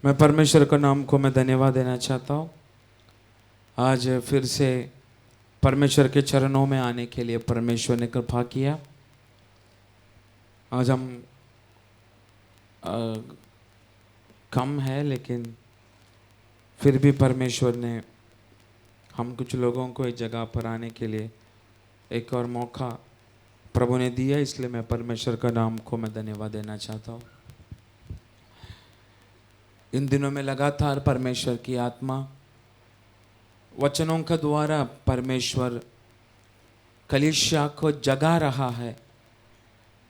मैं परमेश्वर का नाम को मैं धन्यवाद देना चाहता हूँ। आज फिर से परमेश्वर के चरणों में आने के लिए परमेश्वर ने कृपा किया। आज हम कम है, लेकिन फिर भी परमेश्वर ने हम कुछ लोगों को एक जगह पर आने के लिए एक और मौका प्रभु ने दिया, इसलिए मैं परमेश्वर का नाम को मैं धन्यवाद देना चाहता हूँ। इन दिनों में लगातार परमेश्वर की आत्मा वचनों के द्वारा परमेश्वर कलीसिया को जगा रहा है।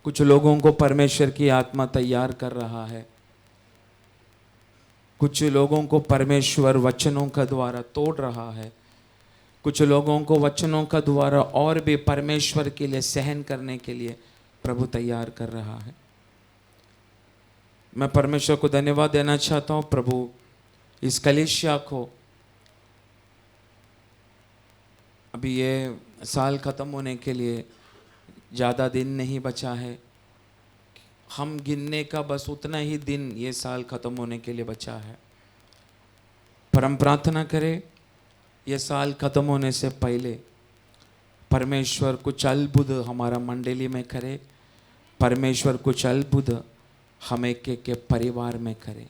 कुछ लोगों को परमेश्वर की आत्मा तैयार कर रहा है। कुछ लोगों को परमेश्वर वचनों के द्वारा तोड़ रहा है। कुछ लोगों को वचनों का द्वारा और भी परमेश्वर के लिए सहन करने के लिए प्रभु तैयार कर रहा है। मैं परमेश्वर को धन्यवाद देना चाहता हूँ। प्रभु इस कलीसिया को, अभी ये साल ख़त्म होने के लिए ज़्यादा दिन नहीं बचा है। हम गिनने का बस उतना ही दिन ये साल ख़त्म होने के लिए बचा है। पर हम प्रार्थना करें ये साल ख़त्म होने से पहले परमेश्वर कुछ अद्भुत हमारा मंडली में करे। परमेश्वर कुछ अद्भुत हमें के परिवार में करे।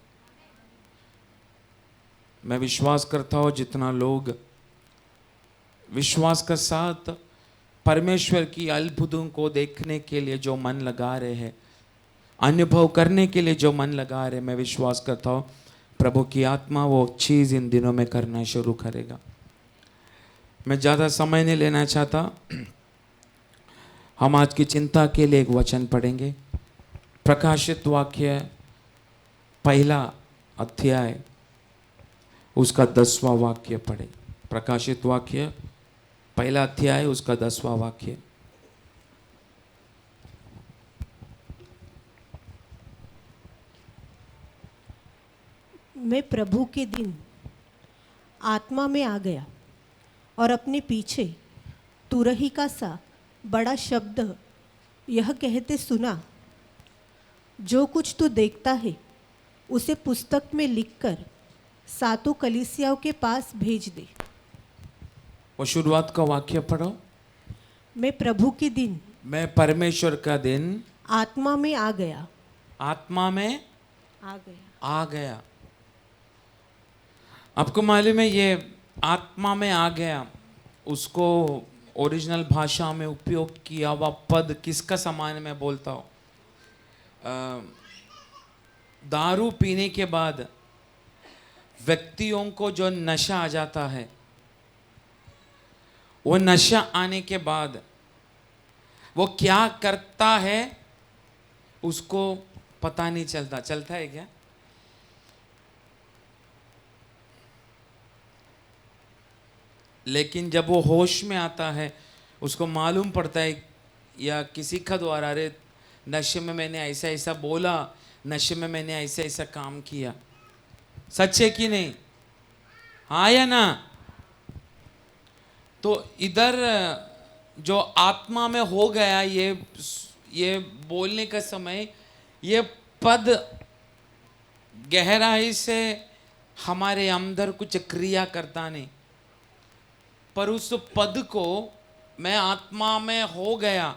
मैं विश्वास करता हूँ जितना लोग विश्वास के साथ परमेश्वर की अद्भुतों को देखने के लिए जो मन लगा रहे हैं, अनुभव करने के लिए जो मन लगा रहे हैं, मैं विश्वास करता हूँ प्रभु की आत्मा वो चीज़ इन दिनों में करना शुरू करेगा। मैं ज़्यादा समय नहीं लेना चाहता। हम आज की चिंता के लिए एक वचन पढ़ेंगे। प्रकाशित वाक्य पहला अध्याय उसका 10वां वाक्य पढ़े। प्रकाशित वाक्य पहला अध्याय उसका 10वां वाक्य। मैं प्रभु के दिन आत्मा में आ गया और अपने पीछे तुरही का सा बड़ा शब्द यह कहते सुना, जो कुछ तू देखता है उसे पुस्तक में लिखकर सातों कलीसियाओं के पास भेज दे। वो शुरुआत का वाक्य पढ़ो। मैं प्रभु के दिन, मैं परमेश्वर का दिन आत्मा में आ गया। आत्मा में आ गया। आपको मालूम है ये आत्मा में आ गया, उसको ओरिजिनल भाषा में उपयोग किया हुआ पद किसका समान मैं बोलता हूँ? दारू पीने के बाद व्यक्तियों को जो नशा आ जाता है, वो नशा आने के बाद वो क्या करता है उसको पता नहीं चलता है क्या? लेकिन जब वो होश में आता है उसको मालूम पड़ता है, या किसी का द्वारा, अरे नशे में मैंने ऐसा ऐसा बोला, नशे में मैंने ऐसा ऐसा काम किया। सच है कि नहीं? हाँ या ना? तो इधर जो आत्मा में हो गया, ये बोलने का समय, ये पद गहराई से हमारे अंदर कुछ क्रिया करता नहीं, पर उस पद को मैं आत्मा में हो गया,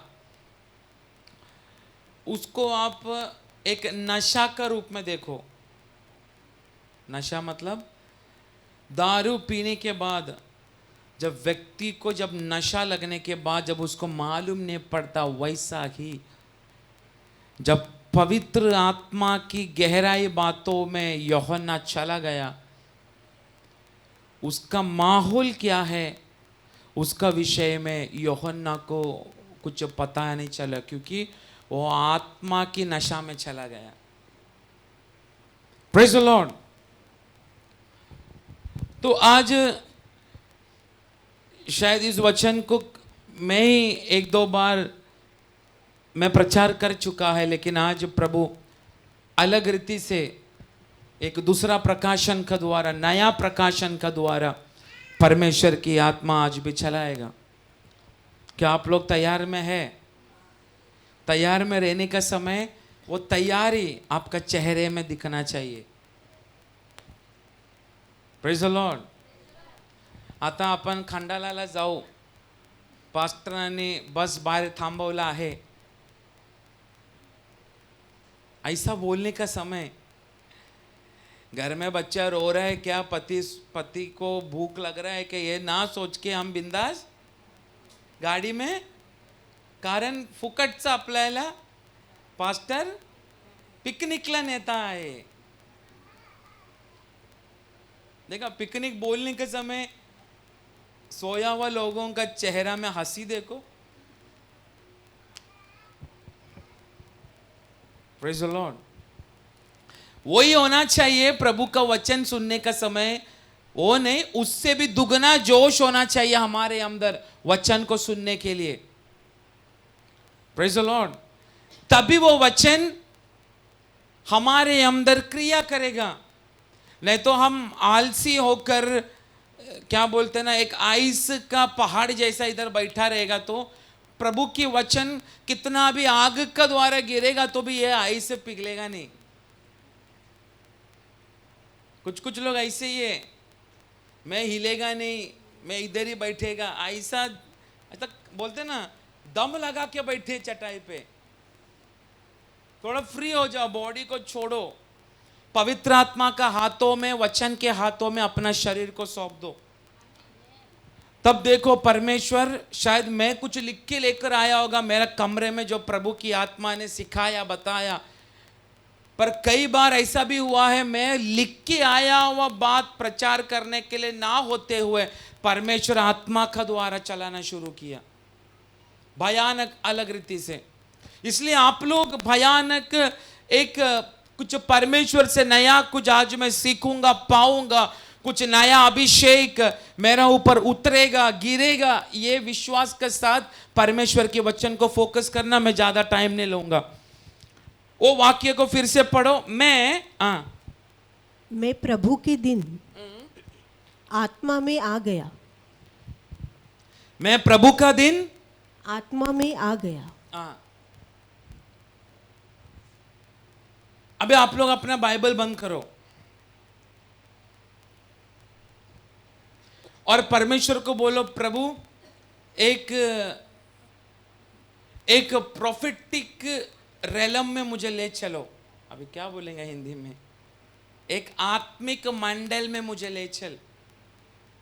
उसको आप एक नशा का रूप में देखो। नशा मतलब दारू पीने के बाद जब व्यक्ति को जब नशा लगने के बाद जब उसको मालूम नहीं पड़ता, वैसा ही जब पवित्र आत्मा की गहराई बातों में यूहन्ना चला गया, उसका माहौल क्या है उसका विषय में यूहन्ना को कुछ पता नहीं चला, क्योंकि वो आत्मा की नशा में चला गया। Praise the Lord. तो आज शायद इस वचन को मैं ही एक दो बार मैं प्रचार कर चुका है, लेकिन आज प्रभु अलग रीति से एक दूसरा प्रकाशन का द्वारा, नया प्रकाशन का द्वारा परमेश्वर की आत्मा आज भी चलाएगा। क्या आप लोग तैयार में है? तैयार में रहने का समय वो तैयारी आपका चेहरे में दिखना चाहिए। Praise the Lord. आता आपण खंडाळाला जाऊ. पास्टरांनी बस बाहेर थांबवला आहे. ऐसा बोलने का समय, घर में बच्चा रो रहा है क्या, पति को भूख लग रहा है कि ये ना सोच के हम बिंदास गाडी में, कारण फुकटचं आपल्याला पास्टर पिकनिकला नेता है. देखा, पिकनिक बोलने के समय सोया हुआ लोगों का चेहरा में हंसी देखो. Praise the Lord. वही होना चाहिए प्रभु का वचन सुनने का समय. वो नहीं, उससे भी दुगना जोश होना चाहिए हमारे अंदर वचन को सुनने के लिए. Praise the Lord. तभी वो वचन हमारे अंदर क्रिया करेगा. नहीं तो हम आलसी होकर, क्या बोलते हैं ना, एक आइस का पहाड़ जैसा इधर बैठा रहेगा तो प्रभु की वचन कितना भी आग का द्वारा गिरेगा तो भी ये आइस से पिघलेगा नहीं. कुछ लोग ऐसे ही है, मैं हिलेगा नहीं, मैं इधर ही बैठेगा, ऐसा बोलते ना, दम लगा के बैठे चटाई पे. थोड़ा फ्री हो जाओ, बॉडी को छोड़ो, पवित्र आत्मा का हाथों में, वचन के हाथों में अपना शरीर को सौंप दो. तब देखो परमेश्वर, शायद मैं कुछ लिख के लेकर आया होगा मेरा कमरे में जो प्रभु की आत्मा ने सिखाया, बताया, पर कई बार ऐसा भी हुआ है मैं लिख के आया हुआ बात प्रचार करने के लिए ना होते हुए परमेश्वर आत्मा का द्वारा चलाना शुरू किया, भयानक अलग रीति से. इसलिए आप लोग भयानक एक कुछ परमेश्वर से नया कुछ आज मैं सीखूंगा, पाऊंगा, कुछ नया अभिषेक मेरा ऊपर उतरेगा, गिरेगा, ये विश्वास के साथ परमेश्वर के वचन को फोकस करना. मैं ज्यादा टाइम नहीं लूंगा. वो वाक्य को फिर से पढ़ो. मैं प्रभु के दिन आत्मा में आ गया. मैं प्रभु का दिन आत्मा में आ गया. अबे आप लोग अपना बाइबल बंद करो और परमेश्वर को बोलो, प्रभु एक प्रोफेटिक रेलम में मुझे ले चलो. अभी क्या बोलेंगे हिंदी में, एक आत्मिक मंडल में मुझे ले चल.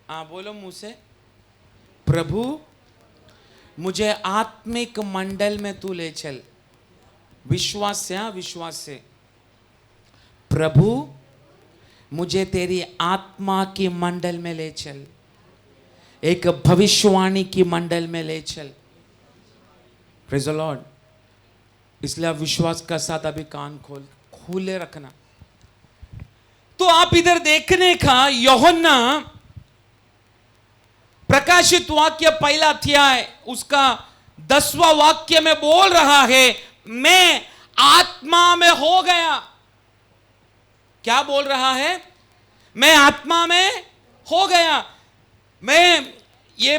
बोलो मुंह से, प्रभु मुझे आत्मिक मंडल में तू ले चल. विश्वास से, विश्वास से, प्रभु मुझे तेरी आत्मा की मंडल में ले चल, एक भविष्यवाणी की मंडल में ले चल. Praise the Lord. इसलिए आप विश्वास का साथ अभी कान खोले रखना. तो आप इधर देखने का, यूहन्ना प्रकाशित वाक्य पहला अध्याय उसका 10वां वाक्य में बोल रहा है, मैं आत्मा में हो गया. क्या बोल रहा है? मैं आत्मा में हो गया. मैं, ये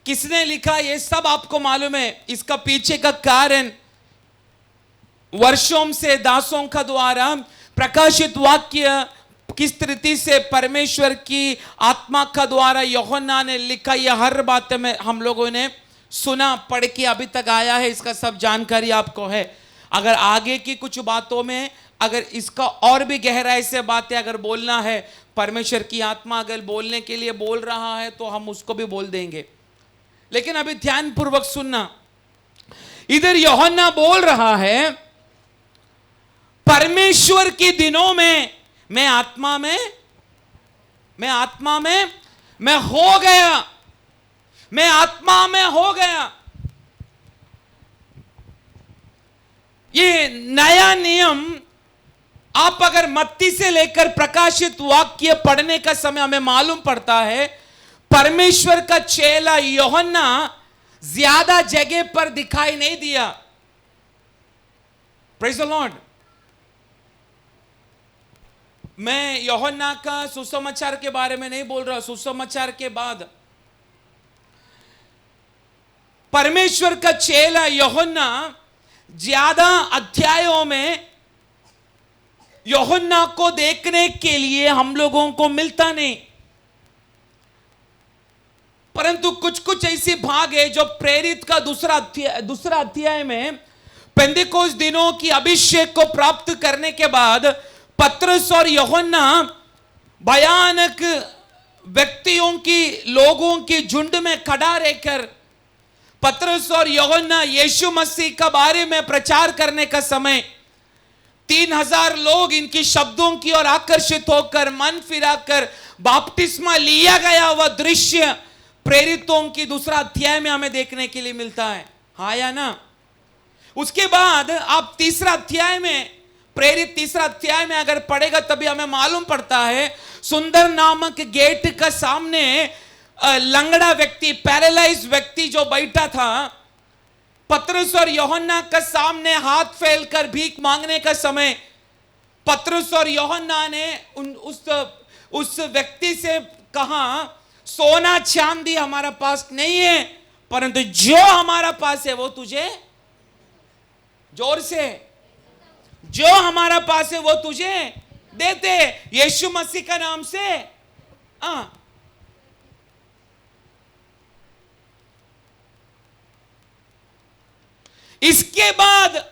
किसने लिखा ये सब आपको मालूम है. इसका पीछे का कारण वर्षों से दासों का द्वारा प्रकाशित वाक्य किस रीति से परमेश्वर की आत्मा का द्वारा यूहन्ना ने लिखा, यह हर बात में हम लोगों ने सुना, पढ़ के अभी तक आया है. इसका सब जानकारी आपको है. अगर आगे की कुछ बातों में अगर इसका और भी गहराई से बातें अगर बोलना है, परमेश्वर की आत्मा अगर बोलने के लिए बोल रहा है तो हम उसको भी बोल देंगे. लेकिन अभी ध्यान पूर्वक सुनना. इधर यूहन्ना बोल रहा है, परमेश्वर के दिनों में मैं आत्मा में मैं हो गया. मैं आत्मा में हो गया. ये नया नियम आप अगर मत्ती से लेकर प्रकाशित वाक्य पढ़ने का समय हमें मालूम पड़ता है, परमेश्वर का चेला यूहन्ना ज्यादा जगह पर दिखाई नहीं दिया. Praise the Lord. मैं यूहन्ना का सुसमाचार के बारे में नहीं बोल रहा. सुसमाचार के बाद परमेश्वर का चेला यूहन्ना ज्यादा अध्यायों में यूहन्ना को देखने के लिए हम लोगों को मिलता नहीं. परंतु कुछ कुछ ऐसी भाग है जो प्रेरित का दूसरा अध्याय में पेंतिकोस्त दिनों की अभिषेक को प्राप्त करने के बाद पतरस और यूहन्ना भयानक व्यक्तियों की लोगों की झुंड में खड़ा रहकर पतरस और यूहन्ना यीशु मसीह का बारे में प्रचार करने का समय 3000 लोग इनकी शब्दों की ओर आकर्षित होकर मन फिराकर बपतिस्मा लिया गया हुआ दृश्य प्रेरितों की दूसरा अध्याय में हमें देखने के लिए मिलता है। हाँ या ना? उसके बाद आप तीसरा अध्याय में, प्रेरित तीसरा अध्याय में अगर पढ़ेगा तभी हमें मालूम पड़ता है सुंदर नामक गेट का सामने लंगड़ा व्यक्ति, पैरालाइज व्यक्ति जो बैठा था, पतरस और यूहन्ना का सामने हाथ फैलकर भीख मांगने का समय पतरस और यूहन्ना ने उस व्यक्ति से कहा, सोना चांदी हमारा पास नहीं है, परंतु जो हमारा पास है वो तुझे, जोर से, जो हमारा पास है वो तुझे देते, यीशु मसीह का नाम से। इसके बाद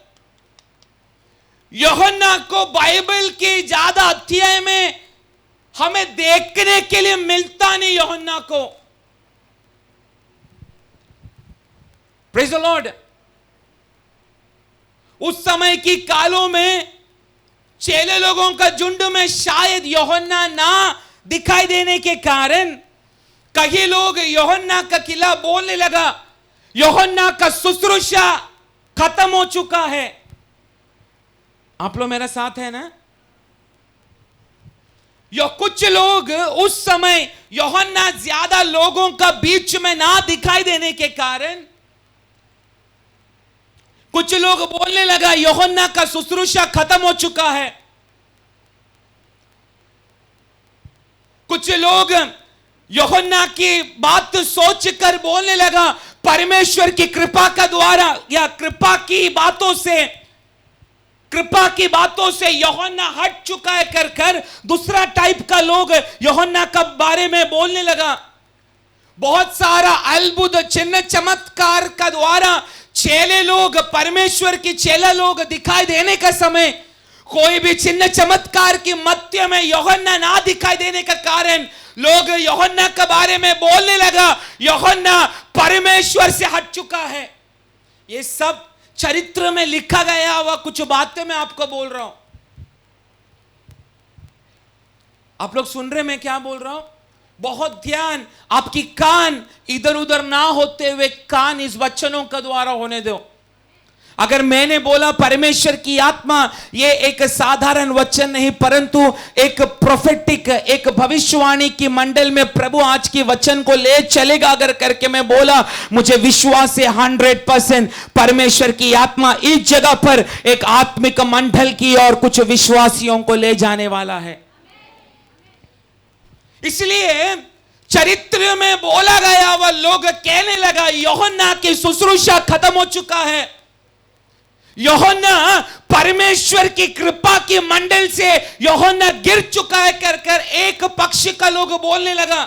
यूहन्ना को बाइबल के ज्यादा अध्याय में हमें देखने के लिए मिलता नहीं। यूहन्ना को, प्रेज़ द लॉर्ड, उस समय की कालों में चेले लोगों का झुंड में शायद यूहन्ना ना दिखाई देने के कारण कई लोग यूहन्ना का किला बोलने लगा, यूहन्ना का शुश्रूषा खत्म हो चुका है। आप लोग मेरा साथ है ना? कुछ लोग उस समय यूहन्ना ज्यादा लोगों का बीच में ना दिखाई देने के कारण कुछ लोग बोलने लगा यूहन्ना का शुश्रूषा खत्म हो चुका है। कुछ लोग यूहन्ना की बात सोचकर बोलने लगा परमेश्वर की कृपा का द्वारा या कृपा की बातों से यूहन्ना हट चुका है कर दूसरा टाइप का लोग यूहन्ना का बारे में बोलने लगा। बहुत सारा अद्भुत चिन्ह चमत्कार का द्वारा चेले लोग, परमेश्वर की चेला लोग दिखाई देने का समय कोई भी चिन्ह चमत्कार के मध्य में यूहन्ना ना दिखाई देने का कारण लोग यूहन्ना के बारे में बोलने लगा यूहन्ना परमेश्वर से हट चुका है। ये सब चरित्र में लिखा गया हुआ कुछ बातें मैं आपको बोल रहा हूं। आप लोग सुन रहे मैं क्या बोल रहा हूं? बहुत ध्यान, आपकी कान इधर उधर ना होते हुए कान इस वचनों का द्वारा होने दो। अगर मैंने बोला परमेश्वर की आत्मा, ये एक साधारण वचन नहीं परंतु एक प्रोफेटिक, एक भविष्यवाणी की मंडल में प्रभु आज की वचन को ले चलेगा अगर करके मैं बोला, मुझे विश्वास है 100% परमेश्वर की आत्मा इस जगह पर एक आत्मिक मंडल की और कुछ विश्वासियों को ले जाने वाला है। इसलिए चरित्र में बोला गया वह लोग कहने लगा यूहन्ना की शुश्रूषा खत्म हो चुका है। यूहन्ना परमेश्वर की कृपा की मंडल से यूहन्ना गिर चुका है कर एक पक्ष का लोग बोलने लगा।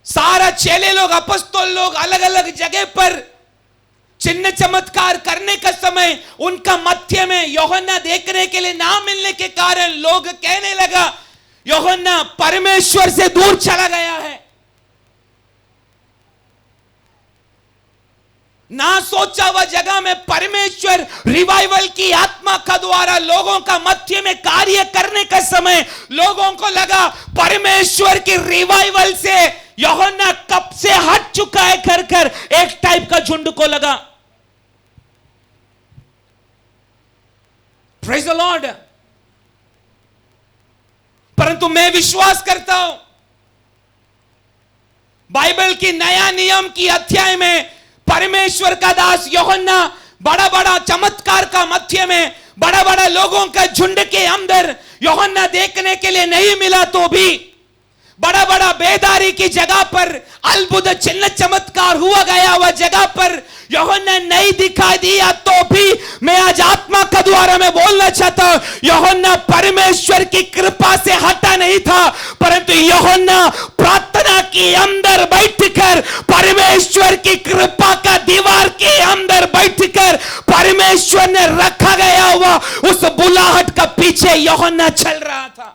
सारा चेले लोग, अपस्तोल लोग अलग अलग जगह पर चिन्ह चमत्कार करने का समय उनका मध्य में यूहन्ना देखने के लिए ना मिलने के कारण लोग कहने लगा यूहन्ना परमेश्वर से दूर चला गया है। ना सोचा हुआ जगह में परमेश्वर रिवाइवल की आत्मा का द्वारा लोगों का मध्य में कार्य करने का समय लोगों को लगा परमेश्वर की रिवाइवल से यूहन्ना कब से हट चुका है कर एक टाइप का झुंड को लगा। Praise the Lord. परंतु मैं विश्वास करता हूं बाइबल की नया नियम की अध्याय में परमेश्वर का दास यूहन्ना बड़ा बड़ा चमत्कार का मध्य में बड़ा बड़ा लोगों का झुंड के अंदर यूहन्ना देखने के लिए नहीं मिला तो भी बड़ा बड़ा बेदारी की जगह पर अद्भुत चिन्ह चमत्कार हुआ गया हुआ जगह पर यूहन्ना नहीं दिखाई दिया तो भी मैं आज आत्मा का द्वारा मैं बोलना चाहता हूं यूहन्ना परमेश्वर की कृपा से हटा नहीं था परंतु यूहन्ना प्रार्थना की के अंदर बैठकर, परमेश्वर की कृपा का दीवार के अंदर बैठकर परमेश्वर ने रखा गया हुआ उस बुलाहट का पीछे यूहन्ना चल रहा था।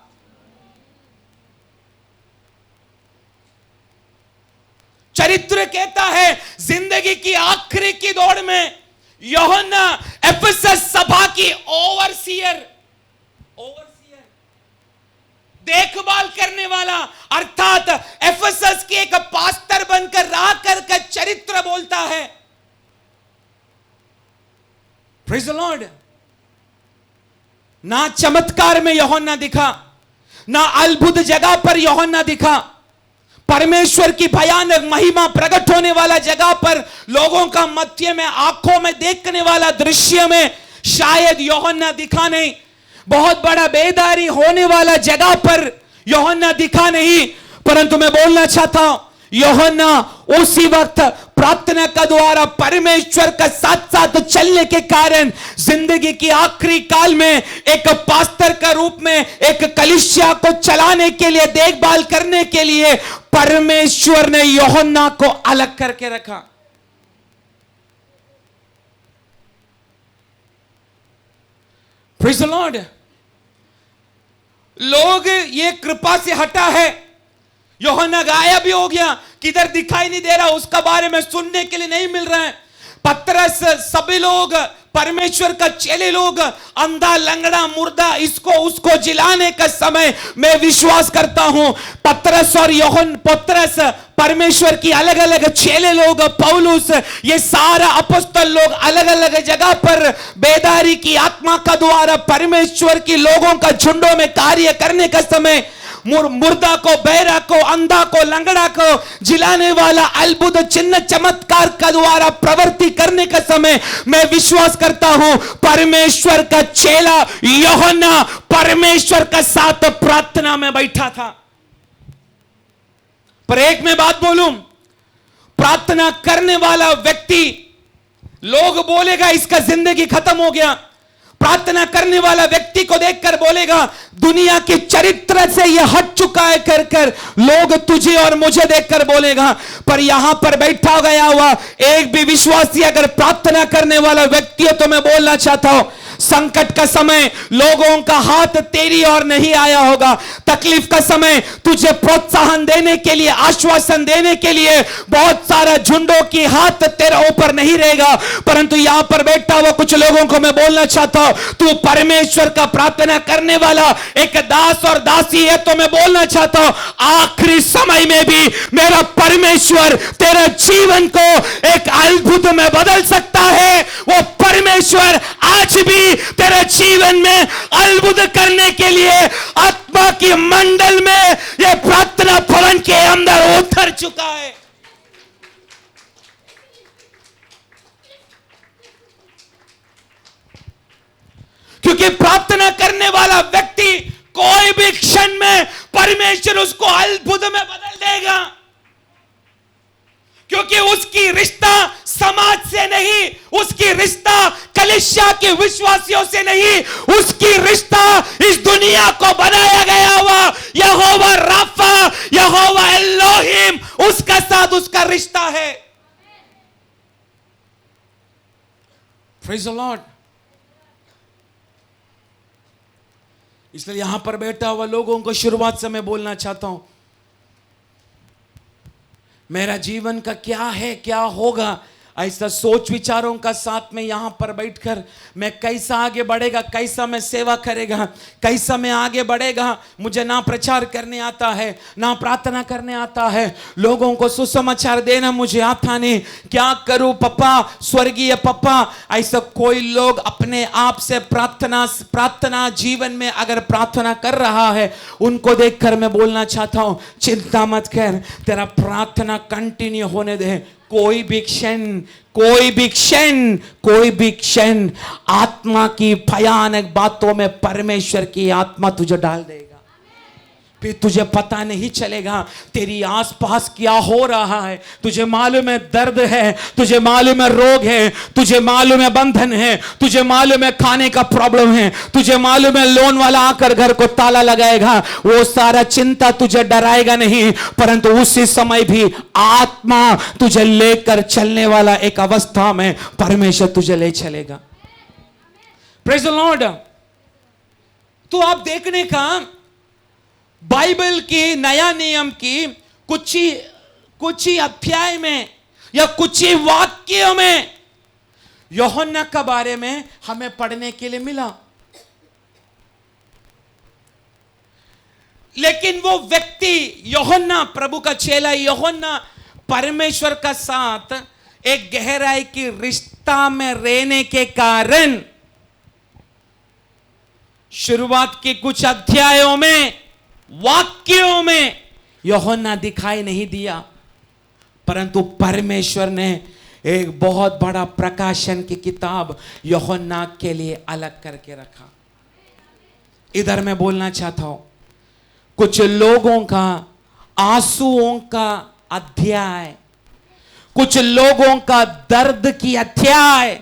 चरित्र कहता है जिंदगी की आखिरी की दौड़ में यूहन्ना एफेसस सभा की ओवरसीयर देखभाल करने वाला, अर्थात एफेसस के एक पास्टर बनकर रहा कर चरित्र बोलता है। Praise the Lord. ना चमत्कार में यूहन्ना दिखा, ना अद्भुत जगह पर यूहन्ना दिखा, परमेश्वर की भयानक महिमा प्रकट होने वाला जगह पर, लोगों का मध्य में आंखों में देखने वाला दृश्य में शायद यूहन्ना दिखा नहीं। बहुत बड़ा बेदारी होने वाला जगह पर यूहन्ना दिखा नहीं। परंतु मैं बोलना चाहता हूं, यूहन्ना उसी वक्त प्रार्थना का द्वारा परमेश्वर का साथ साथ चलने के कारण जिंदगी की आखिरी काल में एक पास्टर का रूप में एक कलीसिया को चलाने के लिए, देखभाल करने के लिए परमेश्वर ने यूहन्ना को अलग करके रखा। Praise the Lord. लोग ये कृपा से हटा है, यूहन्ना गायब भी हो गया, किधर दिखाई नहीं दे रहा, उसका बारे में सुनने के लिए नहीं मिल रहा है। पतरस, सभी लोग, परमेश्वर का चेले लोग, अंधा लंगड़ा मुर्दा इसको उसको जिलाने का समय मैं विश्वास करता हूं पतरस और पतरस, परमेश्वर की अलग अलग चेले लोग, पौलुस, ये सारा अपॉस्तल लोग अलग अलग जगह पर बेदारी की आत्मा का द्वारा परमेश्वर की लोगों का झुंडों में कार्य करने का समय मुर्दा को, बहरा को, अंधा को, लंगड़ा को जिलाने वाला अद्भुत चिन्ह चमत्कार का द्वारा प्रवृत्ति करने का समय मैं विश्वास करता हूं परमेश्वर का चेला यूहन्ना परमेश्वर का साथ प्रार्थना में बैठा था। पर एक मैं बात बोलूं, प्रार्थना करने वाला व्यक्ति, लोग बोलेगा इसका जिंदगी खत्म हो गया। प्रार्थना करने वाला व्यक्ति को देखकर बोलेगा दुनिया के चरित्र से यह हट चुका है कर लोग तुझे और मुझे देखकर बोलेगा। पर यहां पर बैठा गया हुआ एक भी विश्वासी अगर प्रार्थना करने वाला व्यक्ति है तो मैं बोलना चाहता हूं संकट का समय लोगों का हाथ तेरी ओर नहीं आया होगा। तकलीफ का समय तुझे प्रोत्साहन देने के लिए, आश्वासन देने के लिए बहुत सारा झुंडों की हाथ तेरे ऊपर नहीं रहेगा। परंतु यहां पर बैठा हुआ कुछ लोगों को मैं बोलना चाहता हूं, तू परमेश्वर का प्रार्थना करने वाला एक दास और दासी है तो मैं बोलना चाहता हूं आखिरी समय में भी मेरा परमेश्वर तेरे जीवन को एक अद्भुत में बदल सकता है। वो परमेश्वर आज भी तेरे जीवन में अद्भुत करने के लिए आत्मा की मंडल में यह प्रार्थना भवन के अंदर उतर चुका है। क्योंकि प्रार्थना करने वाला व्यक्ति कोई भी क्षण में परमेश्वर उसको अद्भुत में बदल देगा। क्योंकि उसकी रिश्ता समाज से नहीं, उसकी रिश्ता कलीसिया के विश्वासियों से नहीं, उसकी रिश्ता इस दुनिया को बनाया गया हुआ यहोवा राफा, यहोवा एलोहिम, उसका साथ उसका रिश्ता है। Praise the Lord. इसलिए यहां पर बैठा हुआ लोगों को शुरुआत से मैं बोलना चाहता हूं मेरा जीवन का क्या है, क्या होगा, ऐसा सोच विचारों का साथ में यहां पर बैठकर मैं कैसा आगे बढ़ेगा, कैसा मैं सेवा करेगा, कैसा मैं आगे बढ़ेगा। मुझे ना प्रचार करने आता है, ना प्रार्थना करने आता है, लोगों को सुसमाचार देना मुझे आता नहीं, क्या करूं पप्पा, स्वर्गीय पप्पा। ऐसा कोई लोग अपने आप से प्रार्थना जीवन में अगर प्रार्थना कर रहा है उनको देखकर मैं बोलना चाहता हूं चिंता मत कर, तेरा प्रार्थना कंटिन्यू होने दे। कोई भी क्षण आत्मा की भयानक बातों में परमेश्वर की आत्मा तुझे डाल देगा। फिर तुझे पता नहीं चलेगा तेरी आसपास क्या हो रहा है। तुझे मालूम है दर्द है, तुझे मालूम है रोग है, तुझे मालूम है बंधन है, तुझे मालूम है खाने का प्रॉब्लम है, तुझे मालूम है लोन वाला आकर घर को ताला लगाएगा। वो सारा चिंता तुझे डराएगा नहीं, परंतु उसी समय भी आत्मा तुझे लेकर चलने वाला एक अवस्था में परमेश्वर तुझे ले चलेगा। Praise the Lord. तो आप देखने का बाइबल की नया नियम की कुछ ही अध्याय में या कुछ ही वाक्यों में यूहन्ना के बारे में हमें पढ़ने के लिए मिला। लेकिन वो व्यक्ति यूहन्ना, प्रभु का चेला यूहन्ना, परमेश्वर का साथ एक गहराई की रिश्ता में रहने के कारण शुरुआत के कुछ अध्यायों में, वाक्यों में यूहन्ना दिखाई नहीं दिया, परंतु परमेश्वर ने एक बहुत बड़ा प्रकाशन की किताब यूहन्ना के लिए अलग करके रखा। इधर मैं बोलना चाहता हूं, कुछ लोगों का आंसुओं का अध्याय, कुछ लोगों का दर्द की अध्याय,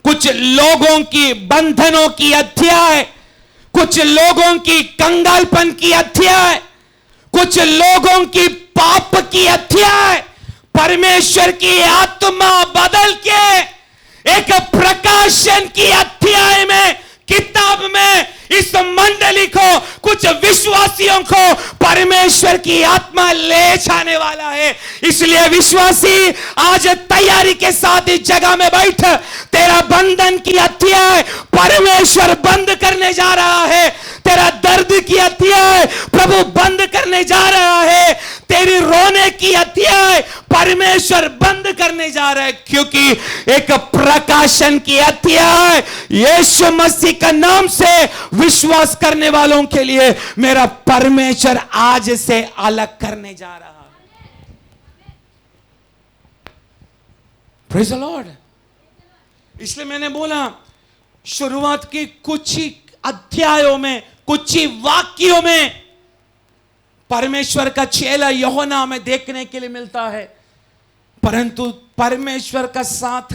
कुछ लोगों की बंधनों की अध्याय, कुछ लोगों की कंगालपन की अध्याय, कुछ लोगों की पाप की अध्याय परमेश्वर की आत्मा बदल के एक प्रकाशन की अध्याय में, किताब में इस मंडली को, कुछ विश्वासियों को परमेश्वर की आत्मा ले जाने वाला है। इसलिए विश्वासी आज तैयारी के साथ इस जगह में बैठ, तेरा बंधन की अध्याय परमेश्वर बंद करने जा रहा है, तेरा दर्द की अध्याय प्रभु बंद करने जा रहा है, तेरी रोने की अध्याय परमेश्वर बंद करने जा रहा है, क्योंकि एक प्रकाशन की अध्याय यीशु मसीह का नाम से विश्वास करने वालों के लिए मेरा परमेश्वर आज से अलग करने जा रहा है। Praise the Lord. इसलिए मैंने बोला शुरुआत की कुछ ही अध्यायों में, कुछ ही वाक्यों में परमेश्वर का चेला यूहन्ना में देखने के लिए मिलता है, परंतु परमेश्वर का साथ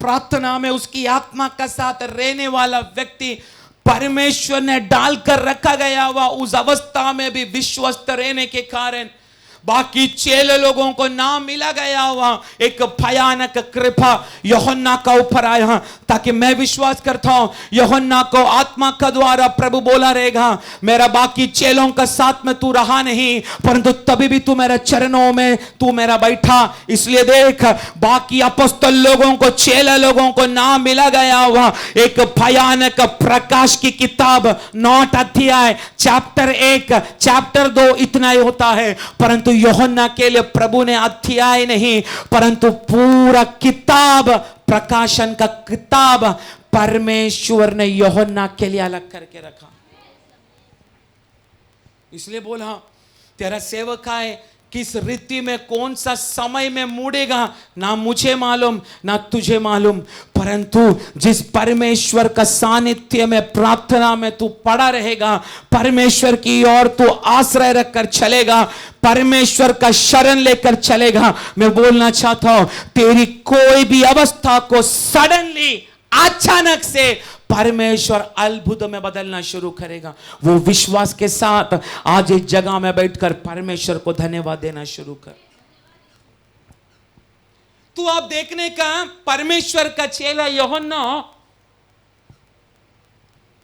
प्रार्थना में उसकी आत्मा का साथ रहने वाला व्यक्ति परमेश्वर ने डालकर रखा गया हुआ उस अवस्था में भी विश्वस्त रहने के कारण बाकी चेले लोगों को ना मिला गया हुआ एक भयानक कृपा यूहन्ना का ऊपर आया, ताकि मैं विश्वास करता हूं यूहन्ना को आत्मा का द्वारा प्रभु बोला रहेगा, मेरा बाकी चेलों का साथ में तू रहा नहीं, परंतु तभी भी तू मेरे चरणों में तू मेरा बैठा। इसलिए देख, बाकी अपॉस्तल लोगों को, चेले लोगों को ना मिला गया हुआ एक भयानक प्रकाश की किताब, 9 अध्याय, चैप्टर 1, चैप्टर 2 इतना ही होता है, परंतु यूहन्ना के लिए प्रभु ने अध्याय नहीं परंतु पूरा किताब, प्रकाशन का किताब परमेश्वर ने यूहन्ना के लिए अलग करके रखा। इसलिए बोला तेरा सेवक है किस रीति में, कौन सा समय में मुड़ेगा ना मुझे मालूम ना तुझे मालूम, परंतु जिस परमेश्वर का सानिध्य में, प्रार्थना में तू पड़ा रहेगा, परमेश्वर की ओर तू आश्रय रखकर चलेगा, परमेश्वर का शरण लेकर चलेगा, मैं बोलना चाहता हूं तेरी कोई भी अवस्था को सडनली, अचानक से परमेश्वर अद्भुत में बदलना शुरू करेगा। वो विश्वास के साथ आज इस जगह में बैठकर परमेश्वर को धन्यवाद देना शुरू कर। तो आप देखने का परमेश्वर का चेला यूहन्ना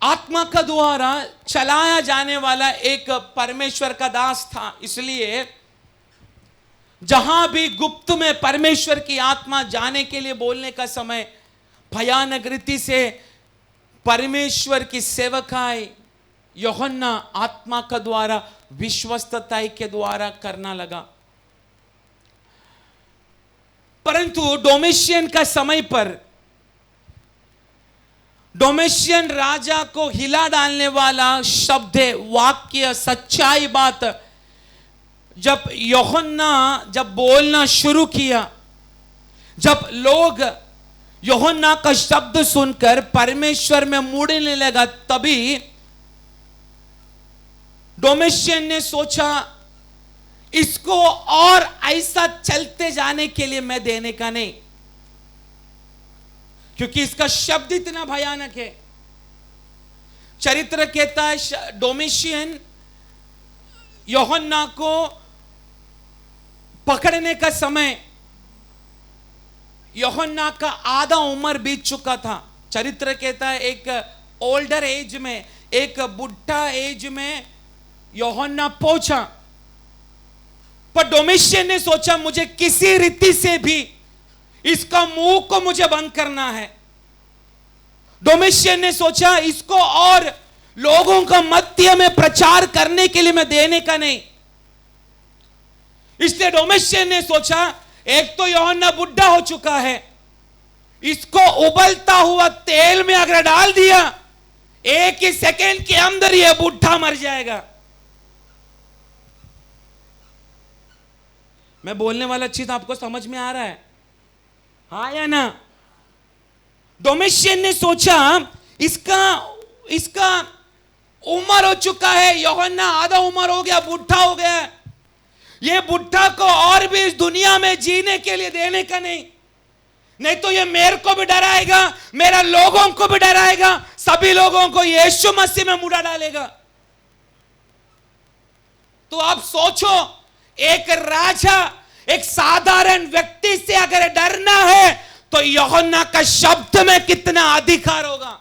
आत्मा का द्वारा चलाया जाने वाला एक परमेश्वर का दास था। इसलिए जहां भी गुप्त में परमेश्वर की आत्मा जाने के लिए बोलने का समय भयानक रीति से परमेश्वर की सेवकाई यूहन्ना आत्मा का द्वारा, विश्वस्तता के द्वारा करना लगा। परंतु डोमेशियन का समय पर, डोमेशियन राजा को हिला डालने वाला शब्द, वाक्य, सच्चाई बात जब यूहन्ना जब बोलना शुरू किया, जब लोग यूहन्ना का शब्द सुनकर परमेश्वर में मुड़ने लगा, तभी डोमेशियन ने सोचा इसको और ऐसा चलते जाने के लिए मैं देने का नहीं, क्योंकि इसका शब्द इतना भयानक है। चरित्र कहता है डोमेशियन यूहन्ना को पकड़ने का समय यूहन्ना का आधा उम्र बीत चुका था। चरित्र कहता है एक ओल्डर एज में, एक बुढ़ा एज में यूहन्ना पहुंचा। पर डोमेशियन ने सोचा मुझे किसी रीति से भी इसका मुंह को मुझे बंद करना है। डोमेशियन ने सोचा इसको और लोगों का मध्य में प्रचार करने के लिए मैं देने का नहीं। इसलिए डोमेशियन ने सोचा एक तो यूहन्ना बुढ़ा हो चुका है, इसको उबलता हुआ तेल में अगर डाल दिया एक ही सेकेंड के अंदर यह बुढ़ा मर जाएगा। मैं बोलने वाला चीज आपको समझ में आ रहा है, हाँ या ना? डोमेशियन ने सोचा इसका उम्र हो चुका है, यूहन्ना आधा उम्र हो गया, बुढ़ा हो गया, ये बुढ़ा को और भी इस दुनिया में जीने के लिए देने का नहीं तो ये मेरे को भी डराएगा, मेरा लोगों को भी डराएगा, सभी लोगों को यीशु मसीह में मुड़ा डालेगा। तो आप सोचो, एक राजा एक साधारण व्यक्ति से अगर डरना है तो यूहन्ना का शब्द में कितना अधिकार होगा,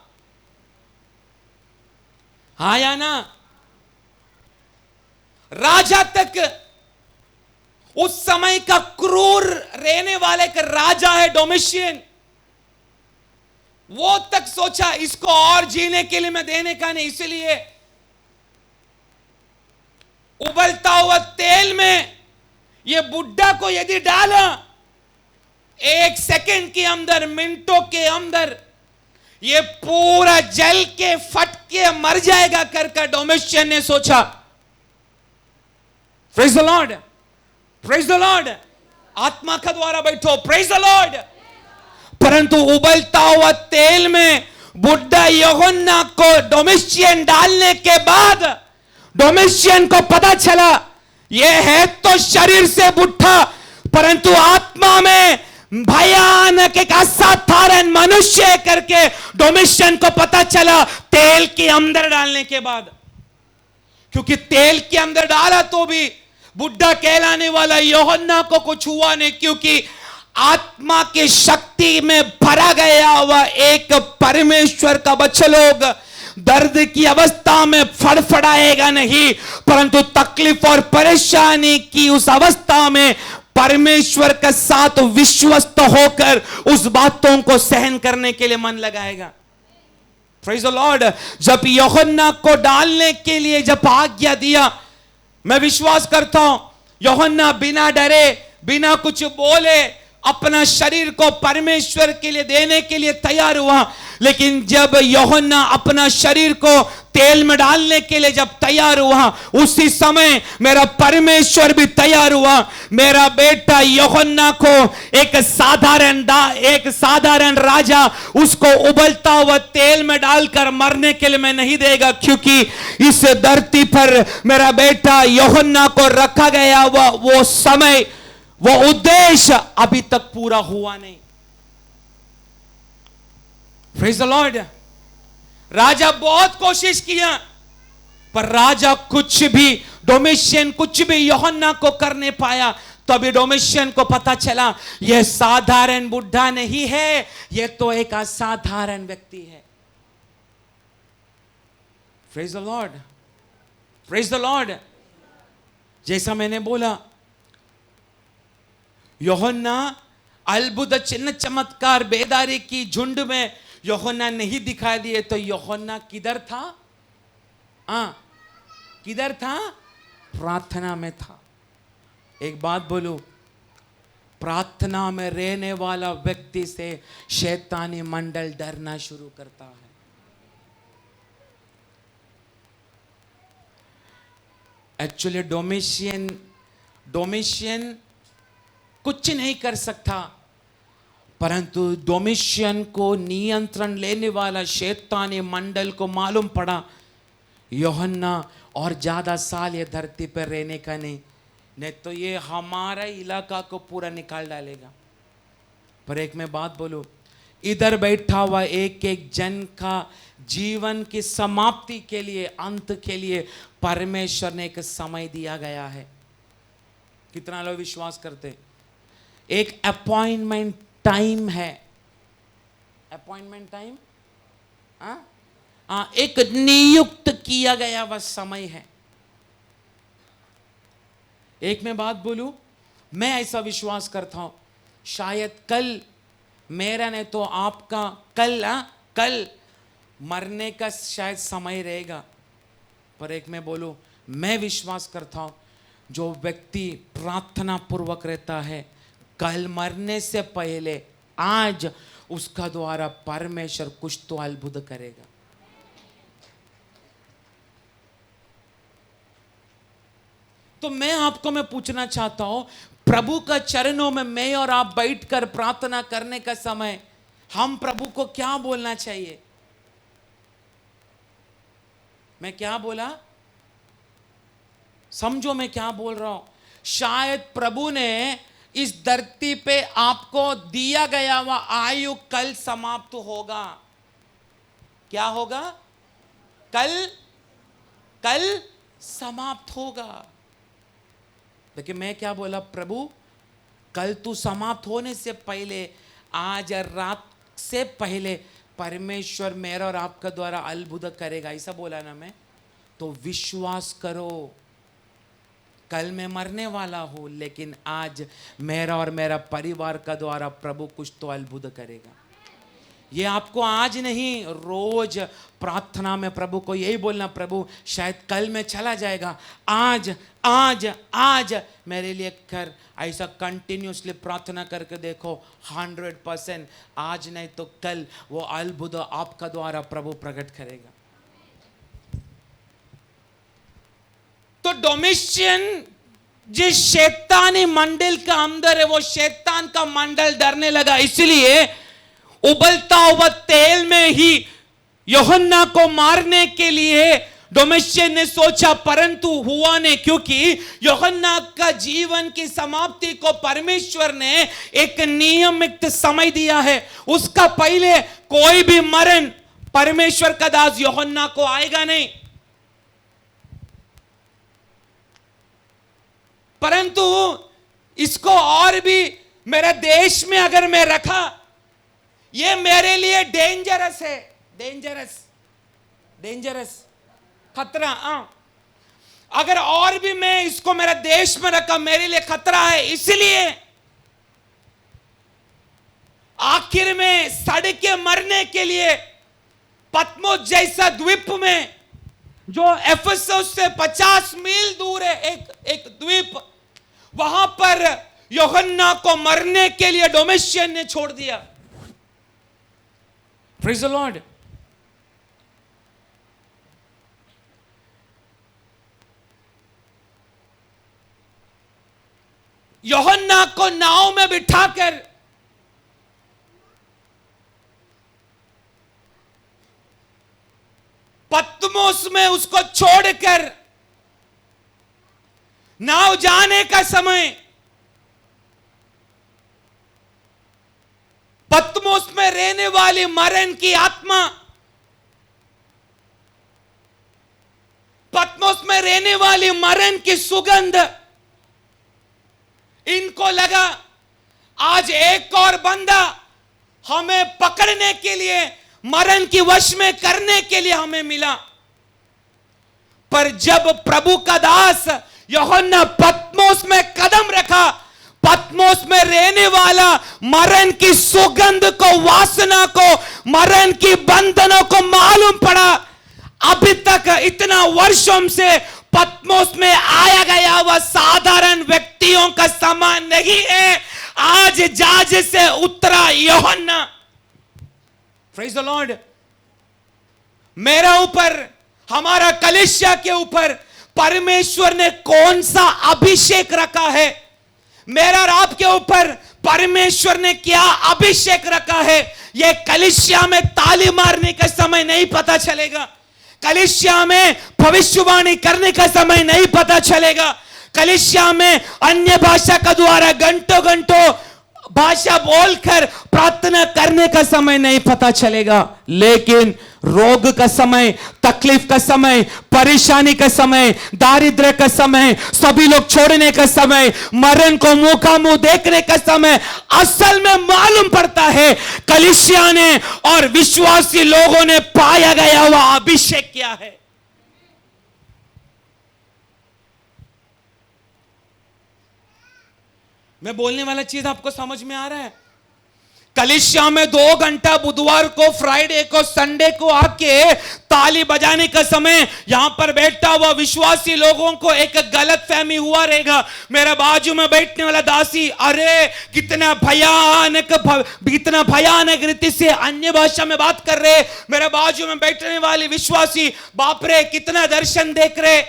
हाँ या ना? राजा तक, उस समय का क्रूर रहने वाले का राजा है डोमेशियन, वो तक सोचा इसको और जीने के लिए मैं देने का नहीं। इसलिए उबलता हुआ तेल में ये बुढ़ा को यदि डाला एक सेकंड के अंदर, मिनटों के अंदर ये पूरा जल के फट के मर जाएगा कर डोमेशियन ने सोचा। Praise the Lord, praise the Lord, आत्मा का द्वारा बैठो, प्रेज द लॉर्ड। परंतु उबलता हुआ तेल में बुढ़ा यूहन्ना को डोमेशियन डालने के बाद डोमेशियन को पता चला यह है तो शरीर से बुढ़ा परंतु आत्मा में भयानक एक असाधारण मनुष्य करके डोमेशियन को पता चला तेल के अंदर डालने के बाद। क्योंकि तेल के अंदर डाला तो भी बुढ़ा कहलाने वाला यूहन्ना को कुछ हुआ नहीं, क्योंकि आत्मा की शक्ति में भरा गया हुआ एक परमेश्वर का बच्चा लोग दर्द की अवस्था में फड़फड़ाएगा नहीं, परंतु तकलीफ और परेशानी की उस अवस्था में परमेश्वर के साथ विश्वस्त होकर उस बातों को सहन करने के लिए मन लगाएगा। Praise the Lord. जब यूहन्ना को डालने के लिए जब आज्ञा दिया, मैं विश्वास करता हूं यूहन्ना बिना डरे बिना कुछ बोले अपना शरीर को परमेश्वर के लिए देने के लिए तैयार हुआ। लेकिन जब यूहन्ना अपना शरीर को तेल में डालने के लिए जब तैयार हुआ, उसी समय मेरा परमेश्वर भी तैयार हुआ। मेरा बेटा यूहन्ना को एक साधारण राजा उसको उबलता हुआ तेल में डालकर मरने के लिए मैं नहीं देगा, क्योंकि इस धरती पर मेरा बेटा यूहन्ना को रखा गया वो समय, वो उद्देश्य अभी तक पूरा हुआ नहीं। Praise the Lord. राजा बहुत कोशिश किया पर राजा डोमेशियन कुछ भी यूहन्ना को कर नहीं पाया। तो अभी डोमेशियन को पता चला यह साधारण बुढ़ा नहीं है, यह तो एक असाधारण व्यक्ति है। Praise the Lord, praise the Lord. जैसा मैंने बोला यूहन्ना अद्भुत चिन्ह चमत्कार बेदारी की झुंड में यूहन्ना नहीं दिखाई दिए, तो यूहन्ना किधर था? किधर था? प्रार्थना में था। एक बात बोलूं, प्रार्थना में रहने वाला व्यक्ति से शैतानी मंडल डरना शुरू करता है। एक्चुअली डोमेशियन कुछ नहीं कर सकता, परंतु डोमेशियन को नियंत्रण लेने वाला शैतानी मंडल को मालूम पड़ा यूहन्ना और ज़्यादा साल ये धरती पर रहने का नहीं तो ये हमारा इलाका को पूरा निकाल डालेगा। पर एक मैं बात बोलूं, इधर बैठा हुआ एक एक जन का जीवन की समाप्ति के लिए, अंत के लिए परमेश्वर ने एक समय दिया गया है। कितना लोग विश्वास करते? एक अपॉइंटमेंट टाइम है। अपॉइंटमेंट टाइम, एक नियुक्त किया गया वह समय है। एक मैं बात बोलूं, मैं ऐसा विश्वास करता हूं, शायद कल मेरा नहीं तो आपका कल मरने का शायद समय रहेगा। पर एक मैं बोलूं, मैं विश्वास करता हूं, जो व्यक्ति प्रार्थना पूर्वक रहता है, कल मरने से पहले आज उसका द्वारा परमेश्वर कुछ तो अद्भुत करेगा। तो मैं पूछना चाहता हूं, प्रभु का चरणों में मैं और आप बैठकर प्रार्थना करने का समय हम प्रभु को क्या बोलना चाहिए? मैं क्या बोला? समझो मैं क्या बोल रहा हूं। शायद प्रभु ने इस धरती पे आपको दिया गया हुआ आयु कल समाप्त होगा। क्या होगा? कल समाप्त होगा। देखिए मैं क्या बोला, प्रभु कल तू समाप्त होने से पहले, आज रात से पहले परमेश्वर मेरा और आपका द्वारा अद्भुत करेगा, ऐसा बोला ना मैं। तो विश्वास करो, कल मैं मरने वाला हूं, लेकिन आज मेरा और मेरा परिवार का द्वारा प्रभु कुछ तो अद्भुत करेगा। ये आपको आज नहीं, रोज प्रार्थना में प्रभु को यही बोलना, प्रभु शायद कल मैं चला जाएगा, आज आज आज मेरे लिए कर। ऐसा कंटिन्यूसली प्रार्थना करके देखो, 100% आज नहीं तो कल वो अद्भुत आपका द्वारा प्रभु प्रकट करेगा। तो डोमिशियन जिस शैतानी मंडल का अंदर है, वो शैतान का मंडल डरने लगा, इसलिए उबलता हुआ तेल में ही यूहन्ना को मारने के लिए डोमिशियन ने सोचा, परंतु हुआ नहीं, क्योंकि यूहन्ना का जीवन की समाप्ति को परमेश्वर ने एक नियमित समय दिया है। उसका पहले कोई भी मरण परमेश्वर का दास यूहन्ना को आएगा नहीं। परंतु इसको और भी मेरे देश में अगर मैं रखा, ये मेरे लिए डेंजरस है, डेंजरस खतरा। अगर और भी मैं इसको मेरा देश में रखा, मेरे लिए खतरा है। इसलिए आखिर में सड़ के मरने के लिए पत्मोस जैसा द्वीप में, जो एफेसस से 50 मील दूर है, एक द्वीप, वहां पर यूहन्ना को मरने के लिए डोमिशियन ने छोड़ दिया। Praise the Lord. यूहन्ना को नाव में बिठाकर पत्मोस में उसको छोड़कर नाव जाने का समय, पत्मोस में रहने वाली मरण की आत्मा, पत्मोस में रहने वाली मरण की सुगंध, इनको लगा आज एक और बंदा हमें पकड़ने के लिए, मरण की वश में करने के लिए हमें मिला। पर जब प्रभु का दास यूहन्ना पत्मोस में कदम रखा, पत्मोस में रहने वाला मरण की सुगंध को, वासना को, मरण की बंधनों को मालूम पड़ा। अभी तक इतना वर्षों से पत्मोस में आया गया वह साधारण व्यक्तियों का समान नहीं है। आज जहाज से उतरा यूहन्ना। Praise the Lord. मेरा ऊपर, हमारा कलीसिया के ऊपर परमेश्वर ने कौन सा अभिषेक रखा है? मेरा और आपके ऊपर परमेश्वर ने क्या अभिषेक रखा है? यह कलीसिया में ताली मारने का समय नहीं पता चलेगा। कलीसिया में भविष्यवाणी करने का समय नहीं पता चलेगा। कलीसिया में अन्य भाषा का द्वारा घंटों घंटों भाषा बोलकर प्रार्थना करने का समय नहीं पता चलेगा। लेकिन रोग का समय, तकलीफ का समय, परेशानी का समय, दारिद्र्य का समय, सभी लोग छोड़ने का समय, मरण को मुंह का मुंह देखने का समय, असल में मालूम पड़ता है कलीसिया ने और विश्वासी लोगों ने पाया गया हुआ अभिषेक क्या है। मैं बोलने वाला चीज आपको समझ में आ रहा है? कलीसिया में 2 घंटा बुधवार को, फ्राइडे को, संडे को आके ताली बजाने का समय यहां पर बैठा हुआ विश्वासी लोगों को एक गलत फहमी हुआ रहेगा। मेरा बाजू में बैठने वाला दासी, अरे कितना भयानक रीति से अन्य भाषा में बात कर रहे। मेरे बाजू में बैठने वाले विश्वासी, बाप रे कितना दर्शन देख रहे।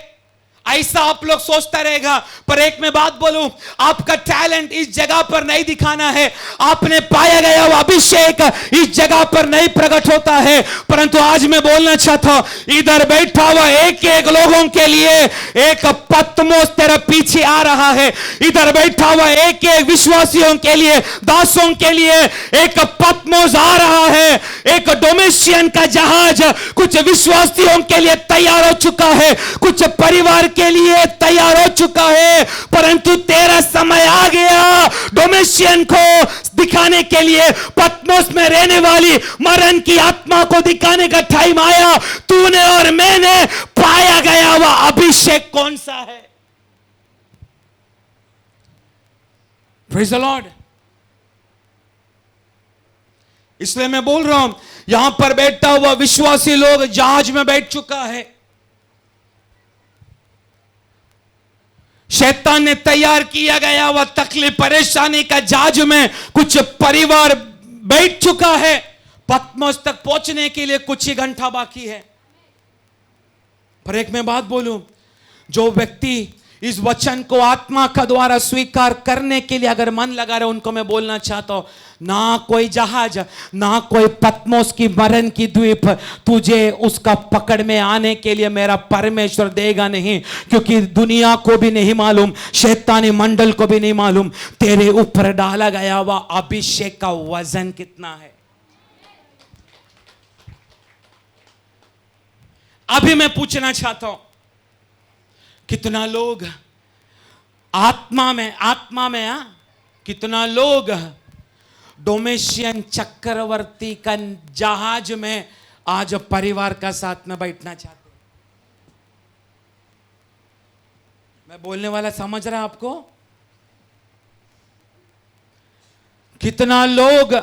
ऐसा आप लोग सोचता रहेगा। पर एक मैं बात बोलूं, आपका टैलेंट इस जगह पर नहीं दिखाना है। आपने पाया गया वो अभिषेक इस जगह पर नहीं प्रकट होता है। परंतु आज मैं बोलना चाहता हूं, इधर बैठा हुआ एक एक लोगों के लिए एक पत्मोस तेरा पीछे आ रहा है। इधर बैठा हुआ एक एक विश्वासियों के लिए, दासों के लिए एक पत्मोस आ रहा है। एक डोमेशियन का जहाज कुछ विश्वासियों के लिए तैयार हो चुका है, कुछ परिवार के लिए तैयार हो चुका है। परंतु तेरा समय आ गया डोमेशियन को दिखाने के लिए। पत्मोस में रहने वाली मरण की आत्मा को दिखाने का टाइम आया। तूने और मैंने पाया गया वह अभिषेक कौन सा है? Praise the Lord. इसलिए मैं बोल रहा हूं, यहां पर बैठा हुआ विश्वासी लोग जहाज में बैठ चुका है। शैतान ने तैयार किया गया वह तकलीफ परेशानी का जहाज में कुछ परिवार बैठ चुका है। पत्मोस तक पहुंचने के लिए कुछ ही घंटा बाकी है। पर एक मैं बात बोलूं, जो व्यक्ति इस वचन को आत्मा का द्वारा स्वीकार करने के लिए अगर मन लगा रहे, उनको मैं बोलना चाहता हूं, ना कोई जहाज, ना कोई पत्मोस की मरण की द्वीप तुझे उसका पकड़ में आने के लिए मेरा परमेश्वर देगा नहीं। क्योंकि दुनिया को भी नहीं मालूम, शैतानी मंडल को भी नहीं मालूम तेरे ऊपर डाला गया हुआ अभिषेक का वजन कितना है। अभी मैं पूछना चाहता हूं, कितना लोग आत्मा में कितना लोग डोमेशियन चक्रवर्ती का जहाज में आज परिवार का साथ में बैठना चाहते हैं? मैं बोलने वाला समझ रहा आपको? कितना लोग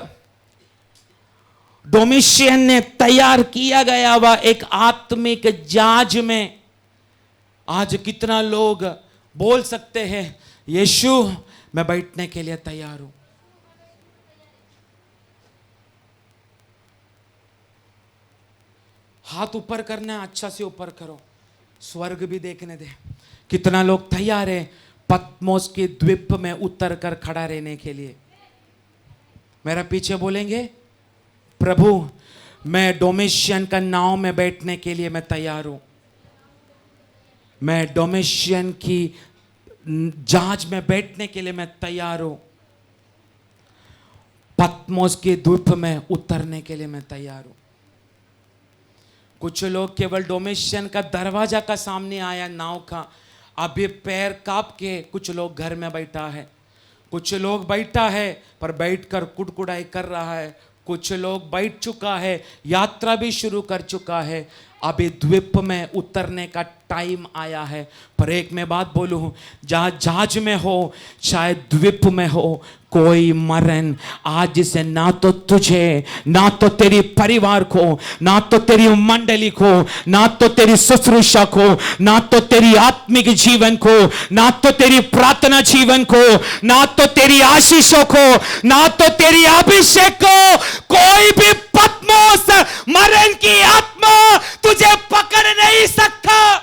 डोमेशियन ने तैयार किया गया हुआ एक आत्मिक जहाज में, आज कितना लोग बोल सकते हैं, यीशु मैं बैठने के लिए तैयार हूं। हाथ ऊपर करना है, अच्छा से ऊपर करो, स्वर्ग भी देखने दे। कितना लोग तैयार है पत्मोस के द्वीप में उतर कर खड़ा रहने के लिए? मेरा पीछे बोलेंगे, प्रभु मैं डोमेशियन का नाव में बैठने के लिए मैं तैयार हूं। मैं डोमेशियन की जहाज में बैठने के लिए मैं तैयार हूं। पत्मोस के द्वीप में उतरने के लिए मैं तैयार हूं। कुछ लोग केवल डोमेशियन का दरवाजा का सामने आया नाव का, अभी पैर कांप के कुछ लोग घर में बैठा है। कुछ लोग बैठा है पर बैठकर कुड़कुड़ाई कर रहा है। कुछ लोग बैठ चुका है, यात्रा भी शुरू कर चुका है, अभी द्वीप में उतरने का टाइम आया है। पर एक मैं बात बोलूं, जहां जहाज में हो चाहे द्वीप में हो, कोई मरण आज से ना तो तुझे, ना तो तेरी परिवार को, ना तो तेरी मंडली को, ना तो तेरी शुश्रूषा को, ना तो तेरी आत्मिक जीवन को, ना तो तेरी प्रार्थना जीवन को, ना तो तेरी आशीषों को, ना तो तेरी अभिषेक को, कोई भी पत्मोस मरण की आत्मा तुझे पकड़ नहीं सकता।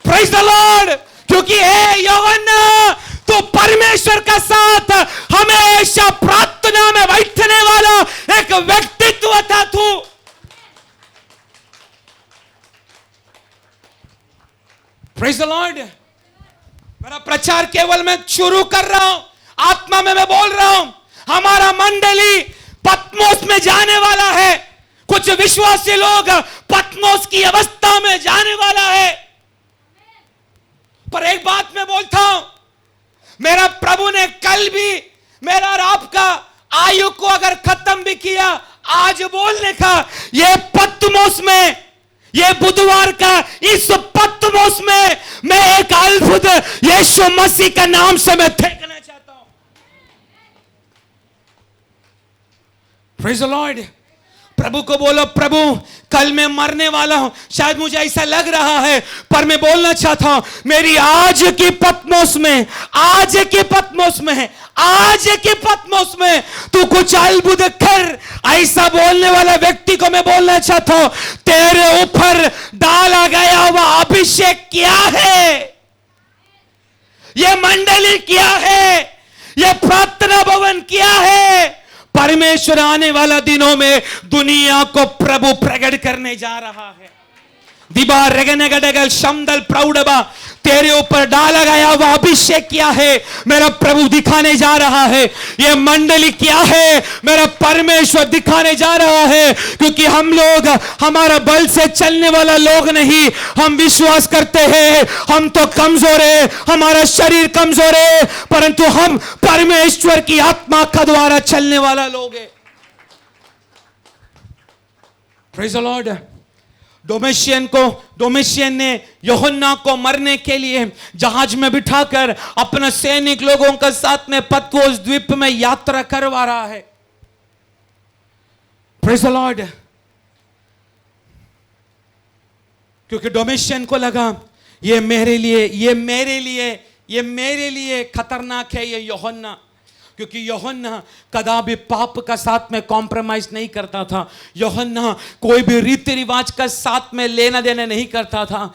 Praise the Lord. क्योंकि हे यूहन्ना, तो परमेश्वर का साथ हमेशा प्रार्थना में बैठने वाला एक व्यक्तित्व था तू। Praise the Lord. मेरा प्रचार केवल मैं शुरू कर रहा हूं, आत्मा में मैं बोल रहा हूं। हमारा मंडली पत्मोस में जाने वाला है। कुछ विश्वासी लोग पत्मोस की अवस्था में जाने वाला है। पर एक बात मैं बोलता हूं, मेरा प्रभु ने कल भी मेरा और आपका आयु को अगर खत्म भी किया, आज बोलने का, ये पत्मोस में, ये बुधवार का इस पत्मोस में मैं एक अद्भुत यीशु मसीह का नाम से मैं फेंकना चाहता हूं। Praise the Lord. प्रभु को बोलो, प्रभु कल मैं मरने वाला हूं, शायद मुझे ऐसा लग रहा है, पर मैं बोलना चाहता हूं, मेरी आज की पत्मोस में, आज की पत्मोस में, आज की पत्मोस में तू कुछ अद्भुत कर। ऐसा बोलने वाला व्यक्ति को मैं बोलना चाहता हूं, तेरे ऊपर डाला गया हुआ अभिषेक क्या है, यह मंडली क्या है, यह प्रार्थना भवन क्या है। परमेश्वर आने वाला दिनों में दुनिया को प्रभु प्रकट करने जा रहा है। दिबा रेगनेगडगल शमदल प्रौढ़बा, तेरे ऊपर डाला गया वह अभिषेक क्या है, मेरा प्रभु दिखाने जा रहा है। यह मंडली क्या है, मेरा परमेश्वर दिखाने जा रहा है। क्योंकि हम लोग, हमारा बल से चलने वाला लोग नहीं, हम विश्वास करते हैं हम तो कमजोर है, हमारा शरीर कमजोर है, परंतु हम परमेश्वर की आत्मा का द्वारा चलने वाला लोग है। Praise the Lord. डोमिशियन ने यूहन्ना को मरने के लिए जहाज में बिठाकर अपने सैनिक लोगों के साथ में पत्मोस द्वीप में यात्रा करवा रहा है। Praise the Lord. क्योंकि डोमिशियन को लगा ये मेरे लिए खतरनाक है ये यूहन्ना। क्योंकि यूहन्ना कदापि पाप का साथ में कॉम्प्रोमाइज नहीं करता था। यूहन्ना कोई भी रीति रिवाज का साथ में लेना देना नहीं करता था।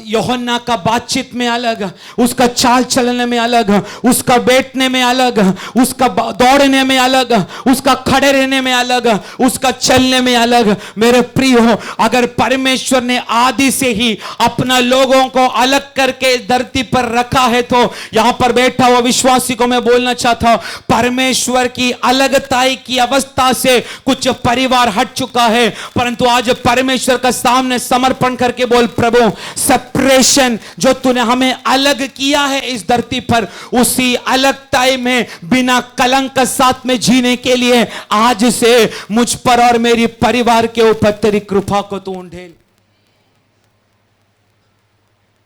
यूहन्ना का बातचीत में अलग, उसका चाल चलने में अलग, उसका बैठने में अलग, उसका दौड़ने में अलग, उसका खड़े रहने में अलग, उसका चलने में अलग। मेरे प्रिय हो, अगर परमेश्वर ने आदि से ही अपना लोगों को अलग करके धरती पर रखा है, तो यहां पर बैठा हुआ विश्वासी को मैं बोलना चाहता हूं, परमेश्वर की अलगताई की अवस्था से कुछ परिवार हट चुका है। परंतु आज परमेश्वर का सामने समर्पण करके बोल, प्रभु सेपरेशन जो तूने हमें अलग किया है इस धरती पर, उसी अलगताई में बिना कलंक के साथ में जीने के लिए आज से मुझ पर और मेरी परिवार के ऊपर तेरी कृपा को तू उंडेल।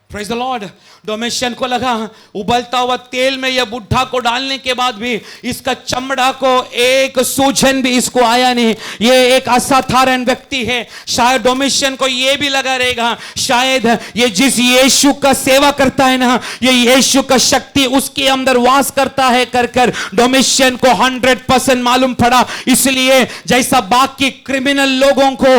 Praise the Lord. डोमिशियन को लगा उबलता हुआ तेल में यह बुढ़ा को डालने के बाद भी इसका चमड़ा को एक सूजन भी इसको आया नहीं। यह एक असाधारण व्यक्ति है। शायद डोमिशियन को यह भी लगा रहेगा, शायद ये जिस यीशु का सेवा करता है ना, ये यीशु का शक्ति उसके अंदर वास करता है कर डोमिशियन को 100% मालूम पड़ा। इसलिए जैसा बाकी क्रिमिनल लोगों को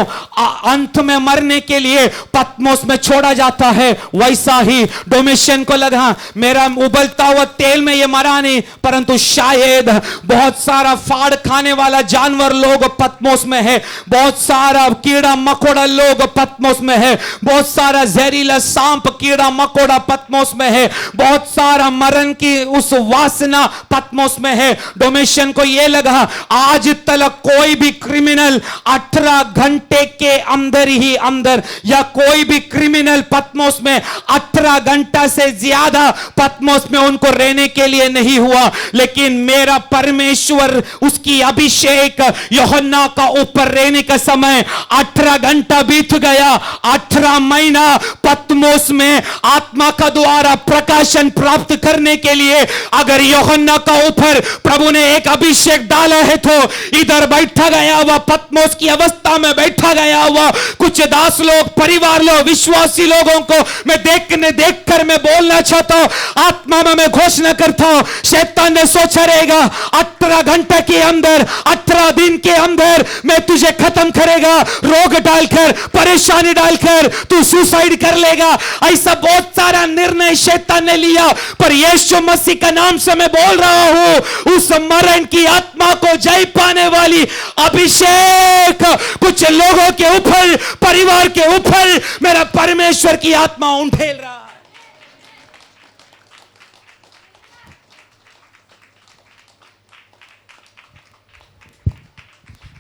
अंत में मरने के लिए पत्मोस में छोड़ा जाता है, वैसा ही डोमिशियन को लगा मेरा उबलता हुआ तेल में ये मरा नहीं, परंतु शायद बहुत सारा फाड़ खाने वाला जानवर लोग पत्मोस में है, बहुत सारा कीड़ा मकोड़ा लोग पत्मोस में है, बहुत सारा जहरीला सांप कीड़ा मकोड़ा पत्मोस में है, बहुत सारा मरण की उस वासना पत्मोस में है। डोमिशियन को यह लगा आज तक कोई भी क्रिमिनल 18 घंटे के अंदर ही अंदर, या कोई भी क्रिमिनल पत्मोस में 18 घंटा से ज्यादा पत्मोस में उनको रहने के लिए नहीं हुआ। लेकिन मेरा परमेश्वर उसकी अभिषेक यूहन्ना का ऊपर रहने का समय 18 घंटा बीत गया, 18 महीना पत्मोस में आत्मा का द्वारा प्रकाशन प्राप्त करने के लिए अगर यूहन्ना का ऊपर प्रभु ने एक अभिषेक डाला है, तो इधर बैठा गया हुआ पत्मोस की अवस्था में बैठा गया हुआ कुछ दास लोग, परिवार लोग, विश्वासी लोगों को मैं देखकर मैं बोलना चाहता हूं, आत्मा में मैं घोषणा करता हूं, शैतान ने सोचा रहेगा 18 घंटे के अंदर, 18 दिन के अंदर मैं तुझे खत्म करेगा, रोग डालकर, परेशानी डालकर तू सुसाइड कर लेगा। ऐसा बहुत सारा निर्णय शैतान ने लिया, पर यीशु मसीह का नाम से मैं बोल रहा हूं, उस मरण की आत्मा को जय पाने वाली अभिषेक कुछ लोगों के ऊपर, परिवार के ऊपर मेरा परमेश्वर की आत्मा उंडेल रहा है।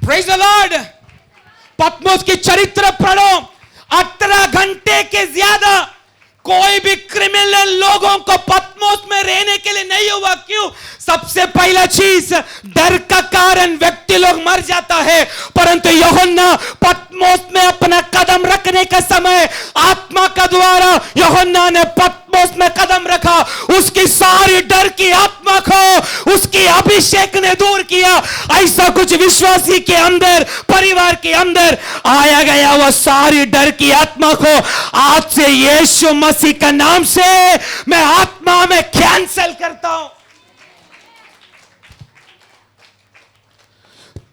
Praise the Lord. पतमोस की चरित्र पढ़ो, 18 घंटे के ज्यादा कोई भी क्रिमिनल लोगों को पतमोस में रहने के लिए नहीं हुआ। क्यों? सबसे पहला चीज, डर का कारण व्यक्ति लोग मर जाता है, परंतु यूहन्ना पतमोस में अपना कदम रखने का समय आत्मा का द्वारा यूहन्ना ने पतमोस में कदम रखा, उसकी सारी डर की आत्मा को उसकी अभिषेक ने दूर किया। ऐसा कुछ विश्वासी के अंदर, परिवार के अंदर आया गया, वह सारी डर की आत्मा को आज से यीशु मसीह का नाम से मैं आत्मा में कैंसल करता हूं।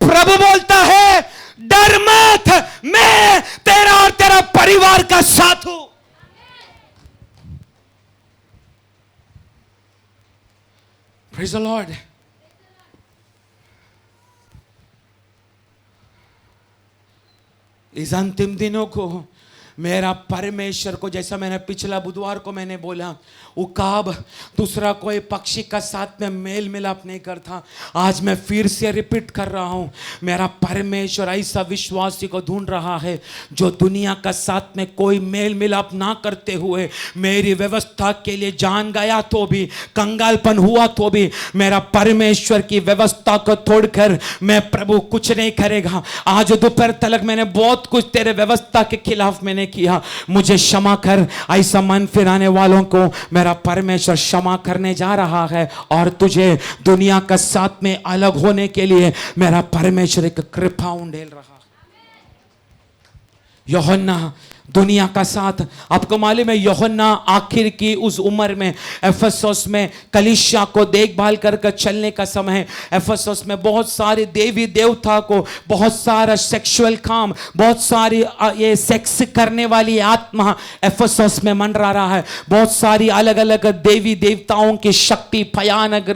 प्रभु बोलता है, डर मत, मैं तेरा और तेरा परिवार का साथ हूं। Praise the Lord. इस अंतिम दिनों को मेरा परमेश्वर को, जैसा मैंने पिछला बुधवार को मैंने बोला, उकाब दूसरा कोई पक्षी का साथ में मेल मिलाप नहीं करता। आज मैं फिर से रिपीट कर रहा हूं, मेरा परमेश्वर ऐसा विश्वासी को ढूंढ रहा है जो दुनिया का साथ में कोई मेल मिलाप ना करते हुए मेरी व्यवस्था के लिए जान गया तो भी, कंगालपन हुआ तो भी, मेरा परमेश्वर की व्यवस्था को तोड़कर मैं प्रभु कुछ नहीं करेगा। आज दोपहर तक मैंने बहुत कुछ तेरे व्यवस्था के खिलाफ मैंने किया, मुझे क्षमा कर। ऐसा मन फिराने वालों को मेरा परमेश्वर क्षमा करने जा रहा है, और तुझे दुनिया का साथ में अलग होने के लिए मेरा परमेश्वर एक कृपा उंडेल रहा है। यूहन्ना दुनिया का साथ, आपको मालूम है यूहन्ना आखिर की उस उम्र में एफेसस में कलीसिया को देखभाल कर चलने का समय, एफेसस में बहुत सारे देवी देवता को, बहुत सारा सेक्सुअल काम, बहुत सारी ये सेक्स करने वाली आत्मा एफेसस में मंडरा रहा है। बहुत सारी अलग अलग देवी देवताओं की शक्ति भयानक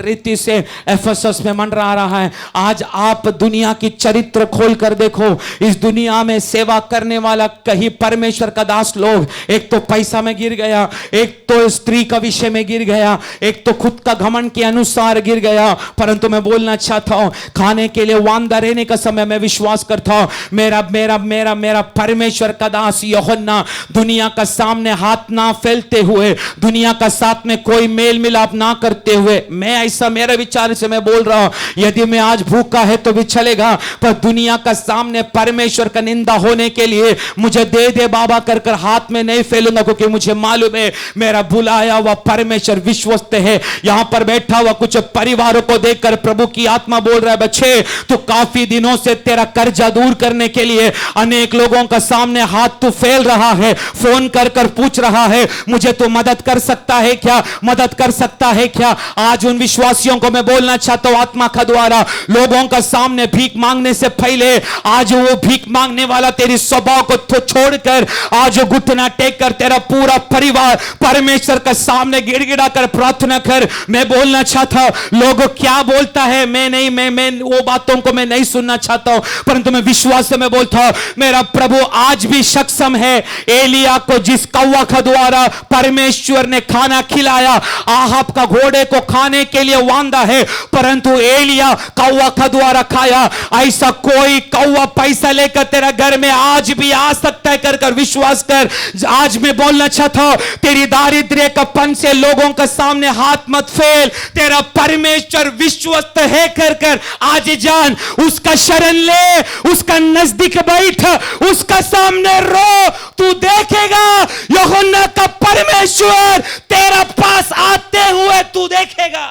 रीति से एफेसस में मंडरा रहा है। आज आप दुनिया की चरित्र खोल कर देखो, इस दुनिया में सेवा करने वाला कहीं परमेश्वर का दास लोग, एक तो पैसा में गिर गया, एक तो स्त्री का विषय में गिर गया, एक तो खुद का घमंड के अनुसार गिर गया। परंतु मैं बोलना चाहता हूं, खाने के लिए वांदा रहने का समय मैं विश्वास करता हूं, मेरा मेरा मेरा मेरा परमेश्वर का दास यूहन्ना दुनिया का सामने हाथ ना फैलते हुए, दुनिया का साथ में कोई मेल मिलाप ना करते हुए, मैं ऐसा मेरे विचार से मैं बोल रहा हूं, यदि मैं आज भूखा है तो भी चलेगा, पर दुनिया का सामने परमेश्वर का निंदा होने के लिए मुझे दे बाबा कर कर हाथ में नहीं फैलूंगा, क्योंकि मुझे मालूम है मेरा बुलाया हुआ परमेश्वर विश्वस्त है। यहां पर बैठा हुआ कुछ परिवारों को देखकर प्रभु की आत्मा बोल रहा है, बच्चे तो काफी दिनों से तेरा कर्जा दूर करने के लिए अनेक लोगों का सामने हाथ तो फैल रहा है, फोन कर कर पूछ रहा है मुझे तो मदद कर सकता है क्या, मदद कर सकता है क्या। आज उन विश्वासियों को मैं बोलना चाहता हूं आत्मा का द्वारा, लोगों का सामने भीख मांगने से पहले आज वो भीख मांगने वाला तेरी स्वभाव को तो छोड़कर आज घुटना टेक कर तेरा पूरा परिवार परमेश्वर के सामने गिड़गिड़ा कर प्रार्थना कर। मैं बोलना चाहता लोग क्या बोलता है, मैं वो बातों को मैं नहीं सुनना चाहता हूं, परंतु मैं विश्वास से मैं बोलता हूं मेरा प्रभु आज भी सक्षम है। एलिया को जिस कौवा का द्वारा परमेश्वर ने खाना खिलाया, आहाब का घोड़े को खाने के लिए वांदा है, परंतु एलिया कौवा का द्वारा खाया। ऐसा कोई कौवा पैसा लेकर तेरा घर में आज भी आ सकता है, कर कर विश्वास कर। आज मैं बोलना चाहता हूं तेरी दारिद्र्य का पन से लोगों के सामने हाथ मत फैल, तेरा परमेश्वर विश्वस्त है कर कर आज जान, उसका शरण ले, उसका नजदीक बैठ, उसका सामने रो, तू देखेगा यूहन्ना का परमेश्वर तेरा पास आते हुए तू देखेगा।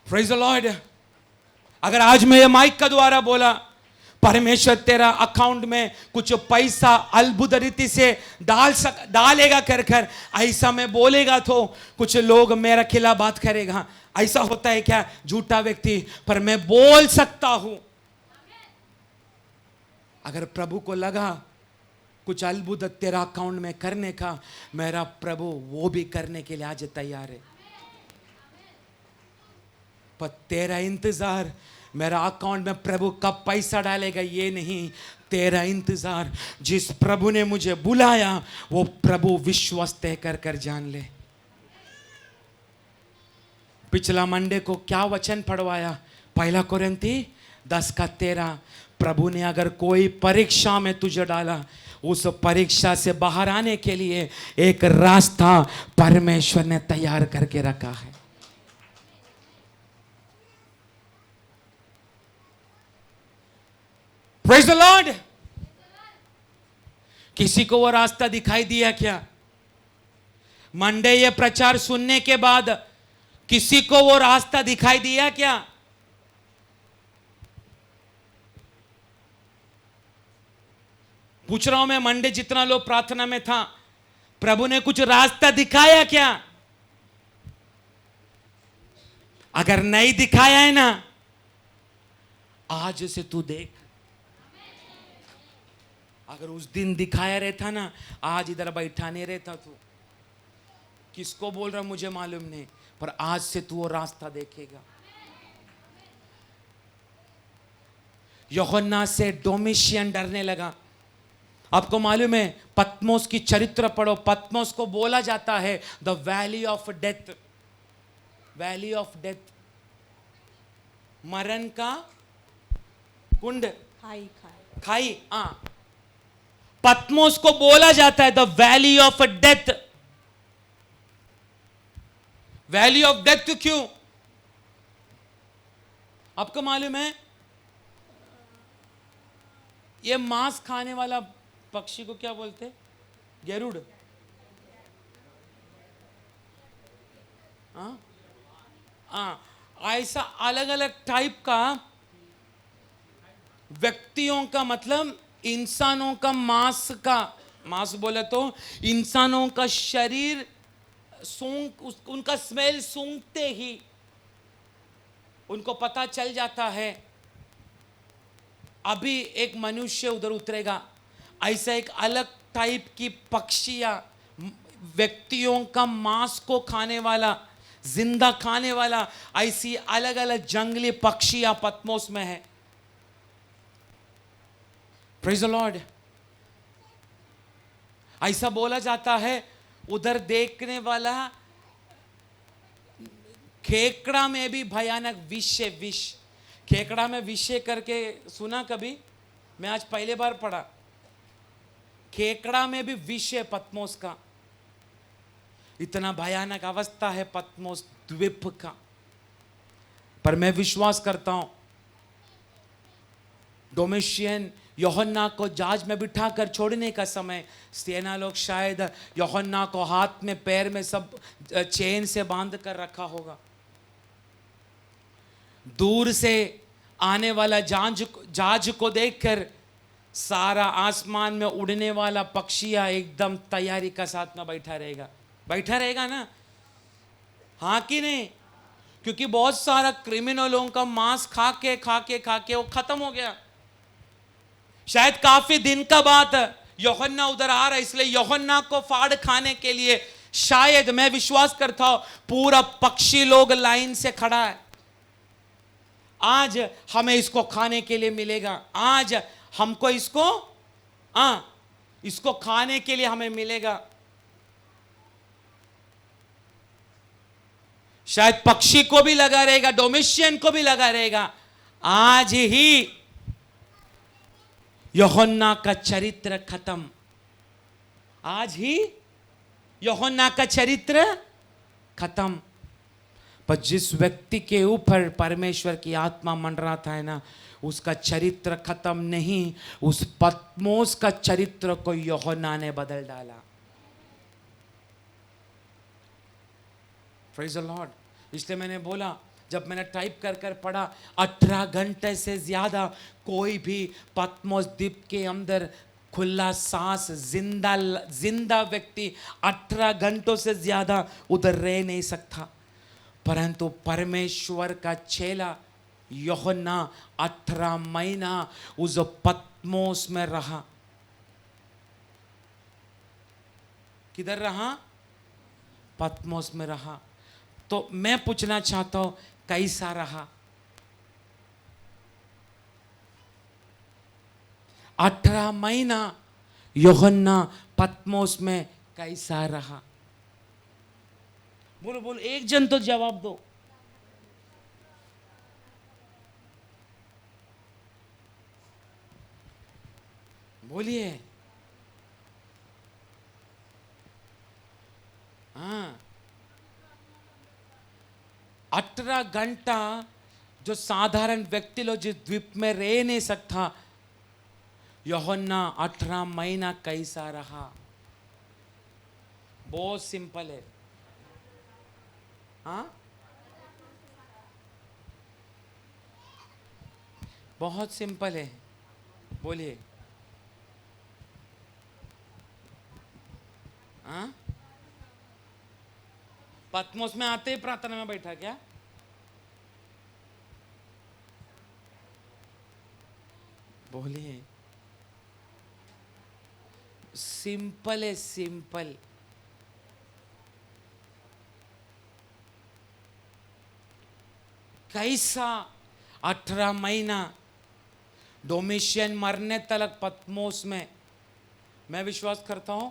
Praise the Lord. अगर आज मैं ये माइक का द्वारा बोला परमेश्वर तेरा अकाउंट में कुछ पैसा अद्भुत रीति से डालेगा कर कर, ऐसा मैं बोलेगा तो कुछ लोग मेरा खिलाफ बात करेगा। ऐसा होता है क्या? झूठा व्यक्ति, पर मैं बोल सकता हूं अगर प्रभु को लगा कुछ अद्भुत तेरा अकाउंट में करने का, मेरा प्रभु वो भी करने के लिए आज तैयार है। पर तेरा इंतजार मेरा अकाउंट में प्रभु कब पैसा डालेगा ये नहीं, तेरा इंतजार जिस प्रभु ने मुझे बुलाया वो प्रभु विश्वस्त है कर कर जान ले। पिछला मंडे को क्या वचन पढ़वाया? 1 कोरिन्थी 10:13। प्रभु ने अगर कोई परीक्षा में तुझे डाला, उस परीक्षा से बाहर आने के लिए एक रास्ता परमेश्वर ने तैयार करके रखा है। Praise the Lord. किसी को वो रास्ता दिखाई दिया क्या? मंडे ये प्रचार सुनने के बाद किसी को वो रास्ता दिखाई दिया क्या? पूछ रहा हूं मैं, मंडे जितना लोग प्रार्थना में था, प्रभु ने कुछ रास्ता दिखाया क्या? अगर नहीं दिखाया है ना, आज से तू देख। अगर उस दिन दिखाया रहता ना, आज इधर बैठा नहीं रहता तू। किसको बोल रहा मुझे मालूम नहीं, पर आज से तू वो रास्ता देखेगा। यूहन्ना से डोमिशियन डरने लगा। आपको मालूम है, पत्मोस की चरित्र पढ़ो। पत्मोस को बोला जाता है the valley of death. Valley of death, मरण का कुंड, खाई। पत्मोस को बोला जाता है the valley of death. Valley of death क्यों? आपको मालूम है, ये मांस खाने वाला पक्षी को क्या बोलते? गरुड़। ऐसा अलग अलग टाइप का व्यक्तियों का, मतलब इंसानों का मांस बोले तो इंसानों का शरीर उनका स्मेल सूंघते ही उनको पता चल जाता है अभी एक मनुष्य उधर उतरेगा। ऐसा एक अलग टाइप की पक्षियां, व्यक्तियों का मांस को खाने वाला, जिंदा खाने वाला, ऐसी अलग अलग जंगली पक्षियां पत्मोस में है। Praise the Lord. ऐसा बोला जाता है, उधर देखने वाला खेकड़ा में भी भयानक विष है। विष, खेकड़ा में विष करके सुना कभी? मैं आज पहले बार पढ़ा। खेकड़ा में भी विष है पत्मोस का। इतना भयानक अवस्था है पत्मोस द्वीप का। पर मैं विश्वास करता हूं, डोमिशियन यूहन्ना को जहाज में बिठाकर छोड़ने का समय, सेना लोग शायद यूहन्ना को हाथ में पैर में सब चेन से बांध कर रखा होगा। दूर से आने वाला जहाज को देखकर सारा आसमान में उड़ने वाला पक्षियां एकदम तैयारी का साथ में बैठा रहेगा ना? हाँ कि नहीं? क्योंकि बहुत सारा क्रिमिनलों का मांस खा के वो खत्म हो गया। शायद काफी दिन का बात, यूहन्ना उधर आ रहा है, इसलिए यूहन्ना को फाड़ खाने के लिए शायद, मैं विश्वास करता हूं, पूरा पक्षी लोग लाइन से खड़ा है। आज हमें इसको खाने के लिए मिलेगा, आज हमको इसको खाने के लिए हमें मिलेगा। शायद पक्षी को भी लगा रहेगा, डोमिशियन को भी लगा रहेगा, आज ही यूहन्ना का चरित्र खत्म। आज ही यूहन्ना का चरित्र खत्म। पर जिस व्यक्ति के ऊपर परमेश्वर की आत्मा मंडराता है ना, उसका चरित्र खत्म नहीं, उस पत्मोस का चरित्र को यूहन्ना ने बदल डाला। Praise the Lord. इसलिए मैंने बोला, जब मैंने टाइप कर कर पढ़ा, 18 घंटे से ज्यादा कोई भी पत्मोस द्वीप के अंदर खुला सांस जिंदा व्यक्ति 18 घंटों से ज्यादा उधर रह नहीं सकता। परंतु परमेश्वर का चेला यूहन्ना 18 महीना उस पत्मोस में रहा। किधर रहा? पत्मोस में रहा। तो मैं पूछना चाहता हूं, कैसा रहा? 18 महीना यूहन्ना पत्मोस में कैसा रहा? बोलो बोलो, एक जन तो जवाब दो। बोलिए। हाँ, 18 घंटा जो साधारण व्यक्ति लोग जिस द्वीप में रह नहीं सकता, यूहन्ना 18 महीना कैसा रहा? बहुत सिंपल है। हाँ, बहुत सिंपल है। बोलिए। हाँ, पत्मोस में आते ही प्रार्थना में बैठा क्या? बोलिए। सिंपल है, सिंपल। कैसा 18 महीना डोमेशियन मरने तक पत्मोस में। मैं विश्वास करता हूं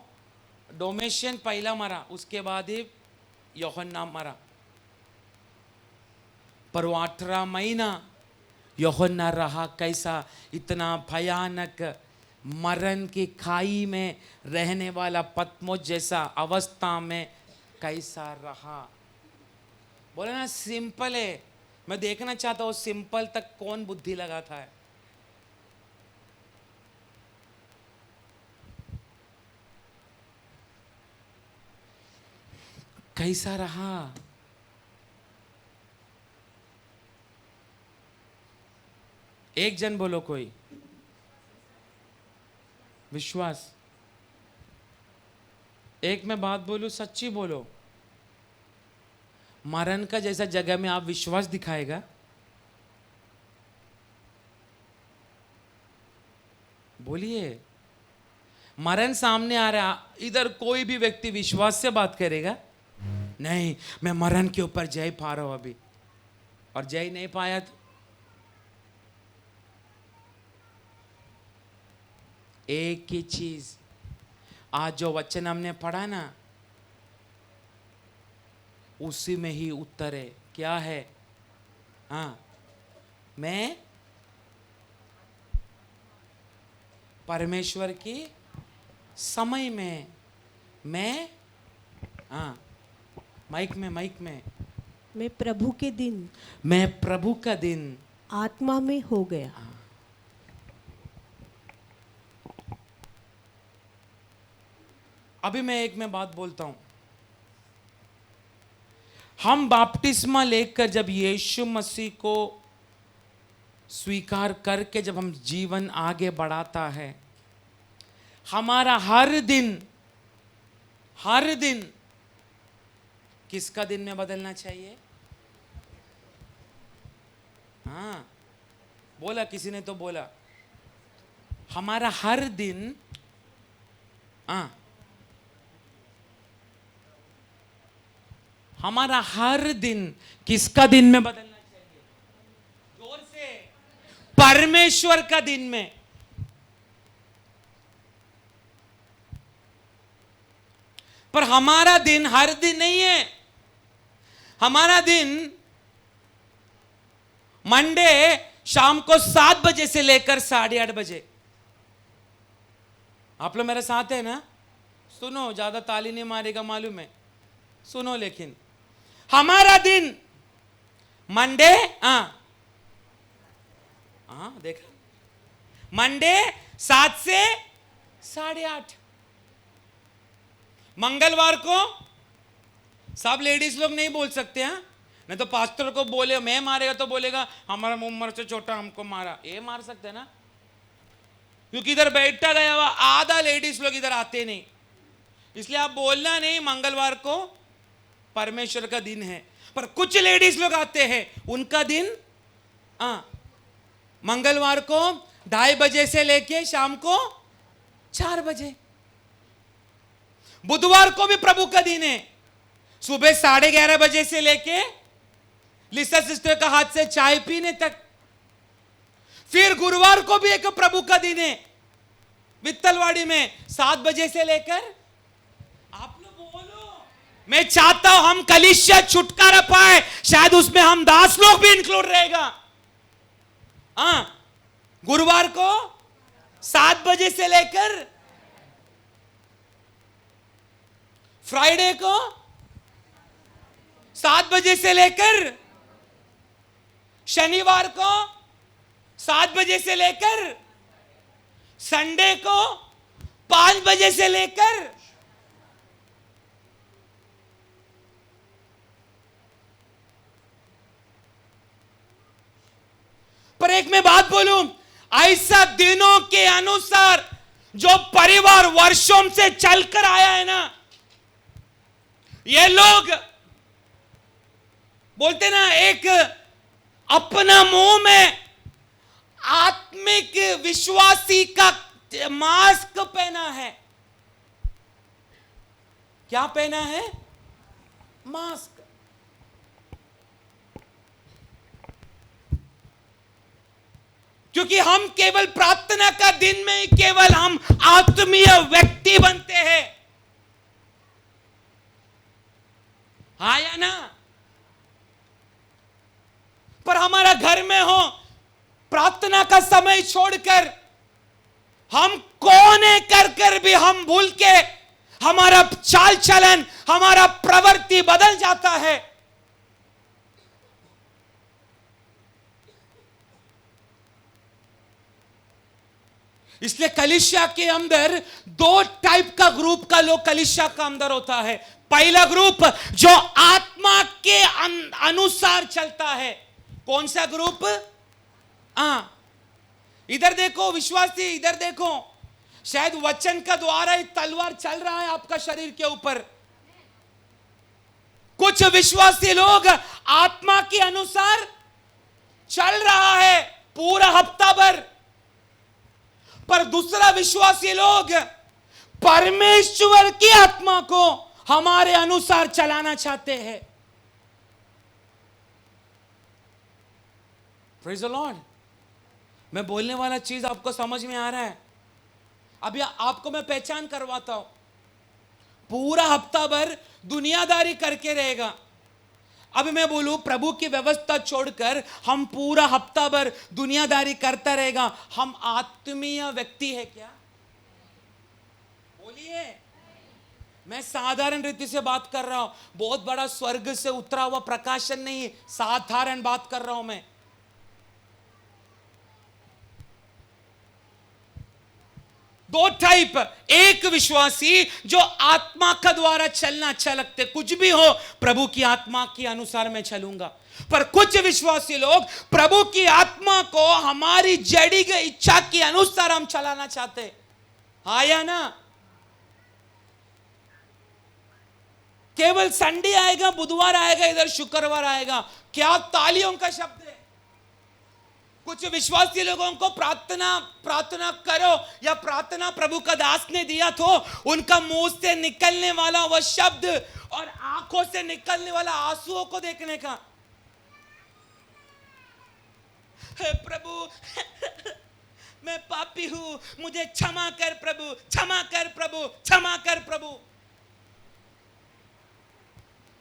डोमेशियन पहला मरा, उसके बाद ही यूहन्ना मरा, पर वो 18 महीना यूहन्ना रहा। कैसा? इतना भयानक मरण की खाई में रहने वाला पत्मोस जैसा अवस्था में कैसा रहा? बोले ना सिंपल है। मैं देखना चाहता हूं सिंपल तक कौन बुद्धि लगाता है। कैसा रहा? एक जन बोलो कोई। विश्वास। एक मैं बात बोलूं, सच्ची बोलो, मरण का जैसा जगह में आप विश्वास दिखाएगा? बोलिए। मरण सामने आ रहा, इधर कोई भी व्यक्ति विश्वास से बात करेगा? नहीं, मैं मरण के ऊपर जय पा रहा हूं अभी, और जय नहीं पाया तो एक ही चीज, आज जो वचन हमने पढ़ा ना, उसी में ही उत्तर है। क्या है? हाँ, मैं परमेश्वर की समय में, मैं, हाँ, माइक में मैं प्रभु के दिन, मैं प्रभु का दिन आत्मा में हो गया। अभी मैं एक बात बोलता हूं। हम बपतिस्मा लेकर जब यीशु मसीह को स्वीकार करके जब हम जीवन आगे बढ़ाता है, हमारा हर दिन किसका दिन में बदलना चाहिए? हाँ, बोला किसी ने तो बोला, हमारा हर दिन, हाँ, हमारा हर दिन किसका दिन में बदलना चाहिए? जोर से। परमेश्वर का दिन में। पर हमारा दिन हर दिन नहीं है। हमारा दिन मंडे शाम को 7 बजे से लेकर 8:30 बजे। आप लोग मेरे साथ है ना? सुनो, ज्यादा ताली नहीं मारेगा मालूम है, सुनो। लेकिन हमारा दिन मंडे, देखा, मंडे 7 से 8:30। मंगलवार को सब लेडीज लोग नहीं बोल सकते हैं, नहीं तो पास्टर को बोले मैं मारेगा तो बोलेगा हमारा उम्र से छोटा हमको मारा। ये मार सकते हैं ना, क्योंकि इधर बैठा गया हुआ आधा लेडीज लोग इधर आते नहीं, इसलिए आप बोलना नहीं मंगलवार को परमेश्वर का दिन है। पर कुछ लेडीज लोग आते हैं, उनका दिन मंगलवार को 2:30 बजे से लेके शाम को 4 बजे। बुधवार को भी प्रभु का दिन है, सुबह 11:30 बजे से लेके लिसा सिस्टर का हाथ से चाय पीने तक। फिर गुरुवार को भी एक प्रभु का दिन है, वित्तलवाड़ी में 7 बजे से लेकर। आप लोग बोलो, मैं चाहता हूं हम कलीसिया छुटकारा पाए, शायद उसमें हम 10 लोग भी इंक्लूड रहेगा। गुरुवार को 7 बजे से लेकर फ्राइडे को 7 बजे से लेकर शनिवार को 7 बजे से लेकर संडे को 5 बजे से लेकर पर एक मैं बात बोलूं, ऐसा दिनों के अनुसार जो परिवार वर्षों से चलकर आया है ना, ये लोग बोलते ना, एक अपना मुंह में आत्मिक विश्वासी का मास्क पहना है। क्या पहना है? मास्क। क्योंकि हम केवल प्रार्थना का दिन में ही केवल हम आत्मीय व्यक्ति बनते हैं, हाँ या ना? पर हमारा घर में हो, प्रार्थना का समय छोड़कर हम कोने कर कर भी हम भूल के हमारा चाल चलन, हमारा प्रवृत्ति बदल जाता है। इसलिए कलीसिया के अंदर 2 टाइप का ग्रुप का लोग कलीसिया का अंदर होता है। पहला ग्रुप जो आत्मा के अनुसार चलता है। कौन सा ग्रुप? इधर देखो विश्वासी, इधर देखो, शायद वचन का द्वारा ही तलवार चल रहा है आपका शरीर के ऊपर। कुछ विश्वासी लोग आत्मा के अनुसार चल रहा है पूरा हफ्ता भर, पर दूसरा विश्वासी लोग परमेश्वर की आत्मा को हमारे अनुसार चलाना चाहते हैं। Praise the Lord. मैं बोलने वाला चीज आपको समझ में आ रहा है? अभी आपको मैं पहचान करवाता हूं। पूरा हफ्ता भर दुनियादारी करके रहेगा। अब मैं बोलूं प्रभु की व्यवस्था छोड़कर हम पूरा हफ्ता भर दुनियादारी करता रहेगा, हम आत्मीय व्यक्ति है क्या? बोलिए। मैं साधारण रीति से बात कर रहा हूं, बहुत बड़ा स्वर्ग से उतरा हुआ प्रकाशन नहीं, साधारण बात कर रहा हूं मैं। दो टाइप, एक विश्वासी जो आत्मा का द्वारा चलना अच्छा लगते, कुछ भी हो प्रभु की आत्मा के अनुसार मैं चलूंगा। पर कुछ विश्वासी लोग प्रभु की आत्मा को हमारी जड़ी की इच्छा के अनुसार हम चलाना चाहते, हाँ या ना? केवल संडे आएगा, बुधवार आएगा, इधर शुक्रवार आएगा, क्या तालियों का शब्द है। कुछ विश्वासी लोगों को प्रार्थना करो या प्रार्थना प्रभु का दास ने दिया तो उनका मुंह से निकलने वाला वह शब्द और आंखों से निकलने वाला आंसुओं को देखने का, हे प्रभु मैं पापी हूं, मुझे क्षमा कर प्रभु, क्षमा कर प्रभु, क्षमा कर प्रभु।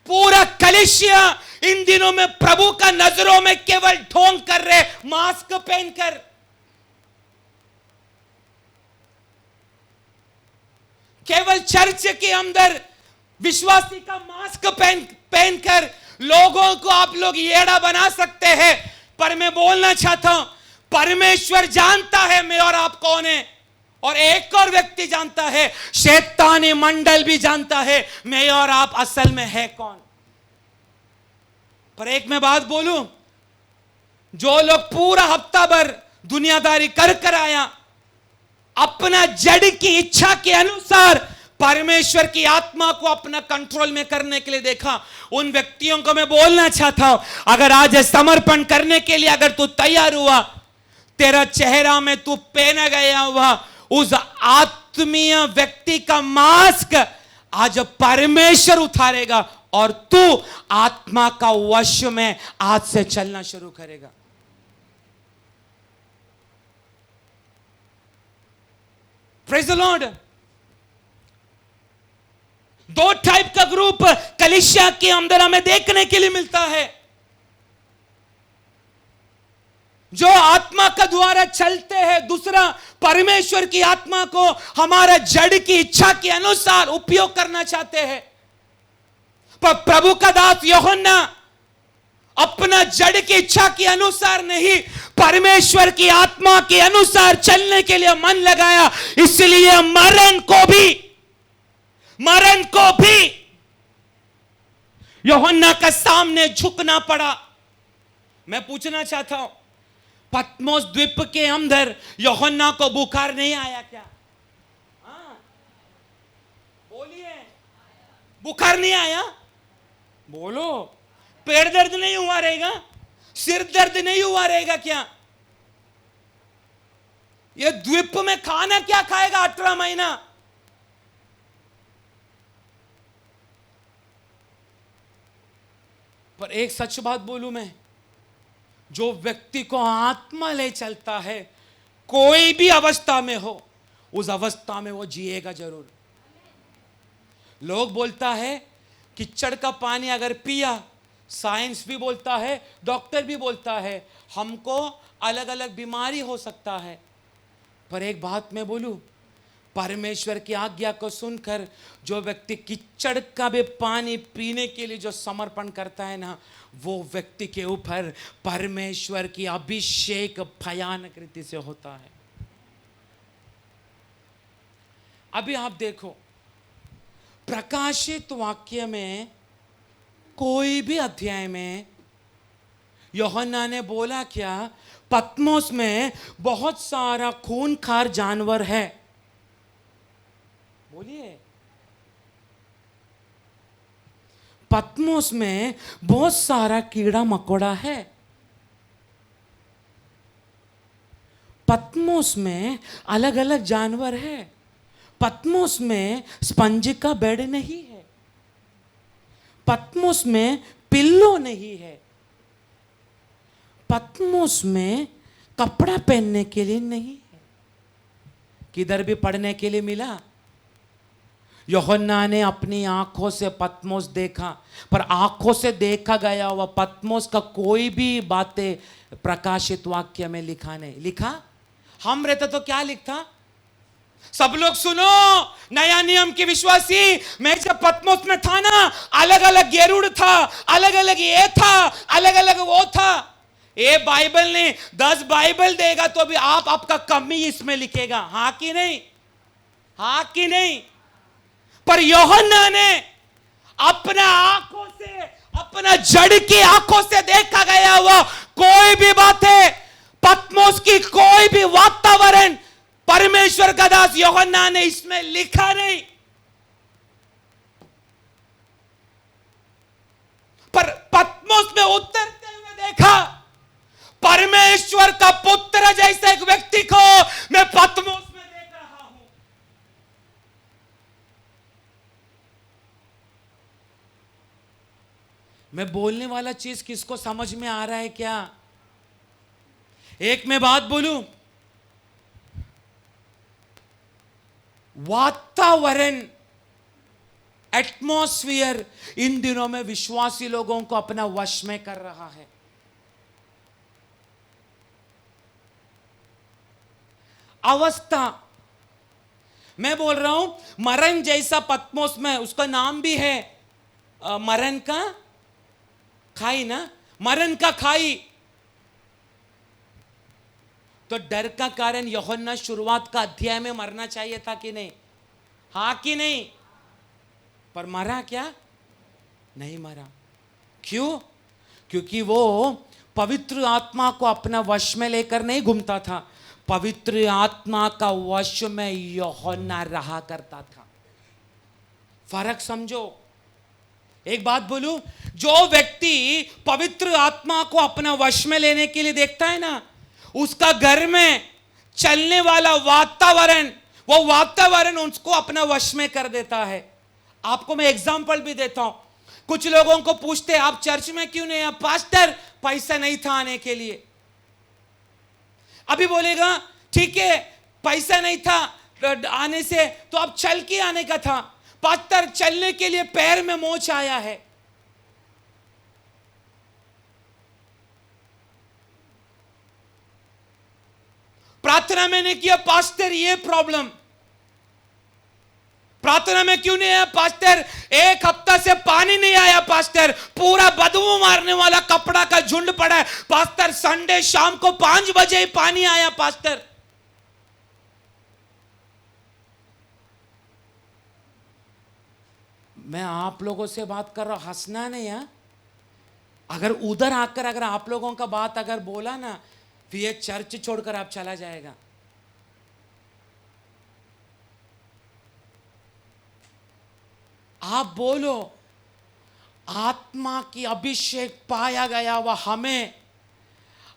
पूरा कलीसिया इन दिनों में प्रभु का नजरों में केवल ढोंग कर रहे, मास्क पहनकर। केवल चर्च के अंदर विश्वासी का मास्क पहनकर लोगों को आप लोग येड़ा बना सकते हैं। पर मैं बोलना चाहता हूं, परमेश्वर जानता है मैं और आप कौन है, और एक और व्यक्ति जानता है, शैतानी मंडल भी जानता है मैं और आप असल में है कौन। पर एक मैं बात बोलूं, जो लोग पूरा हफ्ता भर दुनियादारी कर आया, अपना जड़ की इच्छा के अनुसार परमेश्वर की आत्मा को अपना कंट्रोल में करने के लिए देखा, उन व्यक्तियों को मैं बोलना चाहता हूं, अगर आज समर्पण करने के लिए अगर तू तैयार हुआ, तेरा चेहरा में तू पहना गया हुआ उस आत्मीय व्यक्ति का मास्क आज परमेश्वर उतारेगा और तू आत्मा का वश में आज से चलना शुरू करेगा। Praise the Lord. दो टाइप का ग्रुप कलीसिया के अंदर हमें देखने के लिए मिलता है। जो आत्मा का द्वारा चलते हैं, दूसरा परमेश्वर की आत्मा को हमारा जड़ की इच्छा के अनुसार उपयोग करना चाहते हैं। पर प्रभु का दास यूहन्ना अपना जड़ की इच्छा के अनुसार नहीं, परमेश्वर की आत्मा के अनुसार चलने के लिए मन लगाया, इसलिए मरण को भी यूहन्ना का सामने झुकना पड़ा। मैं पूछना चाहता हूं, पत्मोस द्वीप के अंदर यूहन्ना को बुखार नहीं आया क्या? हाँ, बोलिए, बुखार नहीं आया? बोलो। पेट दर्द नहीं हुआ रहेगा? सिर दर्द नहीं हुआ रहेगा क्या? ये द्वीप में खाना क्या खाएगा 18 महीना? पर एक सच बात बोलूं मैं, जो व्यक्ति को आत्मा ले चलता है, कोई भी अवस्था में हो, उस अवस्था में वो जिएगा जरूर। लोग बोलता है कीचड़ का पानी अगर पिया, साइंस भी बोलता है, डॉक्टर भी बोलता है, हमको अलग अलग बीमारी हो सकता है। पर एक बात मैं बोलूं, परमेश्वर की आज्ञा को सुनकर जो व्यक्ति कीचड़ का भी पानी पीने के लिए जो समर्पण करता है ना, वो व्यक्ति के ऊपर परमेश्वर की अभिषेक भयानक रीति से होता है। अभी आप देखो, प्रकाशित वाक्य में कोई भी अध्याय में यूहन्ना ने बोला क्या? पत्मोस में बहुत सारा खूंखार जानवर है। बोलिए, पत्मोस में बहुत सारा कीड़ा मकोड़ा है। पत्मोस में अलग अलग जानवर है। पत्मोस में स्पंज का बेड नहीं है। पत्मोस में पिल्लो नहीं है। पत्मोस में कपड़ा पहनने के लिए नहीं है। किधर भी पढ़ने के लिए मिला? यूहन्ना ने अपनी आंखों से पत्मोस देखा, पर आंखों से देखा गया हुआ पत्मोस का कोई भी बातें प्रकाशित वाक्य में लिखा नहीं। लिखा हम रहते तो क्या लिखता? सब लोग सुनो, नया नियम के विश्वासी, मैं जब पत्मोस में था ना, अलग अलग गेरुड़ था, अलग अलग ये था, अलग अलग वो था। ये बाइबल ने 10 बाइबल देगा तो भी आपका कमी इसमें लिखेगा। हाँ कि नहीं? हाँ कि नहीं? पर यूहन्ना ने अपना आंखों से, अपना जड़ की आंखों से देखा गया हुआ कोई भी बात है, पत्मोस की कोई भी वातावरण परमेश्वर का दास यूहन्ना ने इसमें लिखा नहीं। पर पत्मोस में उतरते हुए देखा, परमेश्वर का पुत्र जैसे एक व्यक्ति को मैं पत्मोस में देख रहा हूं। मैं बोलने वाला चीज किसको समझ में आ रहा है क्या? एक मैं बात बोलूं, वातावरण, एटमॉस्फियर इन दिनों में विश्वासी लोगों को अपना वश में कर रहा है। अवस्था, मैं बोल रहा हूं, मरण जैसा पत्मोस में, उसका नाम भी है मरण का खाई ना, मरण का खाई। तो डर का कारण यूहन्ना शुरुआत का अध्याय में मरना चाहिए था कि नहीं? हाँ कि नहीं? पर मरा क्या? नहीं मरा। क्यों? क्योंकि वो पवित्र आत्मा को अपना वश में लेकर नहीं घूमता था, पवित्र आत्मा का वश में यूहन्ना रहा करता था। फर्क समझो। एक बात बोलूं, जो व्यक्ति पवित्र आत्मा को अपना वश में लेने के लिए देखता है ना, उसका घर में चलने वाला वातावरण, वो वातावरण उसको अपना वश में कर देता है। आपको मैं एग्जांपल भी देता हूं। कुछ लोगों को पूछते आप चर्च में क्यों नहीं? आप पास्टर, पैसा नहीं था आने के लिए। अभी बोलेगा ठीक है, पैसा नहीं था आने से, तो अब चल के आने का था। पास्टर, चलने के लिए पैर में मोच आया है। प्रार्थना में नहीं किया पास्टर, ये प्रॉब्लम। प्रार्थना में क्यों नहीं आया पास्टर? एक हफ्ता से पानी नहीं आया पास्टर, पूरा बदबू मारने वाला कपड़ा का झुंड पड़ा है पास्टर, संडे शाम को 5 बजे ही पानी आया पास्टर। मैं आप लोगों से बात कर रहा हूं, हंसना नहीं है। अगर उधर आकर अगर आप लोगों का बात अगर बोला ना, फिर ये चर्च छोड़कर आप चला जाएगा। आप बोलो आत्मा की अभिषेक पाया गया वह हमें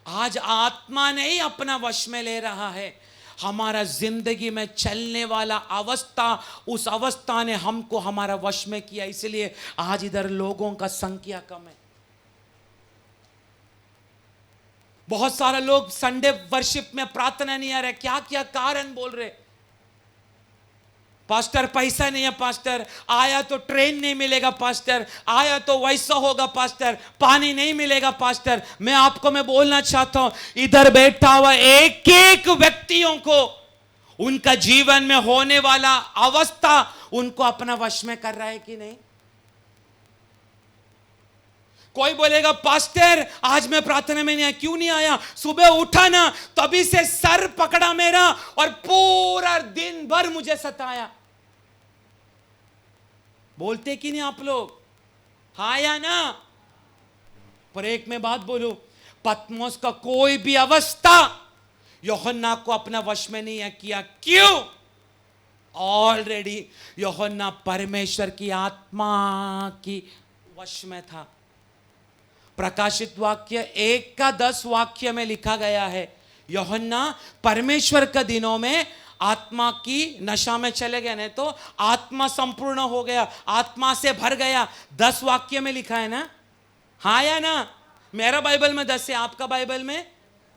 आज आत्मा नहीं अपना वश में ले रहा है। हमारा जिंदगी में चलने वाला अवस्था, उस अवस्था ने हमको हमारा वश में किया, इसलिए आज इधर लोगों का संख्या कम है। बहुत सारे लोग संडे वर्शिप में प्रार्थना नहीं आ रहे, क्या क्या कारण बोल रहे? पास्टर पैसा नहीं है पास्टर, आया तो ट्रेन नहीं मिलेगा पास्टर, आया तो वैसा होगा पास्टर, पानी नहीं मिलेगा पास्टर। मैं बोलना चाहता हूं, इधर बैठा हुआ एक एक व्यक्तियों को उनका जीवन में होने वाला अवस्था उनको अपना वश में कर रहा है कि नहीं? कोई बोलेगा पास्टर आज मैं प्रार्थना में नहीं आया, क्यों नहीं आया? सुबह उठा ना तभी से सर पकड़ा मेरा और पूरा दिन भर मुझे सताया। बोलते कि नहीं आप लोग? हाँ या ना? पर एक मैं बात बोलूं, पतमोस का कोई भी अवस्था यूहन्ना को अपना वश में नहीं किया। क्यों? ऑलरेडी यूहन्ना परमेश्वर की आत्मा की वश में था। प्रकाशित वाक्य 1:10 वाक्य में लिखा गया है, यूहन्ना परमेश्वर के दिनों में आत्मा की नशा में चले गए, नहीं तो आत्मा संपूर्ण हो गया, आत्मा से भर गया। 10 वाक्य में लिखा है ना? हाँ या ना? मेरा बाइबल में 10 है, आपका बाइबल में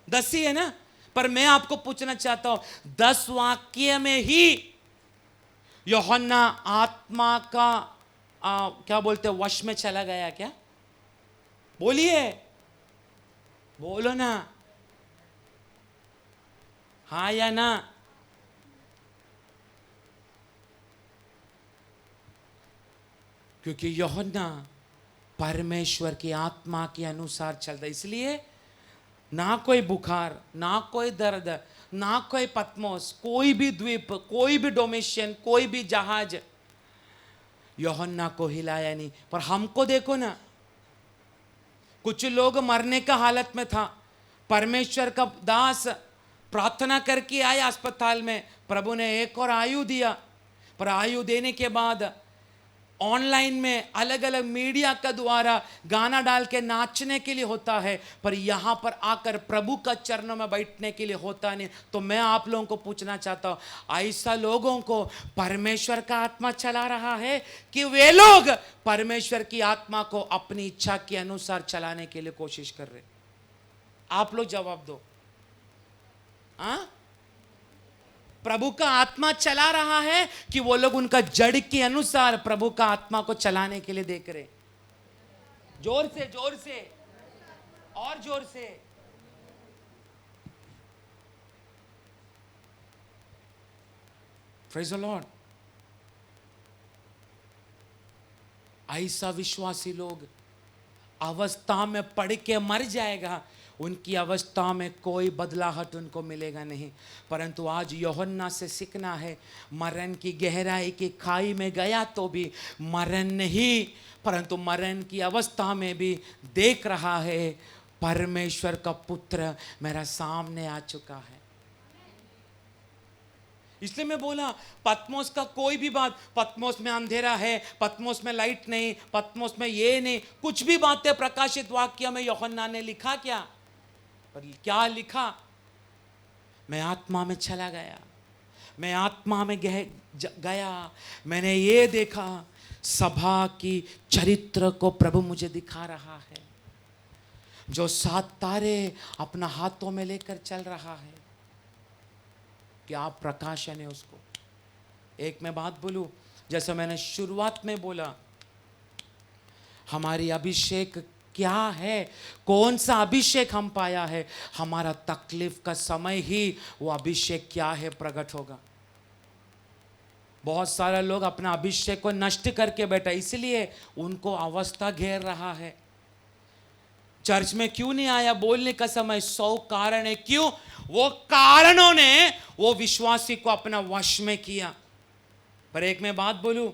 10 ही है ना? पर मैं आपको पूछना चाहता हूं, 10 वाक्य में ही यूहन्ना आत्मा का क्या बोलते वश में चला गया क्या? बोलिए, बोलो ना, हाँ या ना? क्योंकि यूहन्ना परमेश्वर की आत्मा के अनुसार चलता, इसलिए ना कोई बुखार, ना कोई दर्द, ना कोई पतमोस, कोई भी द्वीप, कोई भी डोमेशियन, कोई भी जहाज यूहन्ना को हिलाया नहीं। पर हमको देखो ना, कुछ लोग मरने का हालत में था, परमेश्वर का दास प्रार्थना करके आया अस्पताल में, प्रभु ने एक और आयु दिया। पर आयु देने के बाद ऑनलाइन में अलग अलग मीडिया का द्वारा गाना डाल के नाचने के लिए होता है, पर यहां पर आकर प्रभु का चरणों में बैठने के लिए होता नहीं। तो मैं आप लोगों को पूछना चाहता हूं, ऐसा लोगों को परमेश्वर का आत्मा चला रहा है कि वे लोग परमेश्वर की आत्मा को अपनी इच्छा के अनुसार चलाने के लिए कोशिश कर रहे? आप लोग जवाब दो। प्रभु का आत्मा चला रहा है कि वो लोग उनका जड़ के अनुसार प्रभु का आत्मा को चलाने के लिए देख रहे? जोर से, जोर से और जोर से। Praise the Lord. ऐसा विश्वासी लोग अवस्था में पड़ के मर जाएगा, उनकी अवस्था में कोई बदलाहट उनको मिलेगा नहीं। परंतु आज यूहन्ना से सीखना है, मरण की गहराई की खाई में गया तो भी मरण नहीं, परंतु मरण की अवस्था में भी देख रहा है परमेश्वर का पुत्र मेरा सामने आ चुका है। इसलिए मैं बोला पतमोस का कोई भी बात, पतमोस में अंधेरा है, पतमोस में लाइट नहीं, पतमोस में ये नहीं, कुछ भी बातें प्रकाशित वाक्य में यूहन्ना ने लिखा क्या? पर क्या लिखा? मैं आत्मा में चला गया, मैं आत्मा में गया, मैंने ये देखा सभा की चरित्र को प्रभु मुझे दिखा रहा है, जो 7 तारे अपना हाथों में लेकर चल रहा है। क्या प्रकाशन है उसको? एक मैं बात बोलूं, जैसे मैंने शुरुआत में बोला, हमारी अभिषेक क्या है, कौन सा अभिषेक हम पाया है, हमारा तकलीफ का समय ही वो अभिषेक क्या है प्रकट होगा। बहुत सारे लोग अपना अभिषेक को नष्ट करके बैठा, इसलिए उनको अवस्था घेर रहा है। चर्च में क्यों नहीं आया बोलने का समय 100 कारण है, क्यों? वो कारणों ने वो विश्वासी को अपना वश में किया। पर एक मैं बात बोलूं,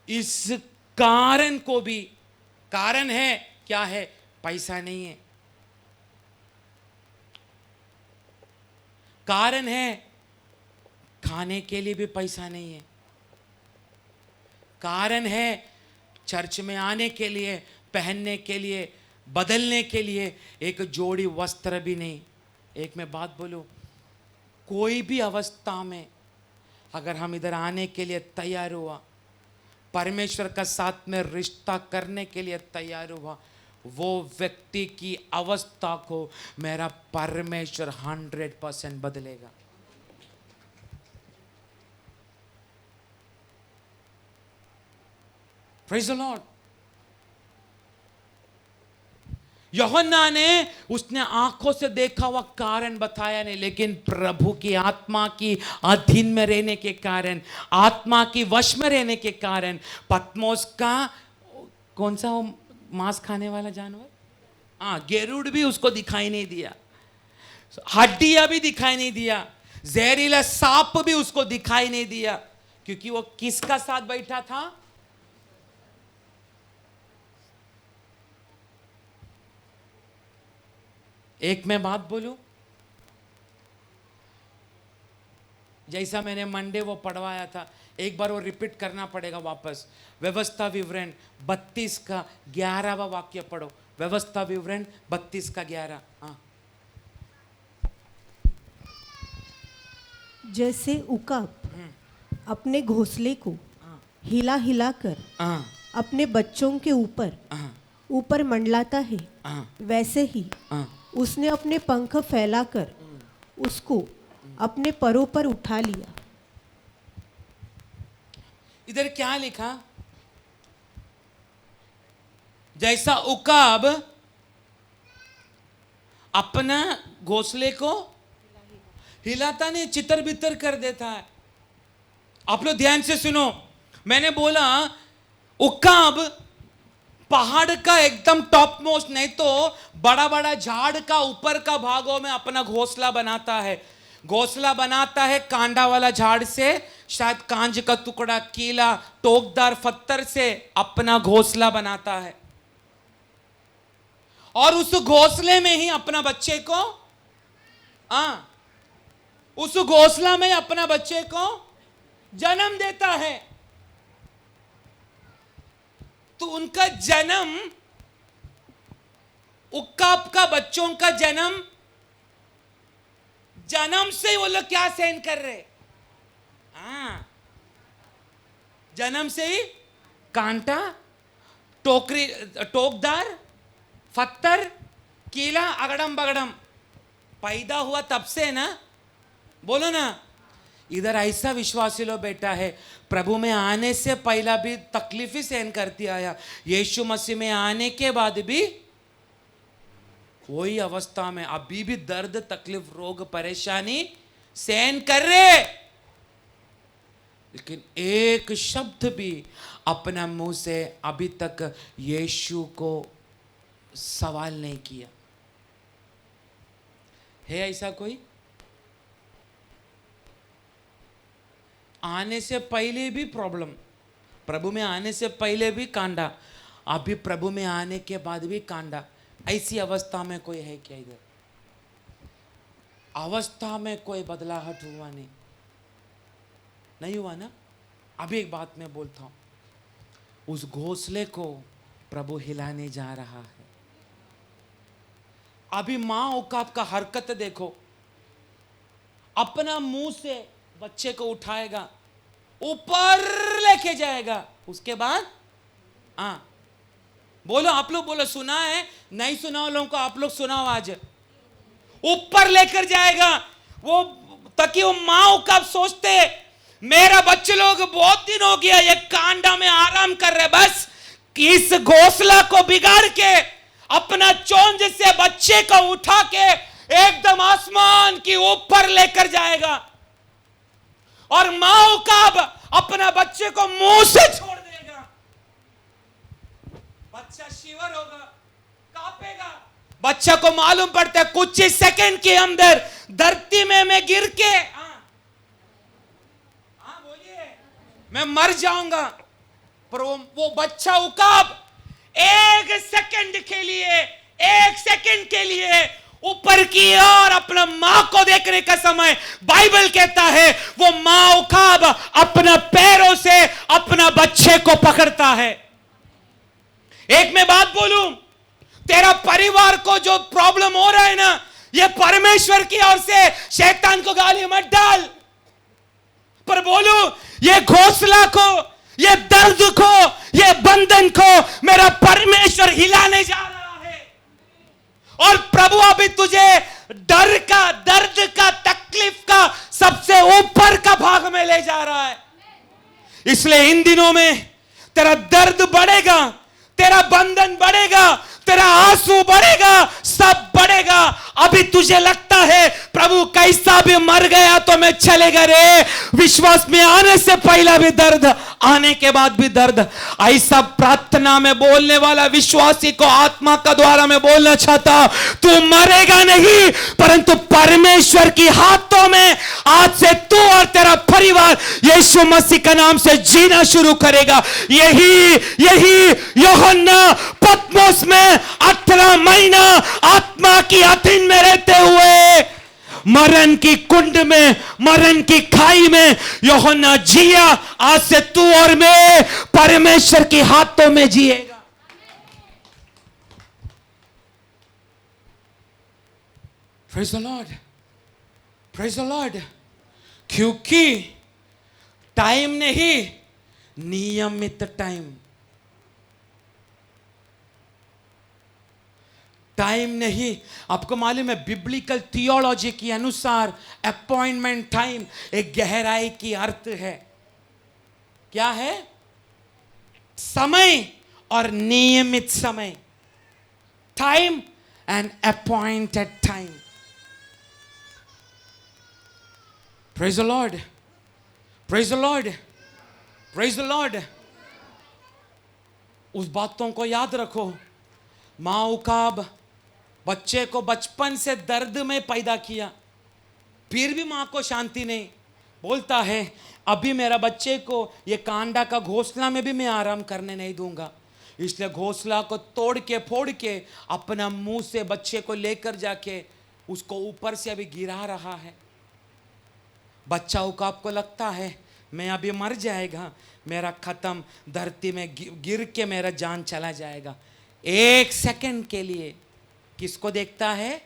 इस कारण को भी, कारण है क्या है? पैसा नहीं है, कारण है खाने के लिए भी पैसा नहीं है, कारण है चर्च में आने के लिए, पहनने के लिए, बदलने के लिए एक जोड़ी वस्त्र भी नहीं। एक मैं बात बोलूं, कोई भी अवस्था में अगर हम इधर आने के लिए तैयार हुआ, परमेश्वर का साथ में रिश्ता करने के लिए तैयार हुआ, वो व्यक्ति की अवस्था को मेरा परमेश्वर 100% बदलेगा। Praise the Lord. यूहन्ना ने उसने आंखों से देखा हुआ कारण बताया नहीं, लेकिन प्रभु की आत्मा की अधीन में रहने के कारण, आत्मा की वश में रहने के कारण, पत्मोस का कौन सा वो मांस खाने वाला जानवर, गेरूड भी उसको दिखाई नहीं दिया, हड्डियां भी दिखाई नहीं दिया, जहरीला सांप भी उसको दिखाई नहीं दिया, क्योंकि वो किसका साथ बैठा था? एक मैं बात बोलूं, जैसा मैंने मंडे वो पढ़वाया था, एक बार वो रिपीट करना पड़ेगा वापस। व्यवस्था विवरण 32 का 11वां वाक्य पढ़ो। व्यवस्था विवरण 32 का 11। हाँ। जैसे उकाब अपने घोंसले को हिला हिला कर अपने बच्चों के ऊपर मंडलाता है, वैसे ही उसने अपने पंख फैलाकर उसको अपने परों पर उठा लिया। इधर क्या लिखा? जैसा उकाब अपना घोंसले को हिलाता नहीं, चितर बितर कर देता है। आप लोग ध्यान से सुनो, मैंने बोला उकाब पहाड़ का एकदम टॉप मोस्ट, नहीं तो बड़ा बड़ा झाड़ का ऊपर का भागों में अपना घोंसला बनाता है। घोंसला बनाता है कांडा वाला झाड़ से, शायद कांज का टुकड़ा, कीला, टोकदार पत्थर से अपना घोंसला बनाता है, और उस घोंसले में ही अपना बच्चे को उस घोंसला में अपना बच्चे को जन्म देता है। तो उनका जन्म, उक्काब का बच्चों का जन्म, जन्म से वो लोग क्या सहन कर रहे? जन्म से ही कांटा, टोकरी, टोकदार पत्थर, कीला, अगड़म बगड़म पैदा हुआ तब से ना, बोलो ना। इधर ऐसा विश्वासी लोग बैठा है, प्रभु में आने से पहला भी तकलीफ ही सहन करती आया, यीशु मसीह में आने के बाद भी कोई अवस्था में अभी भी दर्द, तकलीफ, रोग, परेशानी सहन कर रहे, लेकिन एक शब्द भी अपना मुंह से अभी तक यीशु को सवाल नहीं किया। है ऐसा कोई? आने से पहले भी प्रॉब्लम, प्रभु में आने से पहले भी कांडा, अभी प्रभु में आने के बाद भी कांडा। ऐसी अवस्था में कोई है क्या? इधर अवस्था में कोई बदलाहट हुआ नहीं? नहीं हुआ ना? अभी एक बात मैं बोलता हूं, उस घोंसले को प्रभु हिलाने जा रहा है। अभी मां उकाब का हरकत देखो, अपना मुंह से बच्चे को उठाएगा, ऊपर लेके जाएगा, उसके बाद बोलो, आप लोग बोलो, सुना है? नहीं सुना हो लोगों को, आप लोग सुनाओ। आज ऊपर लेकर जाएगा वो, ताकि वो माँ का सोचते मेरा बच्चे लोग बहुत दिन हो गया ये कांडा में आराम कर रहे, बस कि इस घोंसला को बिगाड़ के अपना चोंच से बच्चे को उठा के एकदम आसमान की ऊपर लेकर जाएगा और मां उकाब अपना बच्चे को मुंह से छोड़ देगा। बच्चा शिवर होगा, कांपेगा। बच्चा को मालूम पड़ता है कुछ ही सेकंड के अंदर धरती में मैं गिर के बोलिए मैं मर जाऊंगा। पर वो बच्चा उकाब एक सेकंड के लिए ऊपर की ओर अपना मां को देखने का समय बाइबल कहता है वो मां उकाब अपना पैरों से अपना बच्चे को पकड़ता है। एक मैं बात बोलूं, तेरा परिवार को जो प्रॉब्लम हो रहा है ना, ये परमेश्वर की ओर से, शैतान को गाली मत डाल, पर बोलू ये घोंसला को, ये दर्द को, ये बंधन को मेरा परमेश्वर हिलाने जा रहा है। और प्रभु अभी तुझे डर का, दर्द का, तकलीफ का सबसे ऊपर का भाग में ले जा रहा है। इसलिए इन दिनों में तेरा दर्द बढ़ेगा, तेरा बंधन बढ़ेगा, तेरा आंसू बढ़ेगा, सब बढ़ेगा। अभी तुझे लगता है प्रभु कैसा भी मर गया तो मैं चलेगा रे, विश्वास में आने से पहला भी दर्द, आने के बाद भी दर्द। ऐसा प्रार्थना में बोलने वाला विश्वासी को आत्मा का द्वारा मैं बोलना चाहता हूं, तू मरेगा नहीं परंतु परमेश्वर की हाथों में आज से तू और तेरा परिवार यीशु मसीह का नाम से जीना शुरू करेगा। यही यूहन्ना पत्मोस में 18 महीना आत्मा की अधीन में रहते हुए मरण की कुंड में, मरण की खाई में यूहन्ना जिया। आज से तू और मैं परमेश्वर के हाथों में जिएगा। Praise the Lord, praise the Lord. क्योंकि टाइम नहीं, नियमित टाइम नहीं। आपको मालूम है बिब्लिकल थियोलॉजी के अनुसार अपॉइंटमेंट टाइम एक गहराई की अर्थ है। क्या है? समय और नियमित समय, time and appointed time. Praise the Lord, praise the Lord, praise the Lord. उस बातों को याद रखो। मां उकाब बच्चे को बचपन से दर्द में पैदा किया, फिर भी मां को शांति नहीं। बोलता है अभी मेरा बच्चे को ये कांडा का घोंसला में भी मैं आराम करने नहीं दूंगा। इसलिए घोंसला को तोड़ के फोड़ के अपना मुंह से बच्चे को लेकर जाके उसको ऊपर से अभी गिरा रहा है। बच्चा उकाब को लगता है मैं अभी मर जाएगा, मेरा खत्म, धरती में गिर के मेरा जान चला जाएगा। एक सेकंड के लिए किसको देखता है?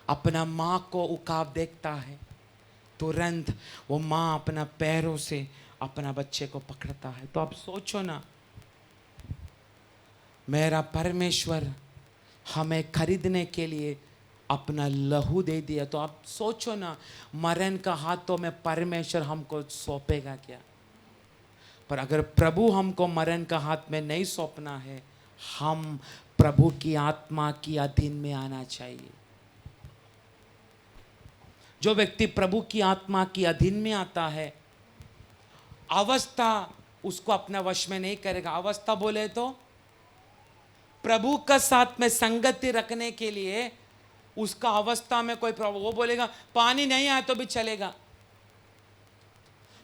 अपना मां को उकाब देखता है। तुरंत वो मां अपना पैरों से अपना बच्चे को पकड़ता है। तो आप सोचो ना, मेरा परमेश्वर हमें खरीदने के लिए अपना लहू दे दिया। तो आप सोचो ना, मरण का हाथों में परमेश्वर हमको सौंपेगा क्या? पर अगर प्रभु हमको मरण का हाथ में नहीं सौंपना है, हम प्रभु की आत्मा की अधीन में आना चाहिए। जो व्यक्ति प्रभु की आत्मा की अधीन में आता है, अवस्था उसको अपना वश में नहीं करेगा। अवस्था बोले तो प्रभु का साथ में संगति रखने के लिए उसका अवस्था में कोई प्रॉब्लम, वो बोलेगा पानी नहीं आया तो भी चलेगा,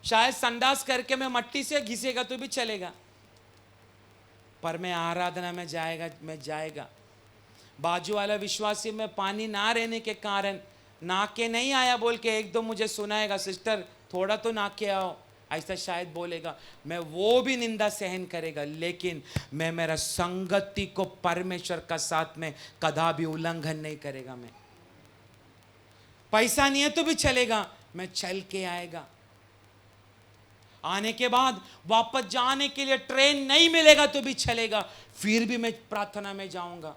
शायद संडास करके मैं मट्टी से घिसेगा तो भी चलेगा, पर मैं आराधना में जाएगा। बाजू वाला विश्वासी में पानी ना रहने के कारण नाके नहीं आया बोल के एक दो मुझे सुनाएगा, सिस्टर थोड़ा तो नाके आओ, ऐसा शायद बोलेगा। मैं वो भी निंदा सहन करेगा, लेकिन मैं मेरा संगति को परमेश्वर का साथ में कदा भी उल्लंघन नहीं करेगा। मैं पैसा नहीं है तो भी चलेगा, मैं चल के आएगा। आने के बाद वापस जाने के लिए ट्रेन नहीं मिलेगा तो भी चलेगा, फिर भी मैं प्रार्थना में जाऊंगा।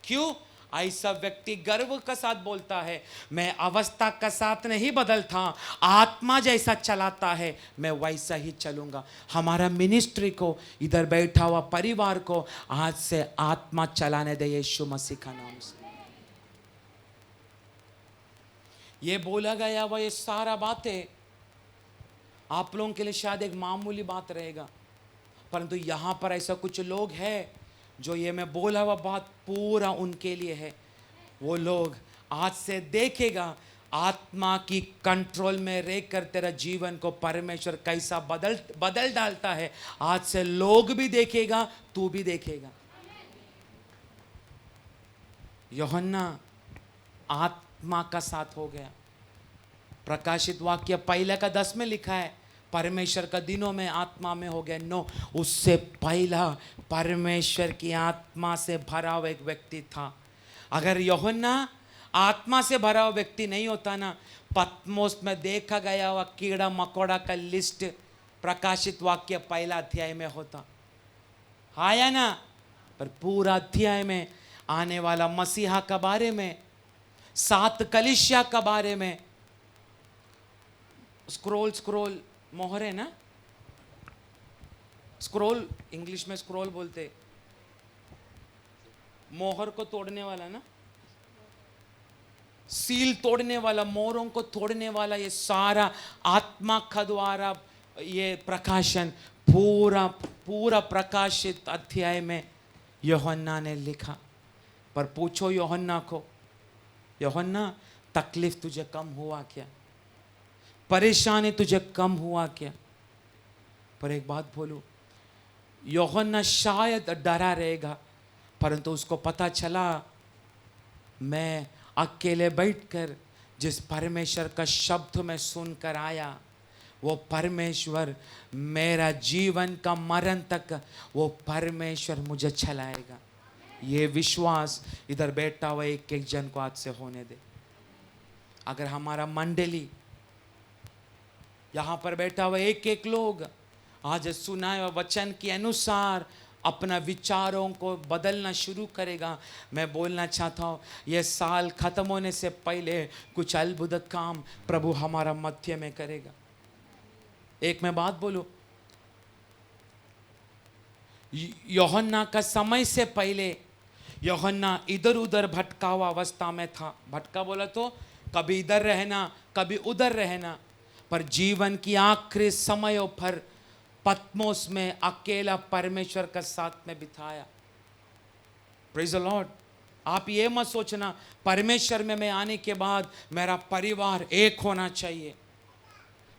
क्यों? ऐसा व्यक्ति गर्व के साथ बोलता है, मैं अवस्था का साथ नहीं बदलता, आत्मा जैसा चलाता है मैं वैसा ही चलूंगा। हमारा मिनिस्ट्री को, इधर बैठा हुआ परिवार को आज से आत्मा चलाने दे यीशु मसीह का नाम से। ये बोला गया हुआ ये सारा बातें आप लोगों के लिए शायद एक मामूली बात रहेगा, परंतु यहाँ पर ऐसा कुछ लोग हैं जो ये मैं बोला हुआ बात पूरा उनके लिए है। वो लोग आज से देखेगा आत्मा की कंट्रोल में रहकर तेरा जीवन को परमेश्वर कैसा बदल डालता है। आज से लोग भी देखेगा, तू भी देखेगा। यूहन्ना आत्मा का साथ हो गया। प्रकाशित वाक्य 1:10 में लिखा है, परमेश्वर का दिनों में आत्मा में हो गया। नो, उससे पहला परमेश्वर की आत्मा से भरा हुआ एक व्यक्ति था। अगर यूहन्ना आत्मा से भरा हुआ व्यक्ति नहीं होता ना, पत्मोस में देखा गया हुआ कीड़ा मकोड़ा का लिस्ट प्रकाशित वाक्य 1 अध्याय में होता, आया ना। पर पूरा अध्याय में आने वाला मसीहा के बारे में, 7 कलीसिया के बारे में, स्क्रोल मोहर है ना, स्क्रोल इंग्लिश में स्क्रोल बोलते, मोहर को तोड़ने वाला ना, सील तोड़ने वाला, मोहरों को तोड़ने वाला, ये सारा आत्मा का द्वारा ये प्रकाशन पूरा प्रकाशित अध्याय में यूहन्ना ने लिखा। पर पूछो यूहन्ना को, यूहन्ना तकलीफ तुझे कम हुआ क्या? परेशानी तुझे कम हुआ क्या? पर एक बात बोलूं, यूहन्ना शायद डरा रहेगा, परंतु उसको पता चला मैं अकेले बैठकर जिस परमेश्वर का शब्द मैं सुनकर आया, वो परमेश्वर मेरा जीवन का मरण तक वो परमेश्वर मुझे चलाएगा। ये विश्वास इधर बैठा हुआ एक एक जन को आज से होने दे। अगर हमारा मंडली यहाँ पर बैठा हुआ एक एक लोग आज सुनाए हुए वचन के अनुसार अपना विचारों को बदलना शुरू करेगा, मैं बोलना चाहता हूँ यह साल खत्म होने से पहले कुछ अद्भुत काम प्रभु हमारा मध्य में करेगा। एक मैं बात बोलूं, यूहन्ना का समय से पहले यूहन्ना इधर उधर भटका हुआ अवस्था में था। भटका बोला तो कभी इधर रहना कभी उधर रहना, पर जीवन की आखिरी समयों पर पत्मोस में अकेला परमेश्वर का साथ में बिताया। Praise the Lord. आप ये मत सोचना परमेश्वर में मैं आने के बाद मेरा परिवार एक होना चाहिए।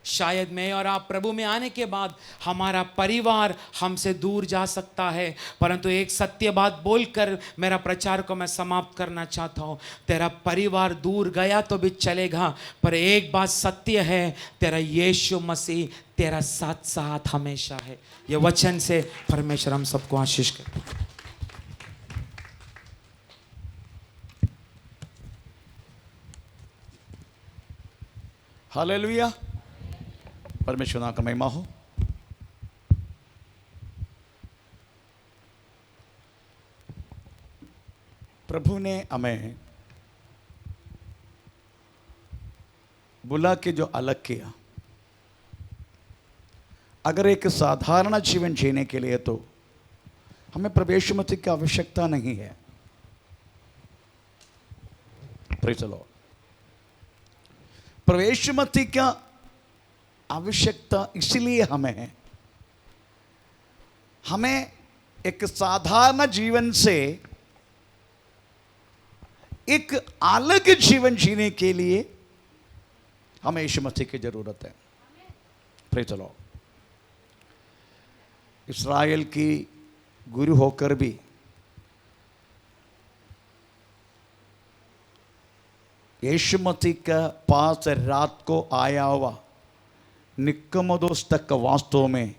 शायद मैं और आप प्रभु में आने के बाद हमारा परिवार हमसे दूर जा सकता है, परंतु एक सत्य बात बोलकर मेरा प्रचार को मैं समाप्त करना चाहता हूँ। तेरा परिवार दूर गया तो भी चलेगा, पर एक बात सत्य है, तेरा यीशु मसीह तेरा साथ साथ हमेशा है। ये वचन से परमेश्वर हम सबको आशीष करे। हालेलुया। परमेश्वर नाम का महिमा हो। प्रभु ने हमें बुला के जो अलग किया, अगर एक साधारण जीवन जीने के लिए तो हमें प्रवेश मसीह की आवश्यकता नहीं है। Praise the Lord. प्रवेश मसीह का आवश्यकता इसलिए हमें एक साधारण जीवन से एक अलग जीवन जीने के लिए हमें यीशु मसीह की जरूरत है। Praise the Lord. इस्राएल की गुरु होकर भी यीशु मसीह का पास रात को आया हुआ निकोदेमुस तक वास्तव में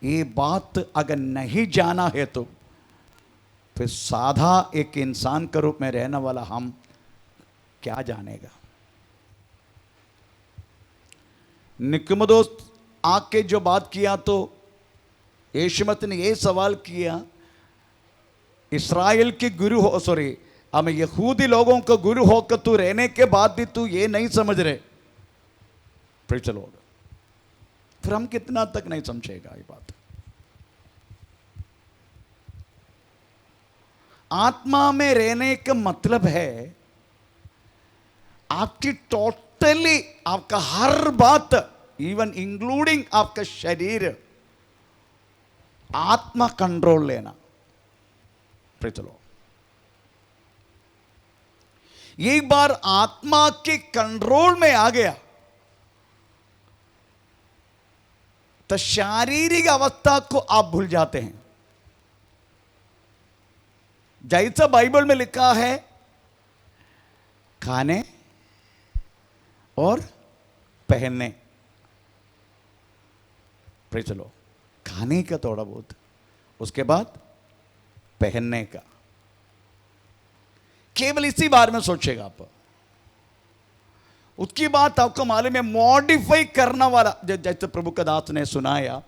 ये बात अगर नहीं जाना है तो फिर साधा एक इंसान के रूप में रहने वाला हम क्या जानेगा। निकोदेमुस आके जो बात किया तो यीशु मसीह ने ये सवाल किया, इस्राएल के गुरु हो, हम यहूदी लोगों का गुरु होकर तू रहने के बाद भी तू ये नहीं समझ रहे, फिर चलो, फिर हम कितना तक नहीं समझेगा ये बात। आत्मा में रहने का मतलब है आपकी टोटली, आपका हर बात, इवन इंक्लूडिंग आपका शरीर, आत्मा कंट्रोल लेना। फिर चलो, एक बार आत्मा के कंट्रोल में आ गया तो शारीरिक अवस्था को आप भूल जाते हैं। जैसा बाइबल में लिखा है, खाने और पहनने, फिर चलो, खाने का थोड़ा बहुत, उसके बाद पहनने का, केवल इसी बारे में सोचेगा आप। उसकी बात आपको मालूम है, मॉडिफाई करने वाला, जैसे प्रभु का दास ने सुनाया,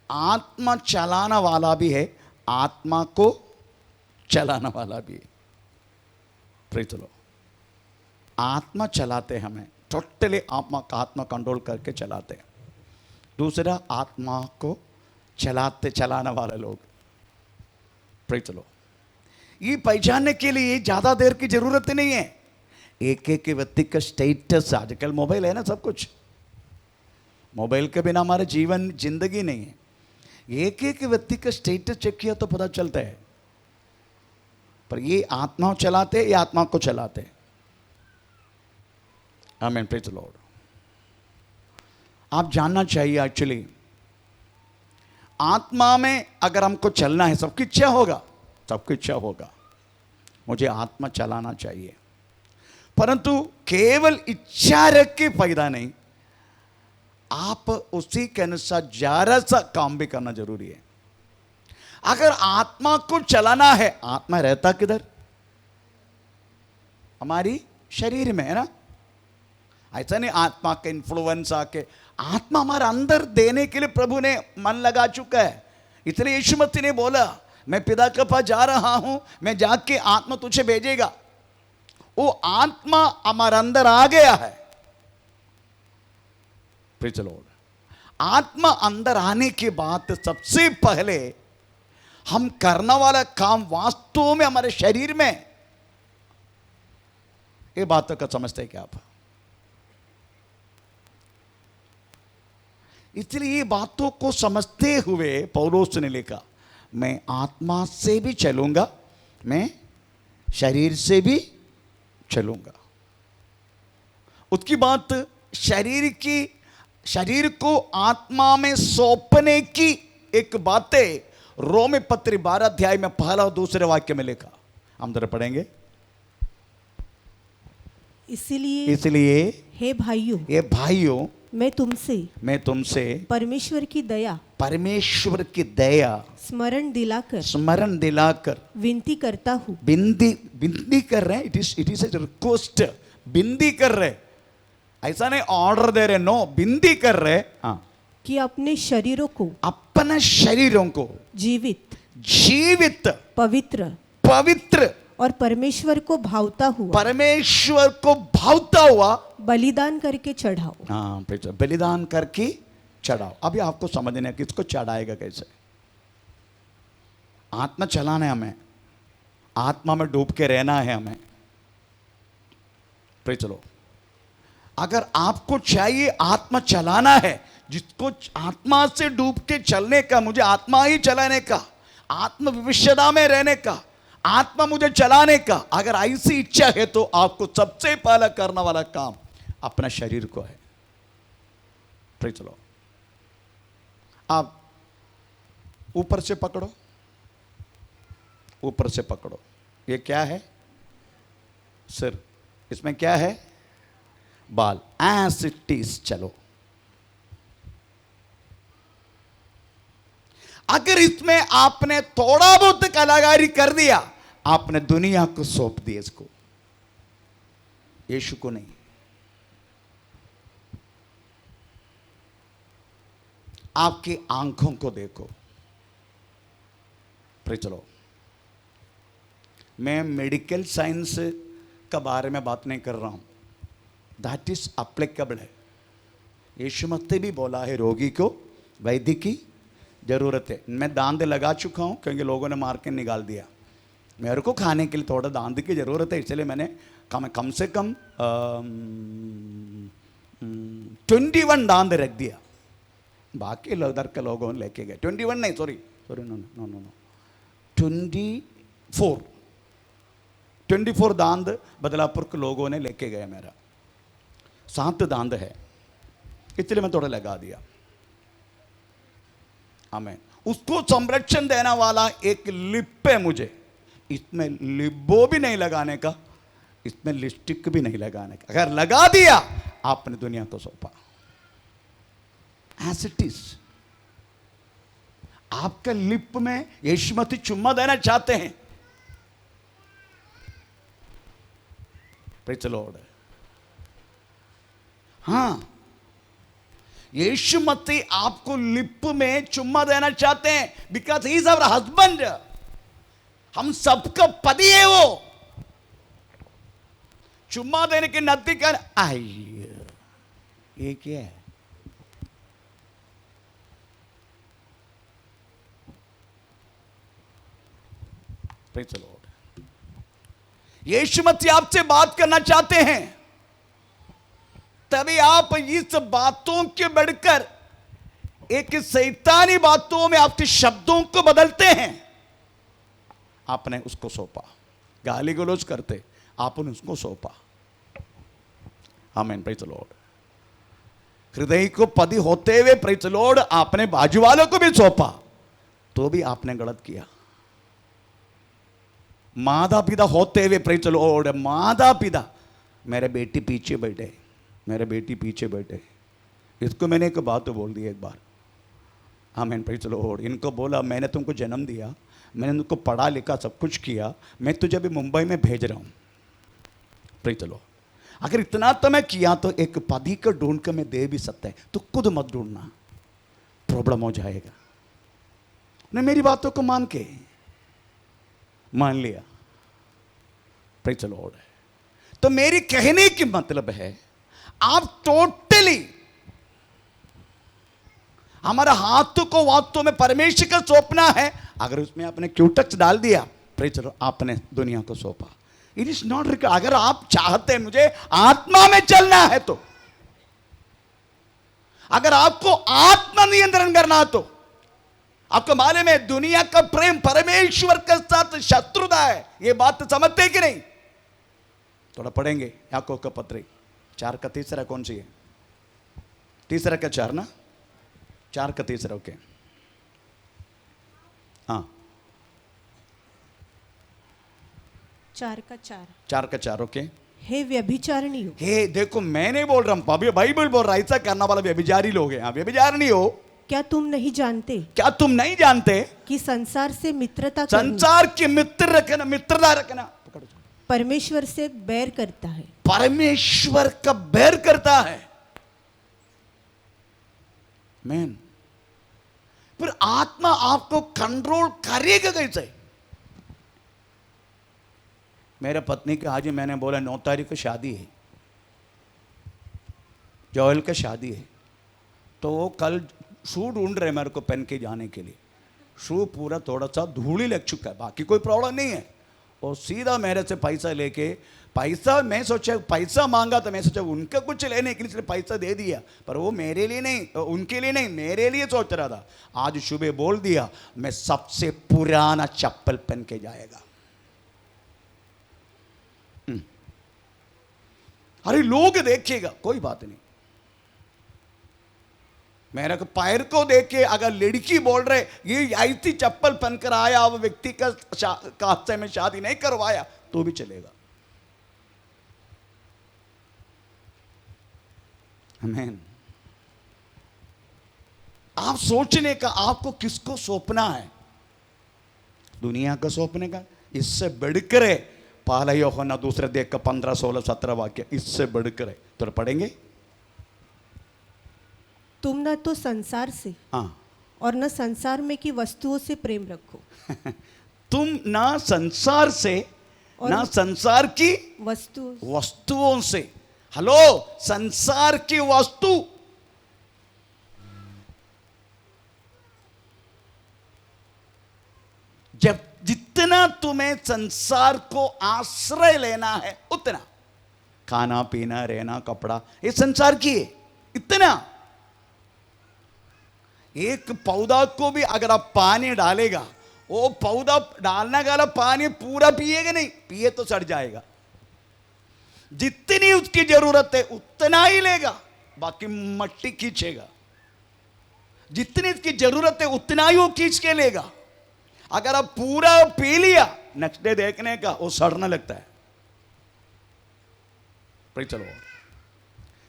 आत्मा चलाना वाला भी है, आत्मा को चलाना वाला भी है। फिर चलो, आत्मा चलाते हमें, टोटली आत्मा कंट्रोल करके चलाते हैं। दूसरा, आत्मा को चलाने वाले लोग। फिर चलो, ये पहचानने के लिए ज्यादा देर की जरूरत नहीं है। एक एक व्यक्ति का स्टेटस, आजकल मोबाइल है ना, सब कुछ मोबाइल के बिना हमारे जीवन जिंदगी नहीं है। एक एक व्यक्ति का स्टेटस चेक किया तो पता चलता है, पर ये आत्मा चलाते, ये आत्मा को चलाते। आमीन, प्रेज़ द लॉर्ड। आप जानना चाहिए, एक्चुअली आत्मा में अगर हमको चलना है, सबकी इच्छा होगा, सबकी इच्छा होगा मुझे आत्मा चलाना चाहिए, परंतु केवल इच्छा रख के फायदा नहीं, आप उसी के अनुसार जरा सा काम भी करना जरूरी है। अगर आत्मा को चलाना है, आत्मा रहता किधर? हमारी शरीर में है ना। ऐसा नहीं आत्मा का इन्फ्लुएंस आके, आत्मा हमारे अंदर देने के लिए प्रभु ने मन लगा चुका है। इसलिए यीशु मसीह ने बोला, मैं पिता के पास जा रहा हूं, मैं जाके आत्मा तुझे भेजेगा। वो आत्मा हमारे अंदर आ गया है। फिर चलो, आत्मा अंदर आने के बाद सबसे पहले हम करने वाला काम वास्तव में हमारे शरीर में, ये बातों का समझते हैं क्या आप? इसलिए ये बातों को समझते हुए पौलुस ने लिखा, मैं आत्मा से भी चलूंगा, मैं शरीर से भी चलूंगा। उसकी बात शरीर को आत्मा में सौंपने की एक बातें रोमी पत्री 12 अध्याय में पहला और दूसरे वाक्य में लिखा, हम जरा पढ़ेंगे। इसलिए हे भाइयों, ये भाइयों, मैं तुमसे परमेश्वर की दया स्मरण दिलाकर विनती करता हूँ। बिंदी कर रहे हैं, इट इज ए रिक्वेस्ट। बिंदी कर रहे, ऐसा नहीं ऑर्डर दे रहे, नो, बिंदी कर रहे। हाँ, कि अपने शरीरों को जीवित पवित्र और परमेश्वर को भावता हुआ बलिदान करके चढ़ाओ। हाँ, बलिदान करके चढ़ाओ। अभी आपको समझना है कि इसको चढ़ाएगा कैसे। आत्मा चलाना है हमें, आत्मा में डूब के रहना है हमें। फिर चलो, अगर आपको चाहिए आत्मा चलाना है, जिसको आत्मा से डूब के चलने का, मुझे आत्मा ही चलाने का, आत्म विविधता में रहने का, आत्मा मुझे चलाने का, अगर ऐसी इच्छा है तो आपको सबसे पहला करने वाला काम अपना शरीर को है। फिर चलो, आप ऊपर से पकड़ो, ऊपर से पकड़ो। ये क्या है? सिर। इसमें क्या है? बाल। एज इट इज चलो। अगर इसमें आपने थोड़ा बहुत कलाकारी कर दिया, आपने दुनिया को सौंप दिया, इसको, यीशु को नहीं। आपकी आंखों को देखो। फिर चलो, मैं मेडिकल साइंस का बारे में बात नहीं कर रहा हूँ, दैट इज अप्लीकेबल है। यीशु मसीह भी बोला है रोगी को वैद्य की जरूरत है। मैं दांत लगा चुका हूँ क्योंकि लोगों ने मार के निकाल दिया, मेरे को खाने के लिए थोड़ा दांत की जरूरत है, इसलिए मैंने कम से कम 21 दांत रख दिया। बाकी उधर के लोगों ने लेके गए 21 नहीं, सॉरी नो 24 दांत बदलापुर के लोगों ने लेके गए। मेरा 7 दांत है, इसलिए मैं थोड़ा लगा दिया। आमीन। उसको संरक्षण देने वाला एक लिप है मुझे, इसमें लिबो भी नहीं लगाने का, इसमें लिपस्टिक भी नहीं लगाने का। अगर लगा दिया आपने दुनिया को सौंपा, एज इट इज। आपका लिप में यीशु मसीह चुम्मा देना चाहते हैं। Praise the Lord. हाँ, यीशु मसीह आपको लिप में चुम्मा देना चाहते हैं, because he is our husband. हम सबका पति है वो। चुम्मा देने के नजदीक आई, ये क्या है? Praise the Lord. यीशु मसीह आपसे बात करना चाहते हैं, तभी आप इस बातों के बढ़कर एक शैतानी बातों में आपके शब्दों को बदलते हैं। आपने उसको सौंपा, गाली गलौज करते, आपने उसको सौंपा। आमीन। Praise the Lord. हृदय को पति होते हुए प्रेज़ द लॉर्ड आपने बाजू वालों को भी सौंपा, तो भी आपने गलत किया। माता पिता होते हुए प्रेज़ द लॉर्ड, माता पिता, मेरे बेटी पीछे बैठे, मेरे बेटी पीछे बैठे, इसको मैंने एक बात बोल दी एक बार। आमीन। Praise the Lord. इनको बोला मैंने तुमको जन्म दिया, मैंने तुमको पढ़ा लिखा सब कुछ किया, मैं तुझे अभी मुंबई में भेज रहा हूँ। Praise the Lord. अगर इतना तो मैं किया तो एक पति को ढूंढ कर मैं दे भी सकता है, तो खुद मत ढूंढना, प्रॉब्लम हो जाएगा। ने मेरी बातों को मान लिया। Praise the Lord. तो मेरी कहने की मतलब है, आप टोटली हमारा हाथ को वास्तव में परमेश्वर को सौंपना है। अगर उसमें आपने क्यूटक्स डाल दिया, प्रेज़ द लॉर्ड, आपने दुनिया को सौंपा। It is not required. अगर आप चाहते हैं मुझे आत्मा में चलना है, तो अगर आपको आत्मा नियंत्रण करना है, तो आपको मालूम है दुनिया का प्रेम परमेश्वर के साथ शत्रुता है। ये बात समझते कि नहीं? थोड़ा पढ़ेंगे याकूब का पत्री 4 का 3 कौन सी है? 3 का 4 ना, 4 का 3। ओके, हाँ 4 का 4। 4 का 4। ओके। हे व्यभिचारिणियों, हे देखो, मैं नहीं बोल रहा हूं, अभी बाइबल बोल रहा है, ऐसा करना वाला व्यभिचारी लोग हैं। व्यभिचारिणी हो, क्या तुम नहीं जानते क्या तुम नहीं जानते कि संसार से मित्रता करना संसार के मित्र रखना, मित्रता रखना परमेश्वर से बैर करता है? परमेश्वर का बैर करता है। मैन, फिर आत्मा आपको कंट्रोल करेगा कैसे? मेरे पत्नी के आज मैंने बोला 9 तारीख को शादी है, जोएल का शादी है, तो वो कल शू ढूंढ रहे मेरे को पहन के जाने के लिए। शू पूरा थोड़ा सा धूली लग चुका है, बाकी कोई प्रॉब्लम नहीं है। और सीधा मेरे से पैसा लेके, पैसा मैं सोचा पैसा मांगा तो मैं सोचा उनका कुछ लेने के लिए इसलिए पैसा दे दिया, पर वो मेरे लिए नहीं, उनके लिए नहीं, मेरे लिए सोच रहा था। आज सुबह बोल दिया मैं सबसे पुराना चप्पल पहन के जाएगा। अरे लोग देखेगा, कोई बात नहीं। मेरे को पैर को देख के अगर लड़की बोल रहे ये ऐसी चप्पल पहनकर आया, वो व्यक्ति का हादसे में शादी नहीं करवाया, तो भी चलेगा। आमीन। आप सोचने का, आपको किसको सौंपना है? दुनिया को सौंपने का? इससे बढ़कर है पहला यूहन्ना 2 अध्याय का 15, 16, 17 वाक्य, इससे बढ़कर है। तो पढ़ेंगे। तुम न तो संसार से और न संसार में की वस्तुओं से प्रेम रखो। तुम ना संसार से और ना संसार की वस्तु वस्तुओं से। हेलो, संसार की वस्तु, जब जितना तुम्हें संसार को आश्रय लेना है उतना, खाना पीना रहना कपड़ा ये संसार की है, इतना। एक पौधा को भी अगर आप पानी डालेगा, वो पौधा डालने वाला पानी पूरा पिएगा नहीं, पिए तो सड़ जाएगा। जितनी उसकी जरूरत है उतना ही लेगा, बाकी मट्टी खींचेगा। जितनी उसकी जरूरत है उतना ही वो खींच के लेगा। अगर आप पूरा पी लिया, नेक्स्ट डे देखने का वो सड़ने लगता है। चलो,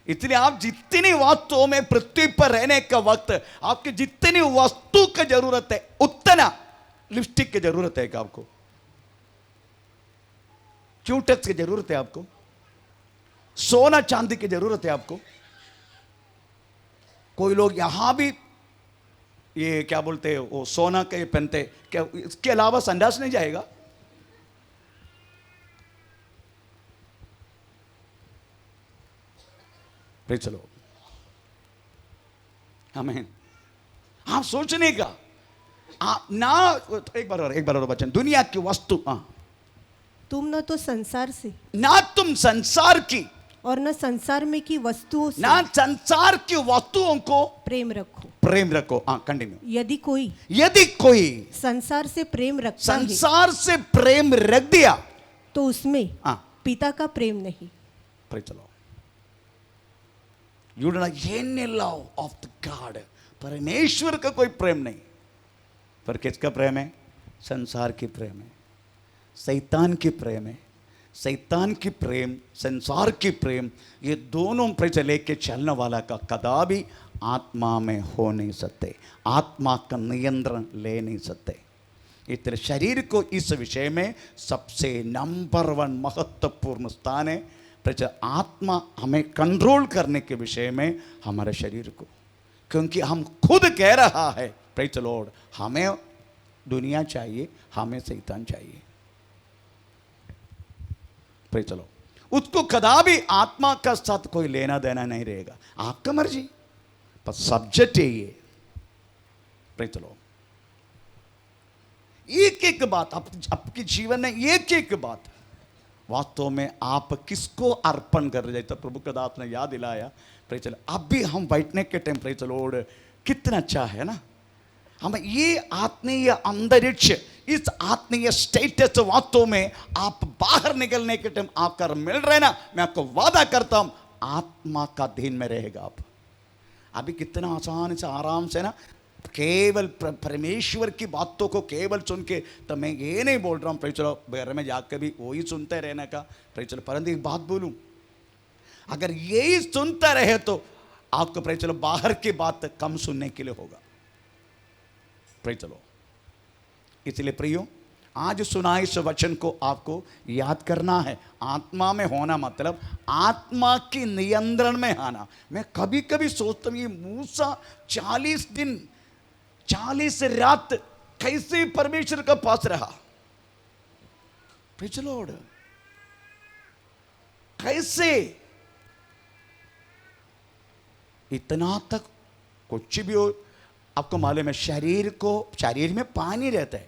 इसलिए आप जितनी वस्तुओं में पृथ्वी पर रहने का वक्त आपकी जितनी वस्तु की जरूरत है उतना लिपस्टिक की जरूरत है आपको, क्यूटेक्स की जरूरत है आपको, सोना चांदी की जरूरत है आपको। कोई लोग यहां भी ये क्या बोलते हैं, वो सोना के पहनते, क्या इसके अलावा संडास नहीं जाएगा? चलो, आमीन। आप सोचने का ना, एक बार और बचन, दुनिया की वस्तु, तुम न तो संसार से, ना तुम संसार की और न संसार में की वस्तुओं से, ना संसार की वस्तुओं को प्रेम रखो। प्रेम रखो। कंटिन्यू। यदि कोई संसार से प्रेम रखता है संसार से प्रेम रख दिया तो उसमें पिता का प्रेम नहीं। चलो, you don't any love of the God, परमेश्वर का कोई प्रेम नहीं। पर किसका प्रेम है? संसार की प्रेम है, शैतान की प्रेम है। शैतान की प्रेम, संसार की प्रेम, ये दोनों पर लेके चलने वाला का कदापि आत्मा में हो नहीं सकते, आत्मा का नियंत्रण ले नहीं सकते। इतने शरीर को इस विषय में सबसे नंबर 1 महत्वपूर्ण स्थान है। आत्मा हमें कंट्रोल करने के विषय में हमारे शरीर को, क्योंकि हम खुद कह रहा है प्रेज द लॉर्ड, हमें दुनिया चाहिए, हमें शैतान चाहिए। प्रेज द लॉर्ड, उसको कदापि आत्मा का साथ कोई लेना देना नहीं रहेगा, आपका मर्जी, पर सब्जेक्ट है ये। प्रेज द लॉर्ड, एक एक बात आपके जीवन में, एक एक बात वास्तव में आप किसको अर्पण कर रहे थे? प्रभु का दास ने याद दिलाया। प्रेज द लॉर्ड, अब भी हम बैठने के टाइम प्रेज द लॉर्ड कितना अच्छा है ना, हमें ये आत्मीय अंतरिक्ष, इस आत्मीय स्टेटस वास्तव में आप बाहर निकलने के टाइम आपका मिल रहे ना, मैं आपको वादा करता हूं आत्मा का धीन में रहेगा आप। अभी कितना आसान से आराम से ना, केवल परमेश्वर की बातों को केवल सुन के, तो मैं ये नहीं बोल रहा हूँ प्रेज द लॉर्ड घर में जाकर भी वही सुनते रहने का, प्रेज द लॉर्ड, परंतु एक बात बोलूं, अगर यही सुनता रहे तो आपको प्रेज द लॉर्ड बाहर की बात कम सुनने के लिए होगा। प्रेज द लॉर्ड, इसलिए प्रियो, आज सुना इस वचन को आपको याद करना है। आत्मा में होना मतलब आत्मा की नियंत्रण में आना। मैं कभी कभी सोचता हूं ये मूसा 40 दिन 40 रात कैसे परमेश्वर का पास रहा? प्रेज द लॉर्ड, कैसे इतना तक कुछ भी हो। आपको मालूम है शरीर में पानी रहता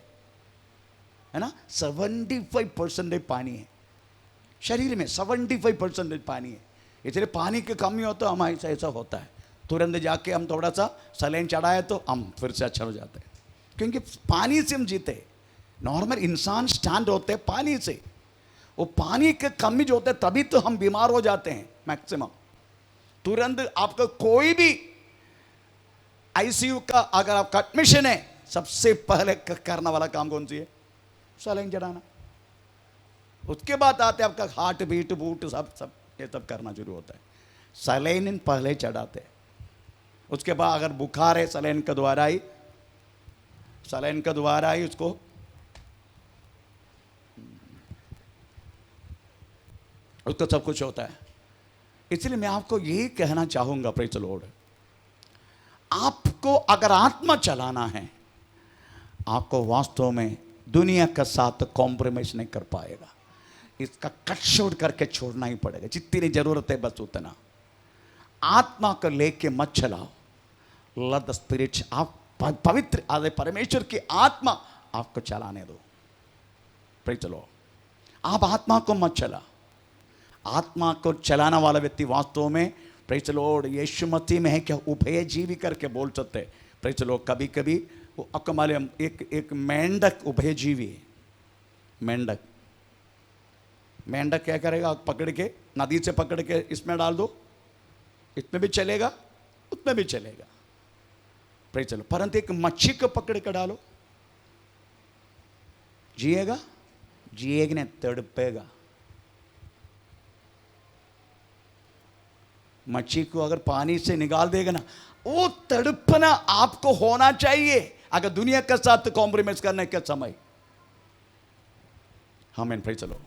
है ना, 75% पानी है शरीर में, 75% पानी है। इसलिए पानी की कमी हो तो हमारे ऐसा होता है, तुरंत जाके हम थोड़ा सा सलाइन चढ़ाए तो हम फिर से अच्छा हो जाते हैं, क्योंकि पानी से हम जीते। नॉर्मल इंसान स्टैंड होते हैं पानी से, वो पानी की कमी जो होते हैं तभी तो हम बीमार हो जाते हैं मैक्सिमम। तुरंत आपका कोई भी आईसीयू का अगर आपका एडमिशन है, सबसे पहले करने वाला काम कौन सी है? सलाइन चढ़ाना। उसके बाद आते आपका हार्ट बीट बूट सब ये सब करना शुरू होता है। सलाइन पहले चढ़ाते हैं, उसके बाद अगर बुखार है सलाइन का द्वारा ही उसको सब कुछ होता है। इसलिए मैं आपको यही कहना चाहूंगा प्रेज द लॉर्ड, आपको अगर आत्मा चलाना है, आपको वास्तव में दुनिया के साथ कॉम्प्रोमाइज नहीं कर पाएगा। इसका कट शॉर्ट करके छोड़ना ही पड़ेगा। जितनी जरूरत है बस उतना। आत्मा को लेके मत चलाओ। लेट द स्पिरिट, आप पवित्र आदि परमेश्वर की आत्मा आपको चलाने दो। प्रे चलो, आप आत्मा को मत चला। आत्मा को चलाने वाला व्यक्ति वास्तव में प्रेज द लॉर्ड यीशु मसीह में है क्या उभयजीवी करके बोल सकते हैं। प्रेज द लॉर्ड कभी कभी वो आपको मालूम एक मेंढक उभयजीवी है। मेंढक मेंढक क्या करेगा, पकड़ के नदी से पकड़ के इसमें डाल दो, इसमें भी चलेगा उसमें भी चलेगा। Praise the Lord. परंतु एक मच्छी को पकड़ के डालो, जिएगा जिएगा नहीं, तड़पेगा। मच्छी को अगर पानी से निकाल देगा ना, वो तड़पना आपको होना चाहिए। अगर दुनिया के साथ कॉम्प्रोमाइज करने के समय, हमें फिर चलो,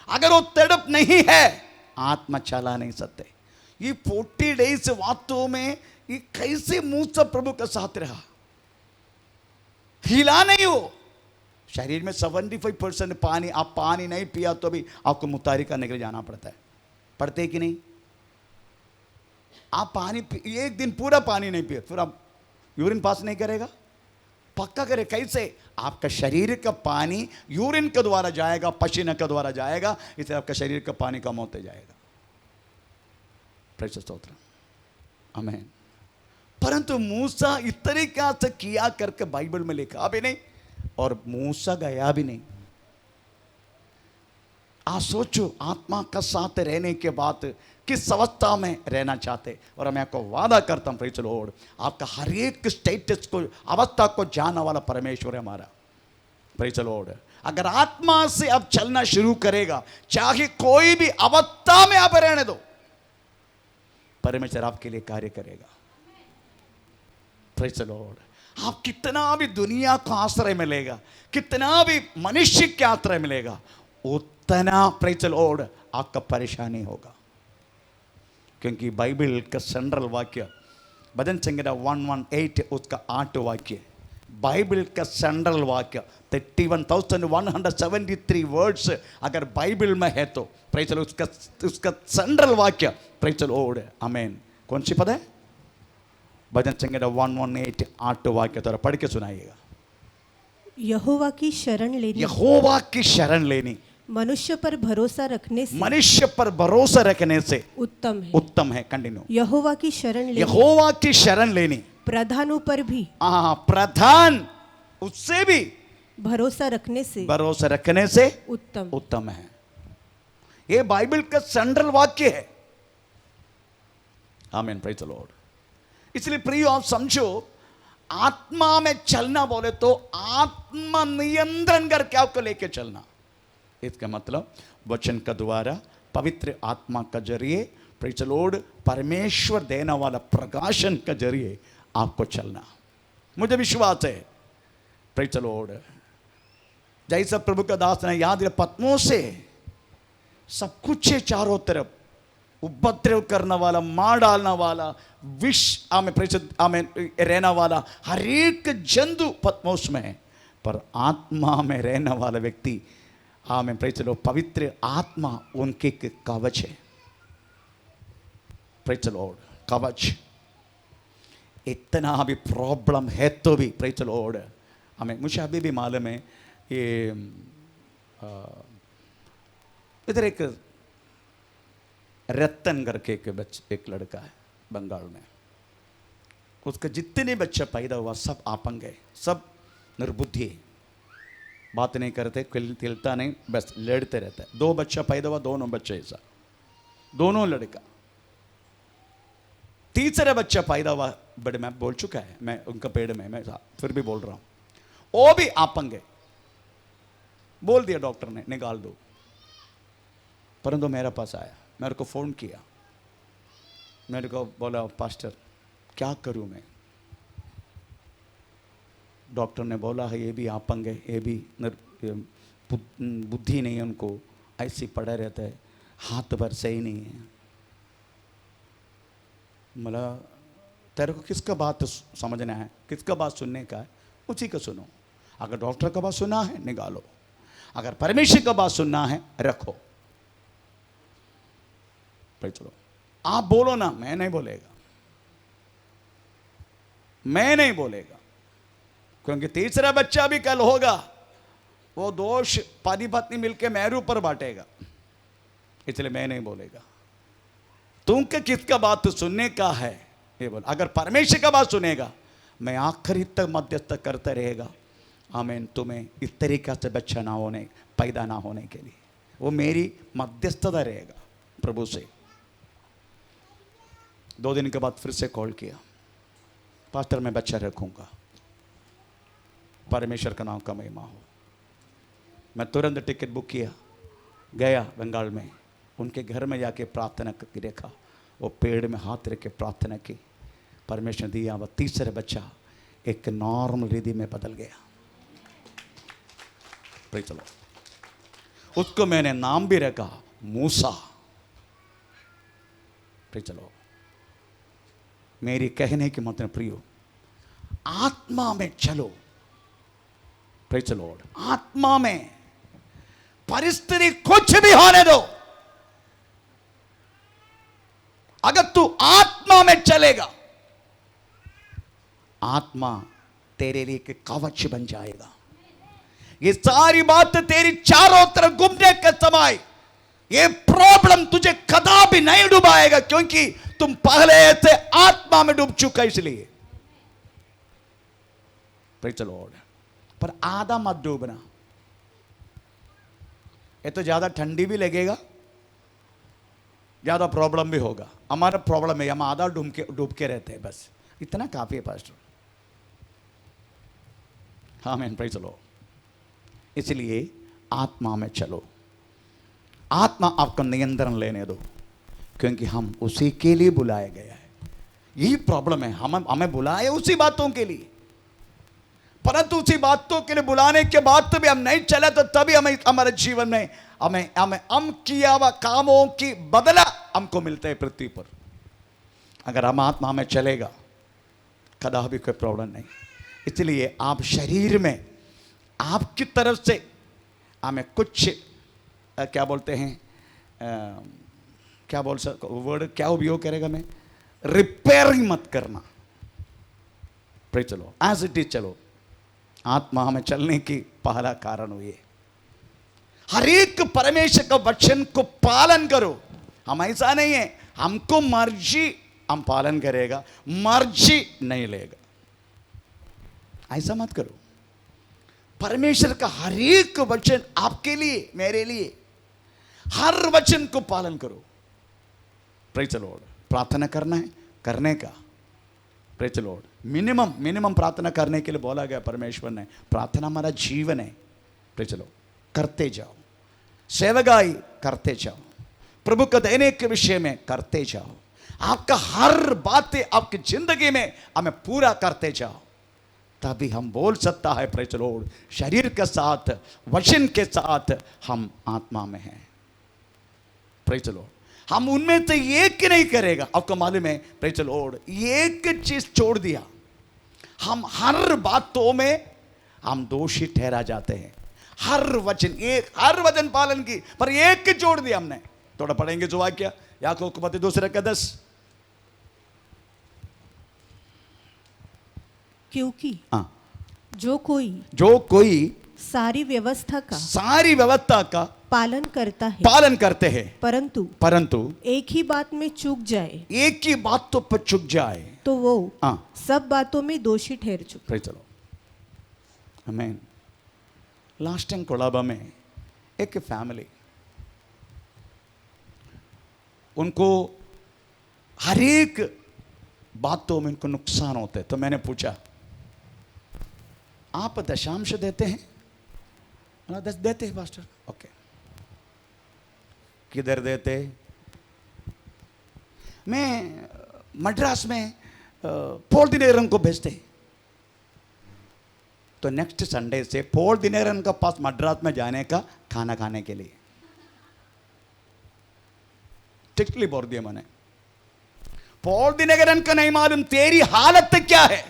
अगर वो तड़प नहीं है आत्मा चला नहीं सकते। ये 40 डेज वास्तव में ये कैसे मूसा प्रभु के साथ रहा, हिला नहीं वो। शरीर में 75% पानी, आप पानी नहीं पिया तो भी आपको मुतारी करने के लिए जाना पड़ता है। पड़ते कि नहीं? आप पानी एक दिन पूरा पानी नहीं पिए फिर आप यूरिन पास नहीं करेगा, पक्का करे। कैसे? आपका शरीर का पानी यूरिन के द्वारा जाएगा, पसीने के द्वारा जाएगा, इसलिए आपका शरीर का पानी कम होते जाएगा। प्रेषित स्तोत्र, आमीन। परंतु मूसा इस तरीका से किया करके बाइबल में लिखा भी नहीं और मूसा गया भी नहीं। आप सोचो, आत्मा का साथ रहने के बाद किस अवस्था में रहना चाहते। और मैं आपको वादा करता हूं प्रेज़ द लॉर्ड, आपका हर एक स्टेटस को, अवस्था को जानने वाला परमेश्वर है हमारा। Praise the Lord. अगर आत्मा से अब चलना शुरू करेगा, चाहे कोई भी अवस्था में आप रहने दो, परमेश्वर आपके लिए कार्य करेगा। Praise the Lord. आप कितना भी दुनिया को आश्रय मिलेगा, कितना भी मनुष्य के आश्रय मिलेगा, उतना प्रेज़ द लॉर्ड आपका परेशानी होगा। क्योंकि बाइबल का सेंट्रल वाक्य भजन संहिता 118 उसका 8 वाक्य, बाइबल का सेंट्रल वाक्य 31,173 वर्ड्स अगर बाइबल में है तो प्रेज़ द लॉर्ड उसका सेंट्रल वाक्य प्रेज़ द लॉर्ड, आमीन। कौन सी पद है? भजन संहिता 118 8 वाक्य, तो पढ़ के सुनाइएगा। यहोवा की शरण लेनी, यहोवा की शरण लेनी मनुष्य पर भरोसा रखने से, मनुष्य पर भरोसा रखने से उत्तम है। उत्तम है। कंटिन्यू। यहोवा की शरण लेनी, यहोवा की शरण लेनी, प्रधानों पर भी, प्रधान उससे भी भरोसा रखने से, भरोसा रखने से उत्तम उत्तम है। ये बाइबल का सेंट्रल वाक्य है, आमीन। Praise the Lord. इसलिए प्रियो आप समझो, आत्मा में चलना बोले तो आत्मा नियंत्रण करके आपको लेके चलना। इसका मतलब वचन का द्वारा, पवित्र आत्मा का जरिए, प्रेज़ द लॉर्ड, परमेश्वर देने वाला प्रकाशन का जरिए आपको चलना। मुझे विश्वास है प्रेज़ द लॉर्ड, जैसा प्रभु का दास ने याद है, पत्मों से सब कुछ है, चारों तरफ उपद्रव करने वाला, मार डालने वाला, विष आमें रहने वाला हर एक जंतु पत्मोस में है, पर आत्मा में रहने वाला व्यक्ति, आमें प्रेज़ द लॉर्ड, पवित्र आत्मा उनके कवच है। प्रेज़ द लॉर्ड, कवच। इतना भी प्रॉब्लम है तो भी प्रेज़ द लॉर्ड, हमें, मुझे अभी भी मालूम है, ये इधर एक रतन करके एक लड़का है बंगाल में, उसका जितने बच्चा पैदा हुआ सब आपंग है, सब निर्बुद्धि, बात नहीं करते, तिलता नहीं, बस लड़ते रहता है। 2 बच्चा पैदा हुआ, दोनों बच्चे ऐसा, दोनों लड़का। तीसरा बच्चा पैदा हुआ, बड़े मैं बोल चुका है, मैं उनका पेड़ में, मैं फिर भी बोल रहा हूं, वो भी आपंग है। बोल दिया डॉक्टर ने निकाल दो, परंतु मेरे पास आया, मेरे को फ़ोन किया, मेरे को बोला पास्टर क्या करूं मैं। डॉक्टर ने बोला है ये भी आपंग है, ये भी बुद्धि नहीं है उनको, ऐसे पड़ा रहता है, हाथ भर सही नहीं है। बोला तेरे को किसका बात समझना है, किसका बात सुनने का है, उसी का सुनो। अगर डॉक्टर का बात सुना है निकालो, अगर परमेश्वर का बात सुनना है रखो। चलो आप बोलो ना, मैं नहीं बोलेगा, मैं नहीं बोलेगा, क्योंकि तीसरा बच्चा भी कल होगा, वो दोष पति पत्नी मिलके मेरे ऊपर बांटेगा, इसलिए मैं नहीं बोलेगा। तुमको किसका बात सुनने का है ये बोल। अगर परमेश्वर का बात सुनेगा, मैं आखिरी तक मध्यस्थ करता रहेगा। आमीन। तुम्हें इस तरीका से बच्चा ना होने, पैदा ना होने के लिए वो मेरी मध्यस्थता रहेगा प्रभु से। 2 दिन के बाद फिर से कॉल किया, पास्टर मैं बच्चा रखूंगा, परमेश्वर का नाम का महिमा हो। मैं तुरंत टिकट बुक किया, गया बंगाल में, उनके घर में जाके प्रार्थना करके देखा, वो पेड़ में हाथ रख के प्रार्थना की, परमेश्वर दिया, वह तीसरा बच्चा एक नॉर्मल रिधि में बदल गया। चलो उसको मैंने नाम भी रखा मूसा। चलो मेरी कहने की मतलब प्रियो, आत्मा में चलो। Praise the Lord. आत्मा में, परिस्थिति कुछ भी होने दो, अगर तू आत्मा में चलेगा, आत्मा तेरे लिए एक कवच बन जाएगा। ये सारी बात तेरी चारों तरफ घूमने के समय ये प्रॉब्लम तुझे कदापि नहीं डुबाएगा, क्योंकि तुम पहले से आत्मा में डूब चुका, इसलिए। Praise the Lord. पर आधा मत डूबना, ये तो ज्यादा ठंडी भी लगेगा, ज्यादा प्रॉब्लम भी होगा। हमारा प्रॉब्लम है हम आधा डूब के रहते हैं, बस इतना काफी है पास्टर। आमीन। Praise the Lord. इसलिए आत्मा में चलो, आत्मा आपका नियंत्रण लेने दो, क्योंकि हम उसी के लिए बुलाया गया है। यही प्रॉब्लम है, हमें बुलाया उसी बातों के लिए, परंतु उसी बातों के लिए बुलाने के बाद तो भी हम नहीं चले, तो तभी हमें हमारे जीवन में हम किया हुआ कामों की बदला हमको मिलता है पृथ्वी पर। अगर हम आत्मा में चलेगा, कदा भी कोई प्रॉब्लम नहीं। इसलिए आप शरीर में आपकी तरफ से हमें कुछ क्या बोलते हैं, क्या बोल सकते वर्ड, क्या उपयोग करेगा, मैं रिपेयरिंग मत करना। प्रेज चलो एज इट इज चलो। आत्मा हमें चलने की पहला कारण हुई, हर एक परमेश्वर का वचन को पालन करो। हम ऐसा नहीं है हमको मर्जी हम पालन करेगा, मर्जी नहीं लेगा, ऐसा मत करो। परमेश्वर का हर एक वचन आपके लिए, मेरे लिए, हर वचन को पालन करो। Praise the Lord. प्रार्थना करना है, करने का। Praise the Lord. मिनिमम प्रार्थना करने के लिए बोला गया परमेश्वर ने। प्रार्थना हमारा जीवन है। Praise the Lord. करते जाओ, सेवकाई करते जाओ, प्रभु को देने के विषय में करते जाओ, आपका हर बातें आपकी जिंदगी में हमें पूरा करते जाओ, तभी हम बोल सकता है प्रेज द लॉर्ड, शरीर के साथ, वचन के साथ हम आत्मा में हैं। Praise the Lord. हम उनमें से एक नहीं करेगा। आपको मालूम है प्रेज द लॉर्ड, एक चीज छोड़ दिया, हम हर बातों में हम दोषी ठहरा जाते हैं। हर वचन पालन की, पर एक छोड़ दिया हमने। थोड़ा पढ़ेंगे जो वाक्य, याकूब के पत्र 2:10। क्योंकि हाँ, जो कोई सारी व्यवस्था का पालन करते हैं, परंतु एक ही बात में चूक जाए, तो वो सब बातों में दोषी ठहर चुका। चलो आमीन। लास्ट टाइम कोलाबा में एक फैमिली, उनको हर एक बातों में उनको नुकसान होते, तो मैंने पूछा आप दशांश देते हैं? 10 देते हैं पास्टर। ओके, किधर देते? मैं मद्रास में पॉल दिनेरन को भेजते। तो नेक्स्ट संडे से पॉल दिनेरन का पास मद्रास में जाने का खाना खाने के लिए स्ट्रिक्टली बोल दिया मैंने। पॉल दिनेरन का नहीं मालूम तेरी हालत क्या है,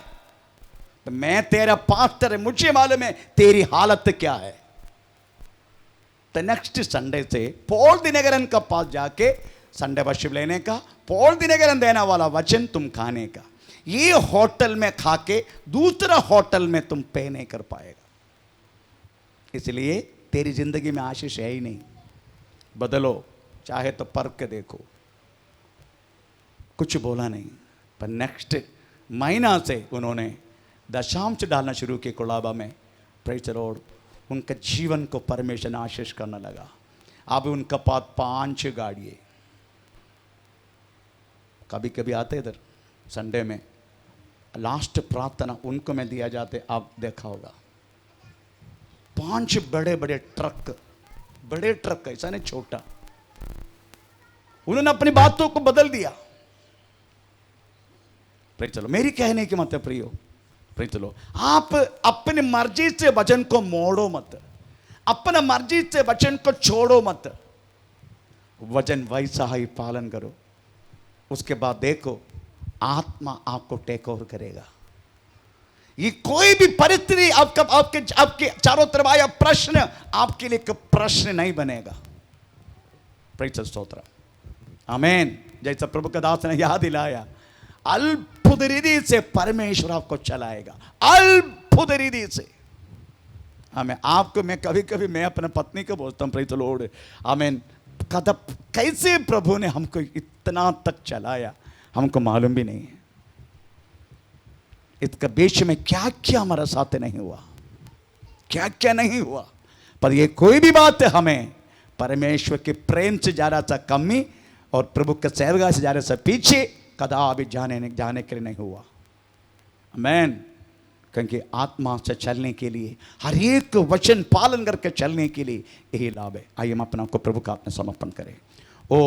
तो मैं तेरा पास्टर है, मुझे मालूम है तेरी हालत क्या है। तो नेक्स्ट संडे से पॉल दिनेरन का पास जाके संडे वर्शिप लेने का, पॉल दिनकरन देने वाला वचन तुम खाने का। ये होटल में खा के दूसरा होटल में तुम पे नहीं कर पाएगा। इसलिए तेरी जिंदगी में आशीष है ही नहीं। बदलो, चाहे तो परख के देखो। कुछ बोला नहीं, पर नेक्स्ट महीना से उन्होंने दशांश डालना शुरू किया कोलाबा में। Praise the Lord. उनके जीवन को परमेश्वर ने आशीष करने लगा। अब उनका पास 5 गाड़ियाँ। कभी कभी आते इधर संडे में, लास्ट प्रार्थना उनको में दिया जाते, आप देखा होगा 5 बड़े बड़े ट्रक, ऐसा नहीं छोटा। उन्होंने अपनी बातों को बदल दिया। चलो, मेरी कहने की मतलब प्रियो, चलो आप अपनी मर्जी से वचन को मोड़ो मत, अपने मर्जी से वचन को छोड़ो मत। वचन वैसा ही पालन करो। उसके बाद देखो आत्मा आपको टेक ओवर करेगा। ये कोई भी परिस्थिति आपके चारों तरफ आया प्रश्न आपके लिए प्रश्न नहीं बनेगा। प्रेज स्तोत्र, आमीन। जैसा प्रभु का दास ने याद दिलाया, अद्भुत रीति से परमेश्वर आपको चलाएगा, अद्भुत रीति से। आमीन। आपको मैं कभी कभी मैं अपने पत्नी को बोलता हूँ, प्रेज द लॉर्ड, आमीन, कैसे प्रभु ने हमको इतना तक चलाया हमको मालूम भी नहीं है। इसका बीच में क्या क्या हमारे साथ नहीं हुआ, क्या क्या नहीं हुआ। पर ये कोई भी बात है, हमें परमेश्वर के प्रेम से ज्यादा सा कमी और प्रभु के सेवगा से ज्यादा सा पीछे कदापि जाने के लिए नहीं हुआ। आमीन। क्योंकि आत्मा से चलने के लिए, हर एक वचन पालन करके चलने के लिए यही लाभ है। आइए हम अपने आप को प्रभु का अपने समर्पण करें। ओ